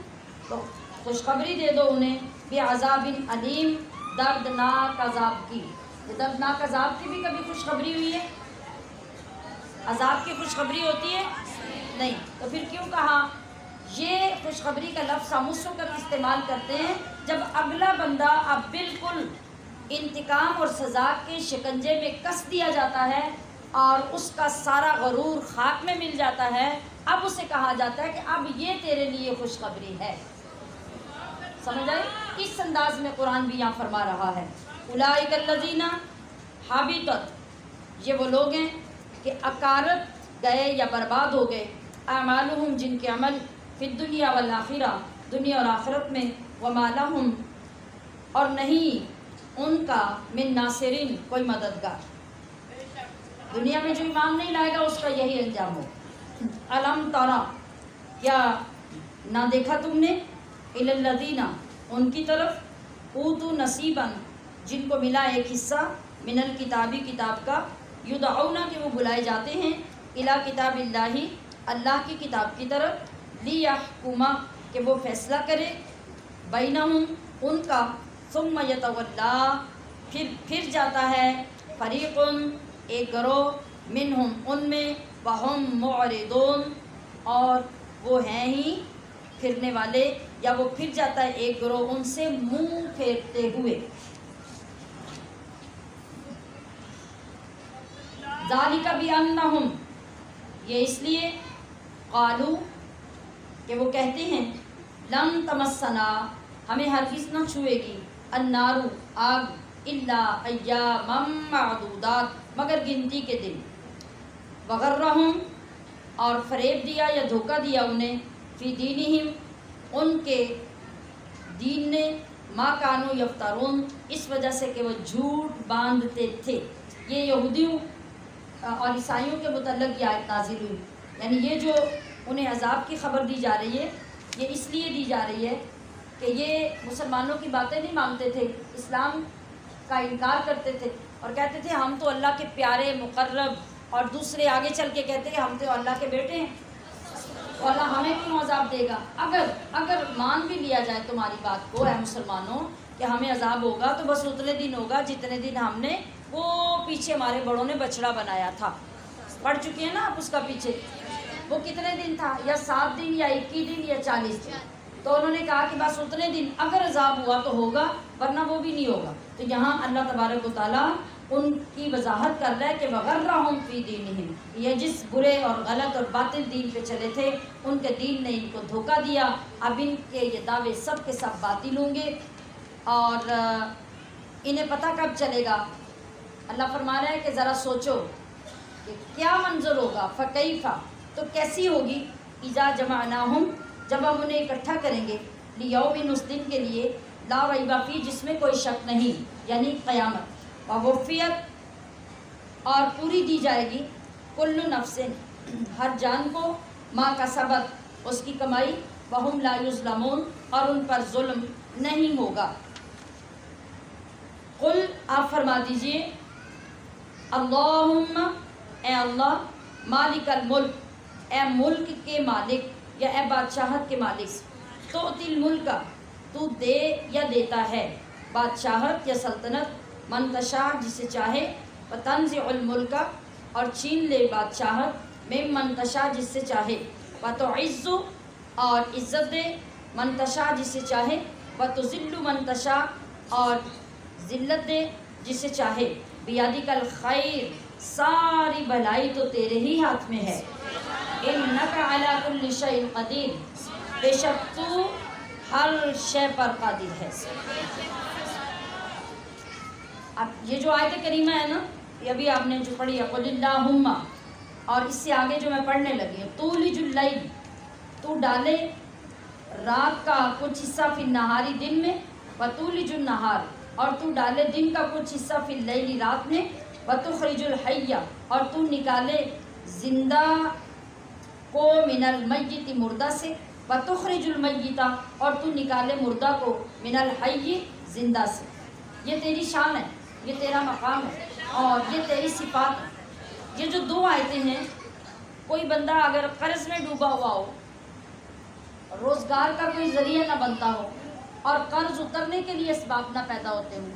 Speaker 1: تو خوشخبری دے دو انہیں، بعذاب علیم دردناک عذاب کی۔ دردناک عذاب کی بھی کبھی خوشخبری ہوئی ہے؟ عذاب کی خوشخبری ہوتی ہے؟ نہیں، تو پھر کیوں کہا؟ یہ خوشخبری کا لفظ ہم اس وقت استعمال کرتے ہیں جب اگلا بندہ اب بالکل انتقام اور سزا کے شکنجے میں کس دیا جاتا ہے اور اس کا سارا غرور خاک میں مل جاتا ہے، اب اسے کہا جاتا ہے کہ اب یہ تیرے لیے خوشخبری ہے۔ سمجھ آئی؟ اس انداز میں قرآن بھی یہاں فرما رہا ہے، اولئک الذین حبطت، یہ وہ لوگ ہیں کہ اکارت گئے یا برباد ہو گئے، اعمالہم جن کے عمل فی الدنیا والآخرہ دنیا اور آخرت میں، وما لہم اور نہیں ان کا من ناصرین کوئی مددگار، دنیا میں جو ایمان نہیں لائے گا اس کا یہی انجام ہو۔ الم ترى کیا نہ دیکھا تم نے، الی الذین ان کی طرف، اوتوا نصیبا جن کو ملا ایک حصہ، من الکتابی کتاب کا، یدعون کہ وہ بلائے جاتے ہیں، الی کتاب اللہ اللہ کی کتاب کی طرف، لیحکم کہ وہ فیصلہ کرے، بینہم ان کا، ثم یتولا پھر جاتا ہے، فریق ایک گروہ، منہم ان میں، وہم معرضون اور وہ ہیں ہی پھرنے والے، یا وہ پھر جاتا ہے ایک گروہ ان سے منہ پھیرتے ہوئے۔ ذالک بانہم یہ اس لیے، قالو کہ وہ کہتے ہیں، لن تمسنا ہمیں ہرگز نہ چھوئے گی، النار آگ، الا ایاما معدودات مگر گنتی کے دن، وغرہم اور فریب دیا یا دھوکہ دیا انہیں، فی دینہم ان کے دین نے، ما کانوا یفترون اس وجہ سے کہ وہ جھوٹ باندھتے تھے۔ یہ یہودیوں اور عیسائیوں کے متعلق یہ آیت نازل ہوئی، یعنی یہ جو انہیں عذاب کی خبر دی جا رہی ہے یہ اس لیے دی جا رہی ہے کہ یہ مسلمانوں کی باتیں نہیں مانتے تھے، اسلام کا انکار کرتے تھے اور کہتے تھے ہم تو اللہ کے پیارے مقرب، اور دوسرے آگے چل کے کہتے ہیں ہم تو اللہ کے بیٹے ہیں، تو اللہ ہمیں کیوں عذاب دے گا؟ اگر مان بھی لیا جائے تمہاری بات کو اے مسلمانوں کہ ہمیں عذاب ہوگا تو بس اتنے دن ہوگا جتنے دن ہم نے وہ پیچھے ہمارے بڑوں نے بچڑا بنایا تھا، پڑھ چکے ہیں نا آپ اس کا پیچھے، وہ کتنے دن تھا، یا 7 دن یا 21 دن یا 40 دن، تو انہوں نے کہا کہ بس اتنے دن اگر عذاب ہوا تو ہوگا ورنہ وہ بھی نہیں ہوگا۔ تو یہاں اللہ تبارک و تعالیٰ ان کی وضاحت کر رہا ہے کہ وغرہم فی دینہم، یہ جس برے اور غلط اور باطل دین پہ چلے تھے ان کے دین نے ان کو دھوکہ دیا، اب ان کے یہ دعوے سب کے سب باطل ہوں گے اور انہیں پتہ کب چلے گا؟ اللہ فرما رہا ہے کہ ذرا سوچو کہ کیا منظر ہوگا، فکیفا تو کیسی ہوگی، اذا جمعناہم جب ہم انہیں اکٹھا کریں گے، لیوم اس دن کے لیے، لا ریب فیہ جس میں کوئی شک نہیں، یعنی قیامت، ووفیت اور پوری دی جائے گی، کل نفس ہر جان کو، ما کسبت اس کی کمائی، وہم لا یظلمون اور ان پر ظلم نہیں ہوگا۔ قل آپ فرما دیجئے، اللہم اے اللہ، مالک الملک اے ملک کے مالک یا اے بادشاہت کے مالک، تؤتی الملک تو دے یا دیتا ہے بادشاہت یا سلطنت، من تشاء جسے چاہے، وتنزع الملک اور چھین لے بادشاہت، ممن تشاء جس سے چاہے، وتعز اور عزت دے، منتشا جسے چاہے، وتذل منتشا اور ذلت دے جسے چاہے، بیادک الخیر ساری بھلائی تو تیرے ہی ہاتھ میں ہے، انک علی کل شیء قدیر بے شک تو ہر شے پر قادر ہے۔ اب یہ جو آیت کریمہ ہے نا، یہ ابھی آپ نے جو پڑھی ہے قل اللہم، اور اس سے آگے جو میں پڑھنے لگی ہوں تولج اللیل، تو ڈالے رات کا کچھ حصہ فی النہاری دن میں، وتولج النہار اور تو ڈالے دن کا کچھ حصہ فی اللیل رات میں، وتخرج الحی اور تو نکالے زندہ کو من المیت مردہ سے، وتخرج المیت اور تو نکالے مردہ کو من الحی زندہ سے۔ یہ تیری شان ہے، یہ تیرا مقام ہے اور یہ تیری صفات ہے۔ یہ جو دو آیتیں ہیں، کوئی بندہ اگر قرض میں ڈوبا ہوا ہو، روزگار کا کوئی ذریعہ نہ بنتا ہو اور قرض اترنے کے لیے اسباب نہ پیدا ہوتے ہوں،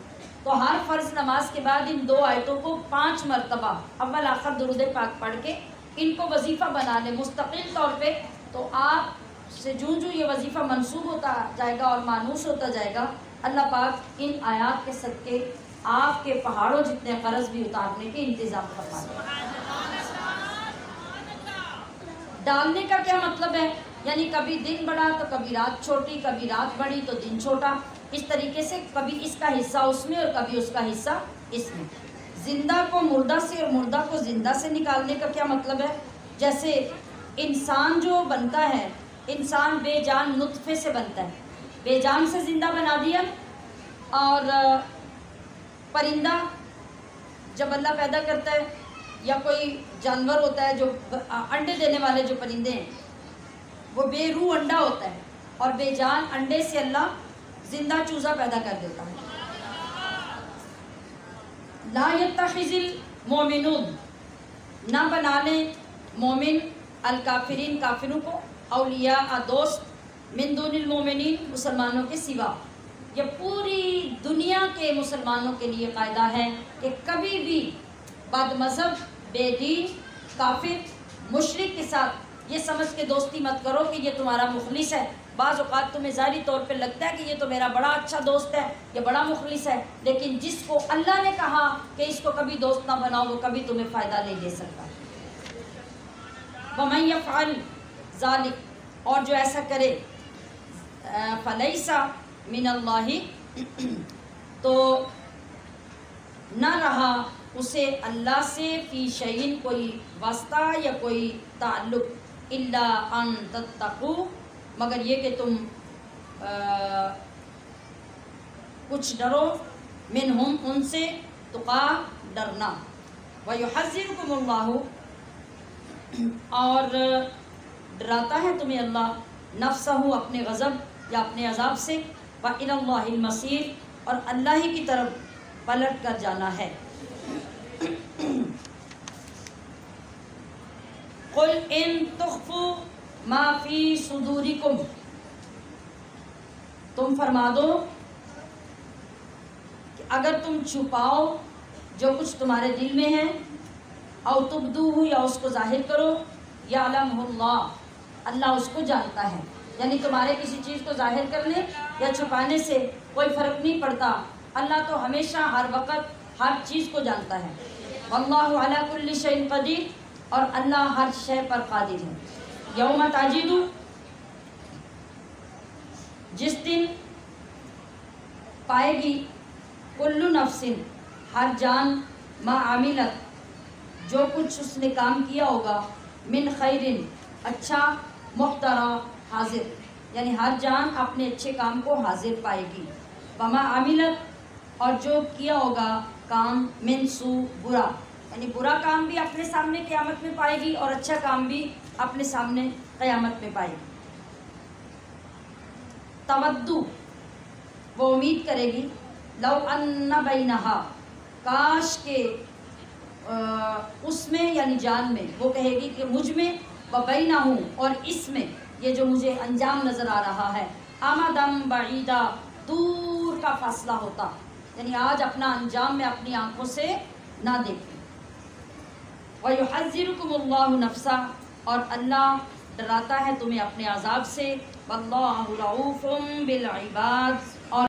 Speaker 1: تو ہر فرض نماز کے بعد ان دو آیتوں کو 5 مرتبہ اول آخر درود پاک پڑھ کے ان کو وظیفہ بنا لے مستقل طور پہ، تو آپ سے جوں یہ وظیفہ منسوب ہوتا جائے گا اور مانوس ہوتا جائے گا، اللہ پاک ان آیات کے صدقے آپ کے پہاڑوں جتنے قرض بھی اتارنے کے انتظام فرما دے۔ ڈالنے کا کیا مطلب ہے؟ یعنی کبھی دن بڑا تو کبھی رات چھوٹی، کبھی رات بڑی تو دن چھوٹا، اس طریقے سے کبھی اس کا حصہ اس میں اور کبھی اس کا حصہ اس میں۔ زندہ کو مردہ سے اور مردہ کو زندہ سے نکالنے کا کیا مطلب ہے؟ جیسے انسان جو بنتا ہے، انسان بے جان نطفے سے بنتا ہے، بے جان سے زندہ بنا دیا، اور پرندہ جب اللہ پیدا کرتا ہے یا کوئی جانور ہوتا ہے جو انڈے دینے والے جو پرندے ہیں، وہ بے روح انڈا ہوتا ہے اور بے جان انڈے سے اللہ زندہ چوزا پیدا کر دیتا ہے۔ لا یتخذ المؤمنون، نہ بنا لیں مومن الکافرین کافروں کو، اولیاء دوست، من دون المؤمنین مسلمانوں کے سوا۔ یہ پوری دنیا کے مسلمانوں کے لیے قاعدہ ہے کہ کبھی بھی بد مذہب، بے دین، کافر، مشرک کے ساتھ یہ سمجھ کے دوستی مت کرو کہ یہ تمہارا مخلص ہے۔ بعض اوقات تمہیں ظاہری طور پہ لگتا ہے کہ یہ تو میرا بڑا اچھا دوست ہے، یہ بڑا مخلص ہے، لیکن جس کو اللہ نے کہا کہ اس کو کبھی دوست نہ بناؤ، وہ کبھی تمہیں فائدہ نہیں دے سکتا۔ وَمَن يَفْعَلْ ذَلِكَ، اور جو ایسا کرے، فَلَيْسَ مِنَ اللَّهِ، تو نہ رہا اسے اللہ سے فی شیئن کوئی واسطہ یا کوئی تعلق، الا ان تتقوا، مگر یہ کہ تم کچھ ڈرو، منہم ان سے، تقا ڈرنا، وَيُحَذِّرُكُمُ اللَّهُ اور ڈراتا ہے تمہیں اللہ، نفسہ اپنے غضب یا اپنے عذاب سے، وَإِلَى اللَّهِ الْمَصِيرُ اور اللہ ہی کی طرف پلٹ کر جانا ہے۔ قُلْ إِن تُخْفُوا مَا فِي صُدُورِكُمْ، تم فرما دو کہ اگر تم چھپاؤ جو کچھ تمہارے دل میں ہے، او تبدوہ یا اس کو ظاہر کرو، یعلمہ اللہ، اللہ اس کو جانتا ہے۔ یعنی تمہارے کسی چیز کو ظاہر کرنے یا چھپانے سے کوئی فرق نہیں پڑتا، اللہ تو ہمیشہ ہر وقت ہر چیز کو جانتا ہے۔ واللہ علی کل شیء قدیر اور اللہ ہر شے پر قادر ہے۔ یوم تجد، جس دن پائے گی، کل نفس ہر جان، ما عملت جو کچھ اس نے کام کیا ہوگا، من خیر اچھا، محترا حاضر، یعنی ہر جان اپنے اچھے کام کو حاضر پائے گی، وما عملت اور جو کیا ہوگا کام، من سوء برا، یعنی برا کام بھی اپنے سامنے قیامت میں پائے گی اور اچھا کام بھی اپنے سامنے قیامت میں پائے گی۔ تودو، وہ امید کرے گی، لو ان بینہا، کاش کے اس میں یعنی جان میں، وہ کہے گی کہ مجھ میں، وبینہ اور اس میں، یہ جو مجھے انجام نظر آ رہا ہے، امدم بعیدہ، دور کا فاصلہ ہوتا، یعنی آج اپنا انجام میں اپنی آنکھوں سے نہ دیکھیں۔ وَيُحَذِّرُكُمُ اللَّهُ نَفْسَهُ اور اللہ ڈراتا ہے تمہیں اپنے عذاب سے، واللہ رؤوف بالعباد. اور